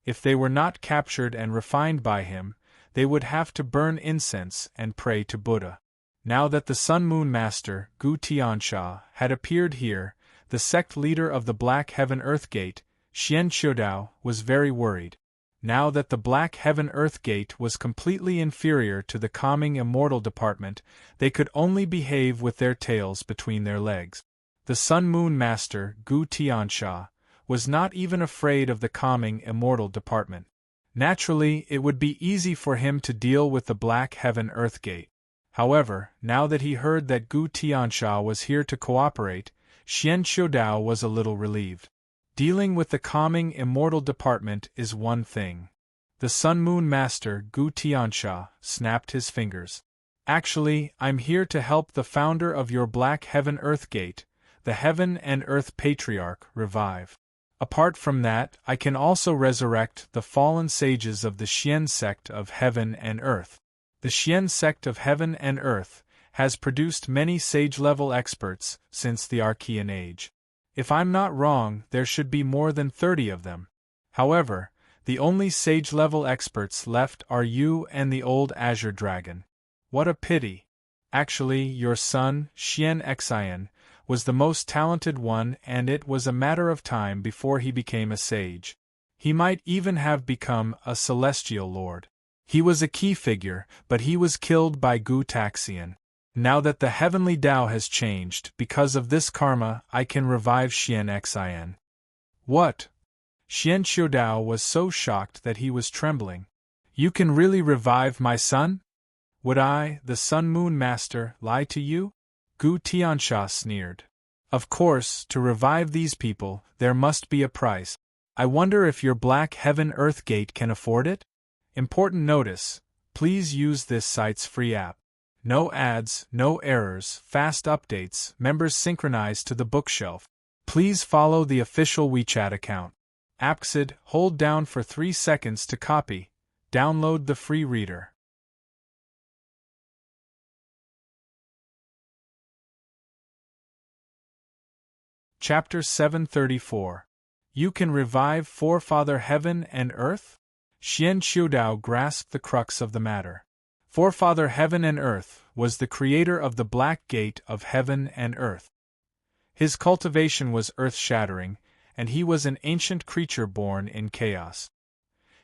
If they were not captured and refined by him, they would have to burn incense and pray to Buddha. Now that the Sun Moon Master, Gu Tiansha, had appeared here, the sect leader of the Black Heaven Earth Gate, Xian Shudao, was very worried. Now that the Black Heaven Earth Gate was completely inferior to the calming immortal department, they could only behave with their tails between their legs. The Sun Moon Master, Gu Tiansha, was not even afraid of the calming immortal department. Naturally, it would be easy for him to deal with the Black Heaven Earth Gate. However, now that he heard that Gu Tiansha was here to cooperate, Xian Shudao was a little relieved. Dealing with the calming immortal department is one thing. The Sun Moon Master, Gu Tiansha, snapped his fingers. Actually, I'm here to help the founder of your Black Heaven Earth Gate, the Heaven and Earth Patriarch, revive. Apart from that, I can also resurrect the fallen sages of the Xian sect of Heaven and Earth. The Xian sect of Heaven and Earth has produced many sage-level experts since the Archean Age. If I'm not wrong, there should be more than 30 of them. However, the only sage-level experts left are you and the old Azure Dragon. What a pity. Actually, your son, Xian Xian, was the most talented one, and it was a matter of time before he became a sage. He might even have become a celestial lord. He was a key figure, but he was killed by Gu Taxian. Now that the heavenly Tao has changed, because of this karma, I can revive Xian Xian. What? Xian Shudao was so shocked that he was trembling. You can really revive my son? Would I, the Sun Moon Master, lie to you? Gu Tiansha sneered. Of course, to revive these people, there must be a price. I wonder if your Black Heaven Earth Gate can afford it? Important notice, please use this site's free app. No ads, no errors, fast updates, members synchronized to the bookshelf. Please follow the official WeChat account. Appxid, hold down for 3 seconds to copy. Download the free reader. Chapter 734. You can revive Forefather Heaven and Earth? Xian Shudao grasped the crux of the matter. Forefather Heaven and Earth was the creator of the Black Gate of Heaven and Earth. His cultivation was earth-shattering, and he was an ancient creature born in chaos.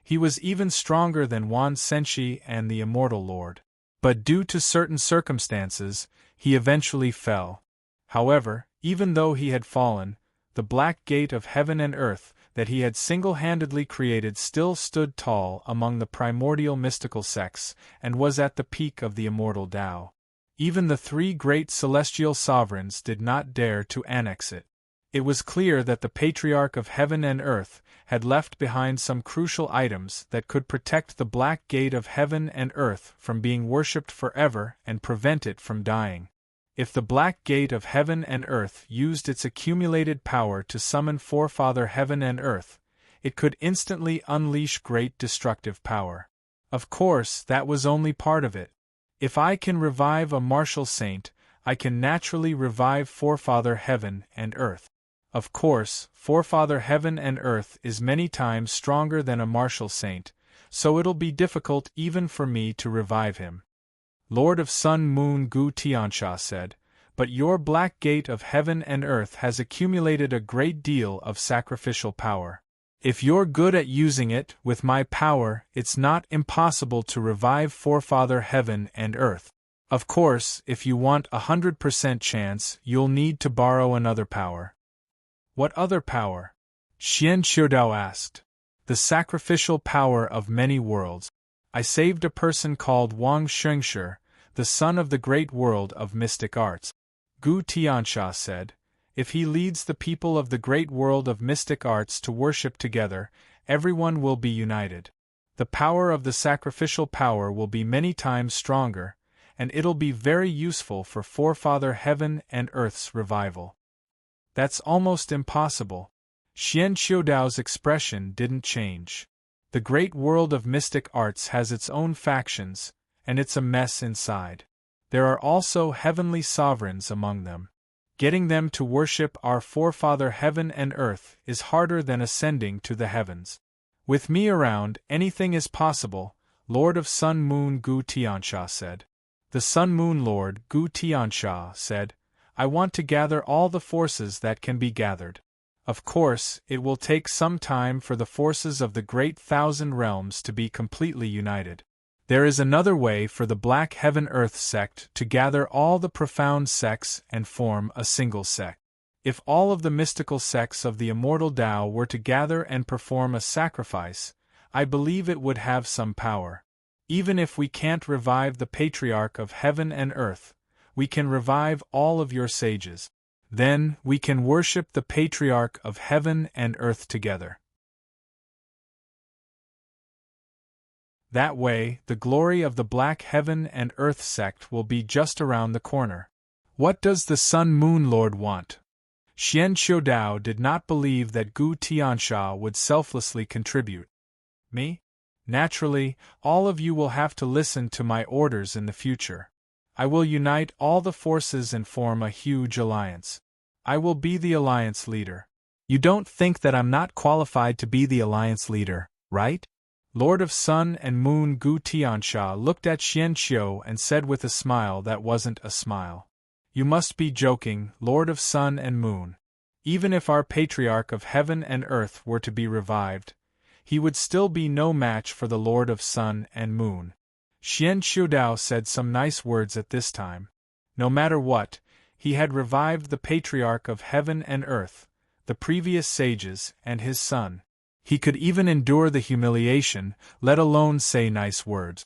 He was even stronger than Wan Senshi and the Immortal Lord. But due to certain circumstances, he eventually fell. However, even though he had fallen, the Black Gate of Heaven and Earth that he had single-handedly created still stood tall among the primordial mystical sects and was at the peak of the immortal Tao. Even the 3 great celestial sovereigns did not dare to annex it. It was clear that the Patriarch of Heaven and Earth had left behind some crucial items that could protect the Black Gate of Heaven and Earth from being worshipped forever and prevent it from dying. If the Black Gate of Heaven and Earth used its accumulated power to summon Forefather Heaven and Earth, it could instantly unleash great destructive power. Of course, that was only part of it. If I can revive a martial saint, I can naturally revive Forefather Heaven and Earth. Of course, Forefather Heaven and Earth is many times stronger than a martial saint, so it'll be difficult even for me to revive him. Lord of Sun Moon Gu Tiansha said, but your Black Gate of Heaven and Earth has accumulated a great deal of sacrificial power. If you're good at using it, with my power, it's not impossible to revive Forefather Heaven and Earth. Of course, if you want 100% chance, you'll need to borrow another power. What other power? Xian Qiudao asked. The sacrificial power of many worlds. I saved a person called Wang Shengshi, the son of the great world of mystic arts. Gu Tiansha said, if he leads the people of the great world of mystic arts to worship together, everyone will be united. The power of the sacrificial power will be many times stronger, and it'll be very useful for Forefather Heaven and Earth's revival. That's almost impossible. Xian Qiudao's expression didn't change. The great world of mystic arts has its own factions, and it's a mess inside. There are also heavenly sovereigns among them. Getting them to worship our Forefather Heaven and Earth is harder than ascending to the heavens. With me around, anything is possible, Lord of Sun Moon Gu Tiansha said. The Sun Moon Lord, Gu Tiansha, said, I want to gather all the forces that can be gathered. Of course, it will take some time for the forces of the Great Thousand Realms to be completely united. There is another way for the Black Heaven-Earth sect to gather all the profound sects and form a single sect. If all of the mystical sects of the immortal Tao were to gather and perform a sacrifice, I believe it would have some power. Even if we can't revive the Patriarch of Heaven and Earth, we can revive all of your sages. Then, we can worship the Patriarch of Heaven and Earth together. That way, the glory of the Black Heaven and Earth sect will be just around the corner. What does the Sun Moon Lord want? Xian Qiudao did not believe that Gu Tiansha would selflessly contribute. Me? Naturally, all of you will have to listen to my orders in the future. I will unite all the forces and form a huge alliance. I will be the alliance leader. You don't think that I'm not qualified to be the alliance leader, right? Lord of Sun and Moon Gu Tiansha looked at Xian Qiu and said with a smile that wasn't a smile. You must be joking, Lord of Sun and Moon. Even if our Patriarch of Heaven and Earth were to be revived, he would still be no match for the Lord of Sun and Moon. Xian Qiudao said some nice words at this time. No matter what, he had revived the Patriarch of Heaven and Earth, the previous sages, and his son. He could even endure the humiliation, let alone say nice words.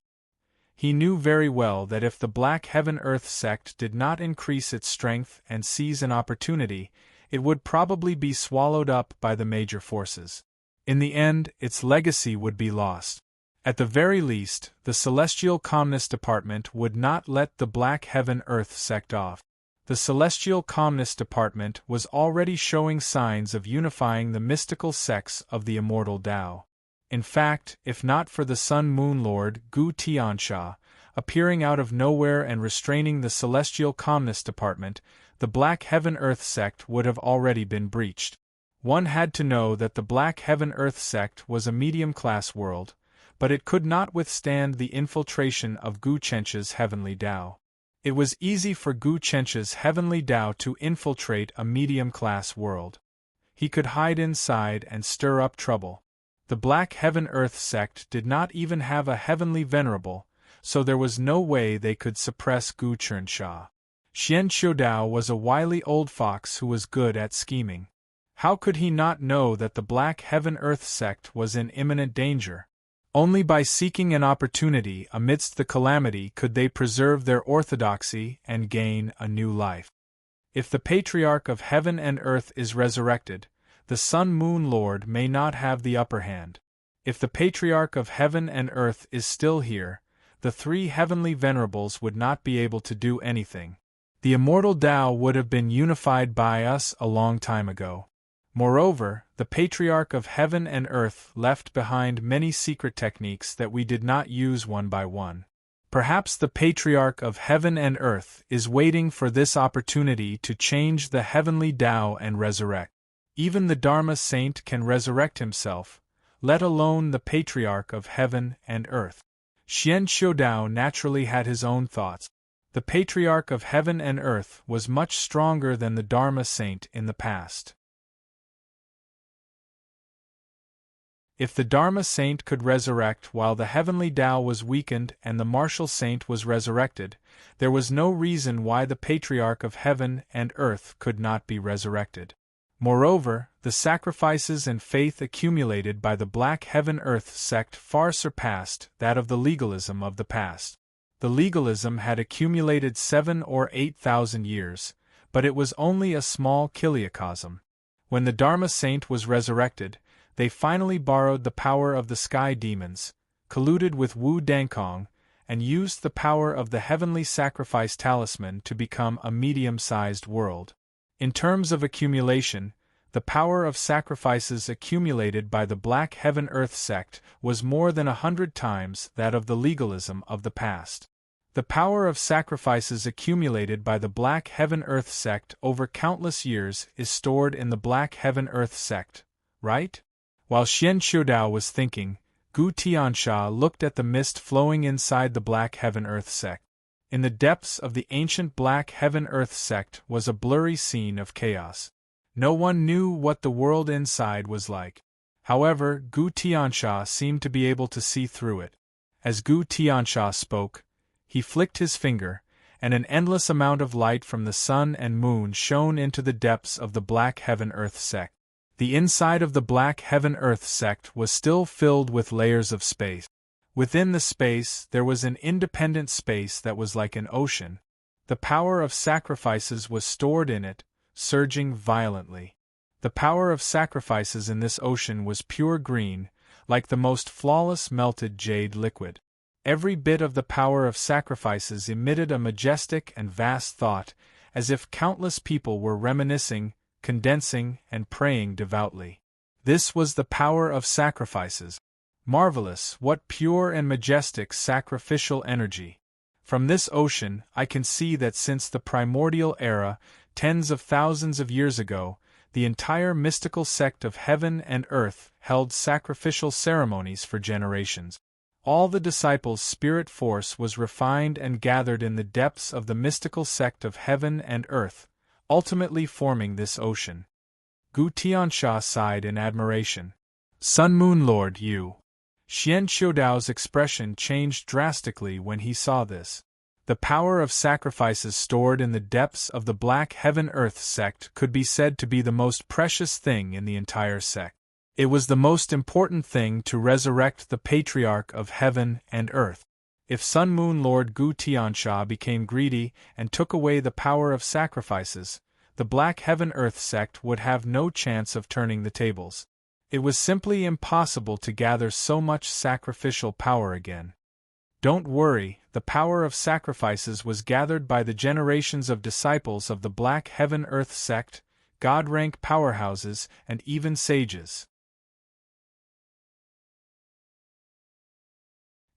He knew very well that if the Black Heaven-Earth sect did not increase its strength and seize an opportunity, it would probably be swallowed up by the major forces. In the end, its legacy would be lost. At the very least, the Celestial Calmness Department would not let the Black Heaven-Earth sect off. The Celestial Calmness Department was already showing signs of unifying the mystical sects of the immortal Tao. In fact, if not for the Sun Moon Lord Gu Tiansha appearing out of nowhere and restraining the Celestial Calmness Department, the Black Heaven-Earth sect would have already been breached. One had to know that the Black Heaven-Earth sect was a medium-class world, but it could not withstand the infiltration of Gu Chencha's heavenly Tao. It was easy for Gu Chencha's heavenly Tao to infiltrate a medium-class world. He could hide inside and stir up trouble. The Black Heaven-Earth sect did not even have a heavenly venerable, so there was no way they could suppress Gu Chensha. Xian Qiudao was a wily old fox who was good at scheming. How could he not know that the Black Heaven-Earth sect was in imminent danger? Only by seeking an opportunity amidst the calamity could they preserve their orthodoxy and gain a new life. If the Patriarch of heaven and earth is resurrected, the Sun-Moon Lord may not have the upper hand. If the Patriarch of heaven and earth is still here, the three heavenly venerables would not be able to do anything. The immortal Tao would have been unified by us a long time ago. Moreover, the Patriarch of heaven and earth left behind many secret techniques that we did not use one by one. Perhaps the Patriarch of heaven and earth is waiting for this opportunity to change the heavenly Tao and resurrect. Even the Dharma saint can resurrect himself, let alone the Patriarch of heaven and earth. Xian Qiudao naturally had his own thoughts. The Patriarch of heaven and earth was much stronger than the Dharma saint in the past. If the Dharma saint could resurrect while the heavenly Tao was weakened and the martial saint was resurrected, there was no reason why the Patriarch of heaven and earth could not be resurrected. Moreover, the sacrifices and faith accumulated by the Black Heaven-Earth sect far surpassed that of the legalism of the past. The legalism had accumulated 7,000 or 8,000 years, but it was only a small chiliocosm. When the Dharma saint was resurrected, they finally borrowed the power of the sky demons, colluded with Wu Dankong, and used the power of the heavenly sacrifice talisman to become a medium-sized world. In terms of accumulation, the power of sacrifices accumulated by the Black Heaven-Earth sect was more than 100 times that of the legalism of the past. The power of sacrifices accumulated by the Black Heaven-Earth sect over countless years is stored in the Black Heaven-Earth sect, right? While Xian Qiudao was thinking, Gu Tiansha looked at the mist flowing inside the Black Heaven-Earth sect. In the depths of the ancient Black Heaven-Earth sect was a blurry scene of chaos. No one knew what the world inside was like. However, Gu Tiansha seemed to be able to see through it. As Gu Tiansha spoke, he flicked his finger, and an endless amount of light from the sun and moon shone into the depths of the Black Heaven-Earth sect. The inside of the Black Heaven-Earth sect was still filled with layers of space. Within the space there was an independent space that was like an ocean. The power of sacrifices was stored in it, surging violently. The power of sacrifices in this ocean was pure green, like the most flawless melted jade liquid. Every bit of the power of sacrifices emitted a majestic and vast thought, as if countless people were reminiscing, condensing, and praying devoutly. This was the power of sacrifices. Marvelous, what pure and majestic sacrificial energy! From this ocean, I can see that since the primordial era, tens of thousands of years ago, the entire mystical sect of heaven and earth held sacrificial ceremonies for generations. All the disciples' spirit force was refined and gathered in the depths of the mystical sect of heaven and earth, ultimately forming this ocean. Gu Tiansha sighed in admiration. Sun-Moon Lord, you. Xian Qiudao's expression changed drastically when he saw this. The power of sacrifices stored in the depths of the Black Heaven-Earth sect could be said to be the most precious thing in the entire sect. It was the most important thing to resurrect the Patriarch of heaven and earth. If Sun-Moon Lord Gu Tiansha became greedy and took away the power of sacrifices, the Black Heaven-Earth sect would have no chance of turning the tables. It was simply impossible to gather so much sacrificial power again. Don't worry, the power of sacrifices was gathered by the generations of disciples of the Black Heaven-Earth sect, God-rank powerhouses, and even sages.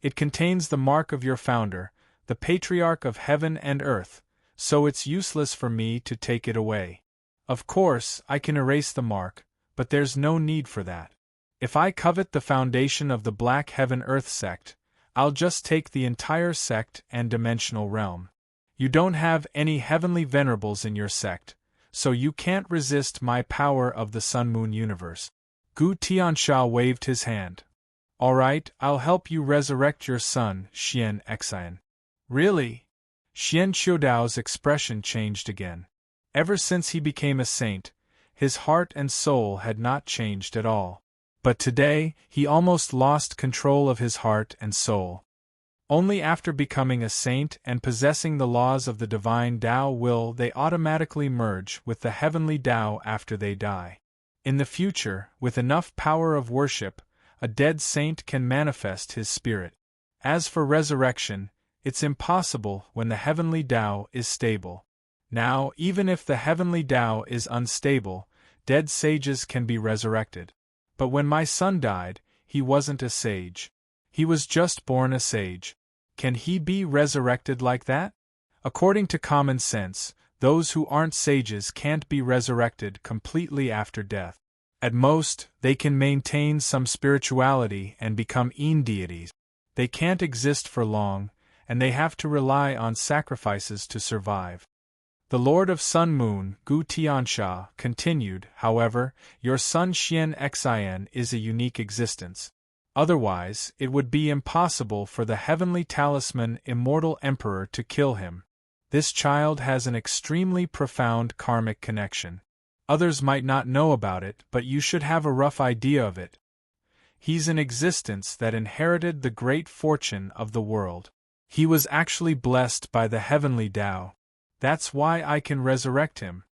It contains the mark of your founder, the Patriarch of heaven and earth, so it's useless for me to take it away. Of course, I can erase the mark, but there's no need for that. If I covet the foundation of the Black Heaven-Earth sect, I'll just take the entire sect and dimensional realm. You don't have any heavenly venerables in your sect, so you can't resist my power of the Sun-Moon universe. Gu Tiansha waved his hand. All right, I'll help you resurrect your son, Xian Xian. Really? Xian Qiudao's expression changed again. Ever since he became a saint, his heart and soul had not changed at all. But today, he almost lost control of his heart and soul. Only after becoming a saint and possessing the laws of the divine Tao will they automatically merge with the heavenly Tao after they die. In the future, with enough power of worship, a dead saint can manifest his spirit. As for resurrection, it's impossible when the heavenly Tao is stable. Now, even if the heavenly Tao is unstable, dead sages can be resurrected. But when my son died, he wasn't a sage. He was just born a sage. Can he be resurrected like that? According to common sense, those who aren't sages can't be resurrected completely after death. At most, they can maintain some spirituality and become deities. They can't exist for long, and they have to rely on sacrifices to survive. The Lord of Sun Moon, Gu Tiansha, continued, however, your son Xian Xin is a unique existence. Otherwise, it would be impossible for the heavenly talisman Immortal Emperor to kill him. This child has an extremely profound karmic connection. Others might not know about it, but you should have a rough idea of it. He's an existence that inherited the great fortune of the world. He was actually blessed by the heavenly Tao. That's why I can resurrect him.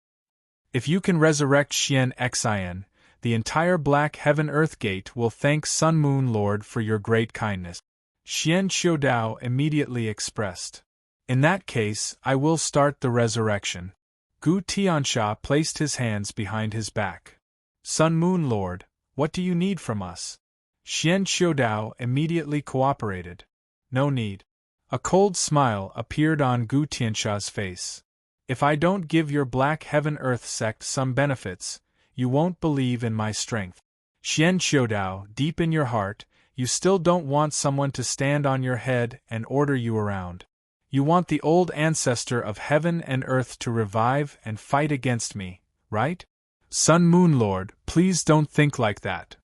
If you can resurrect Xian Xin, the entire Black Heaven-Earth Gate will thank Sun Moon Lord for your great kindness. Xian Qiudao immediately expressed. In that case, I will start the resurrection. Gu Tiansha placed his hands behind his back. Sun Moon Lord, what do you need from us? Xian Qiudao immediately cooperated. No need. A cold smile appeared on Gu Tiansha's face. If I don't give your Black Heaven-Earth sect some benefits, you won't believe in my strength. Xian Qiudao, deep in your heart, you still don't want someone to stand on your head and order you around. You want the old ancestor of heaven and earth to revive and fight against me, right? Sun Moon Lord, please don't think like that.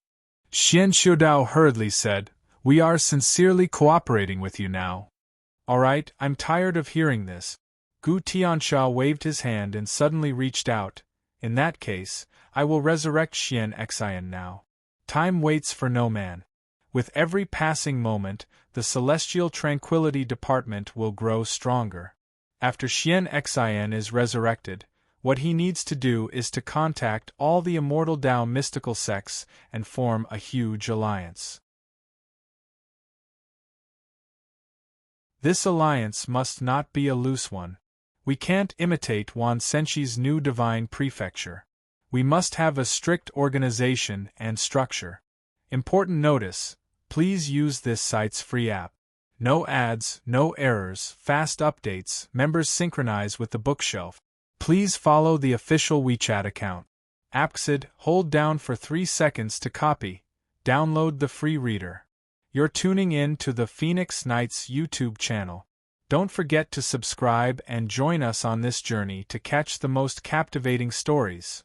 Xian Qiudao hurriedly said, we are sincerely cooperating with you now. Alright, I'm tired of hearing this. Gu Tiansha waved his hand and suddenly reached out. In that case, I will resurrect Xian Xin now. Time waits for no man. With every passing moment, the Celestial Tranquility Department will grow stronger. After Xian Xin is resurrected, what he needs to do is to contact all the Immortal Tao mystical sects and form a huge alliance. This alliance must not be a loose one. We can't imitate Wan Senshi's new divine prefecture. We must have a strict organization and structure. Important notice, please use this site's free app. No ads, no errors, fast updates, members synchronize with the bookshelf. Please follow the official WeChat account. Appxid, hold down for 3 seconds to copy. Download the free reader. You're tuning in to the Phoenix Knights YouTube channel. Don't forget to subscribe and join us on this journey to catch the most captivating stories.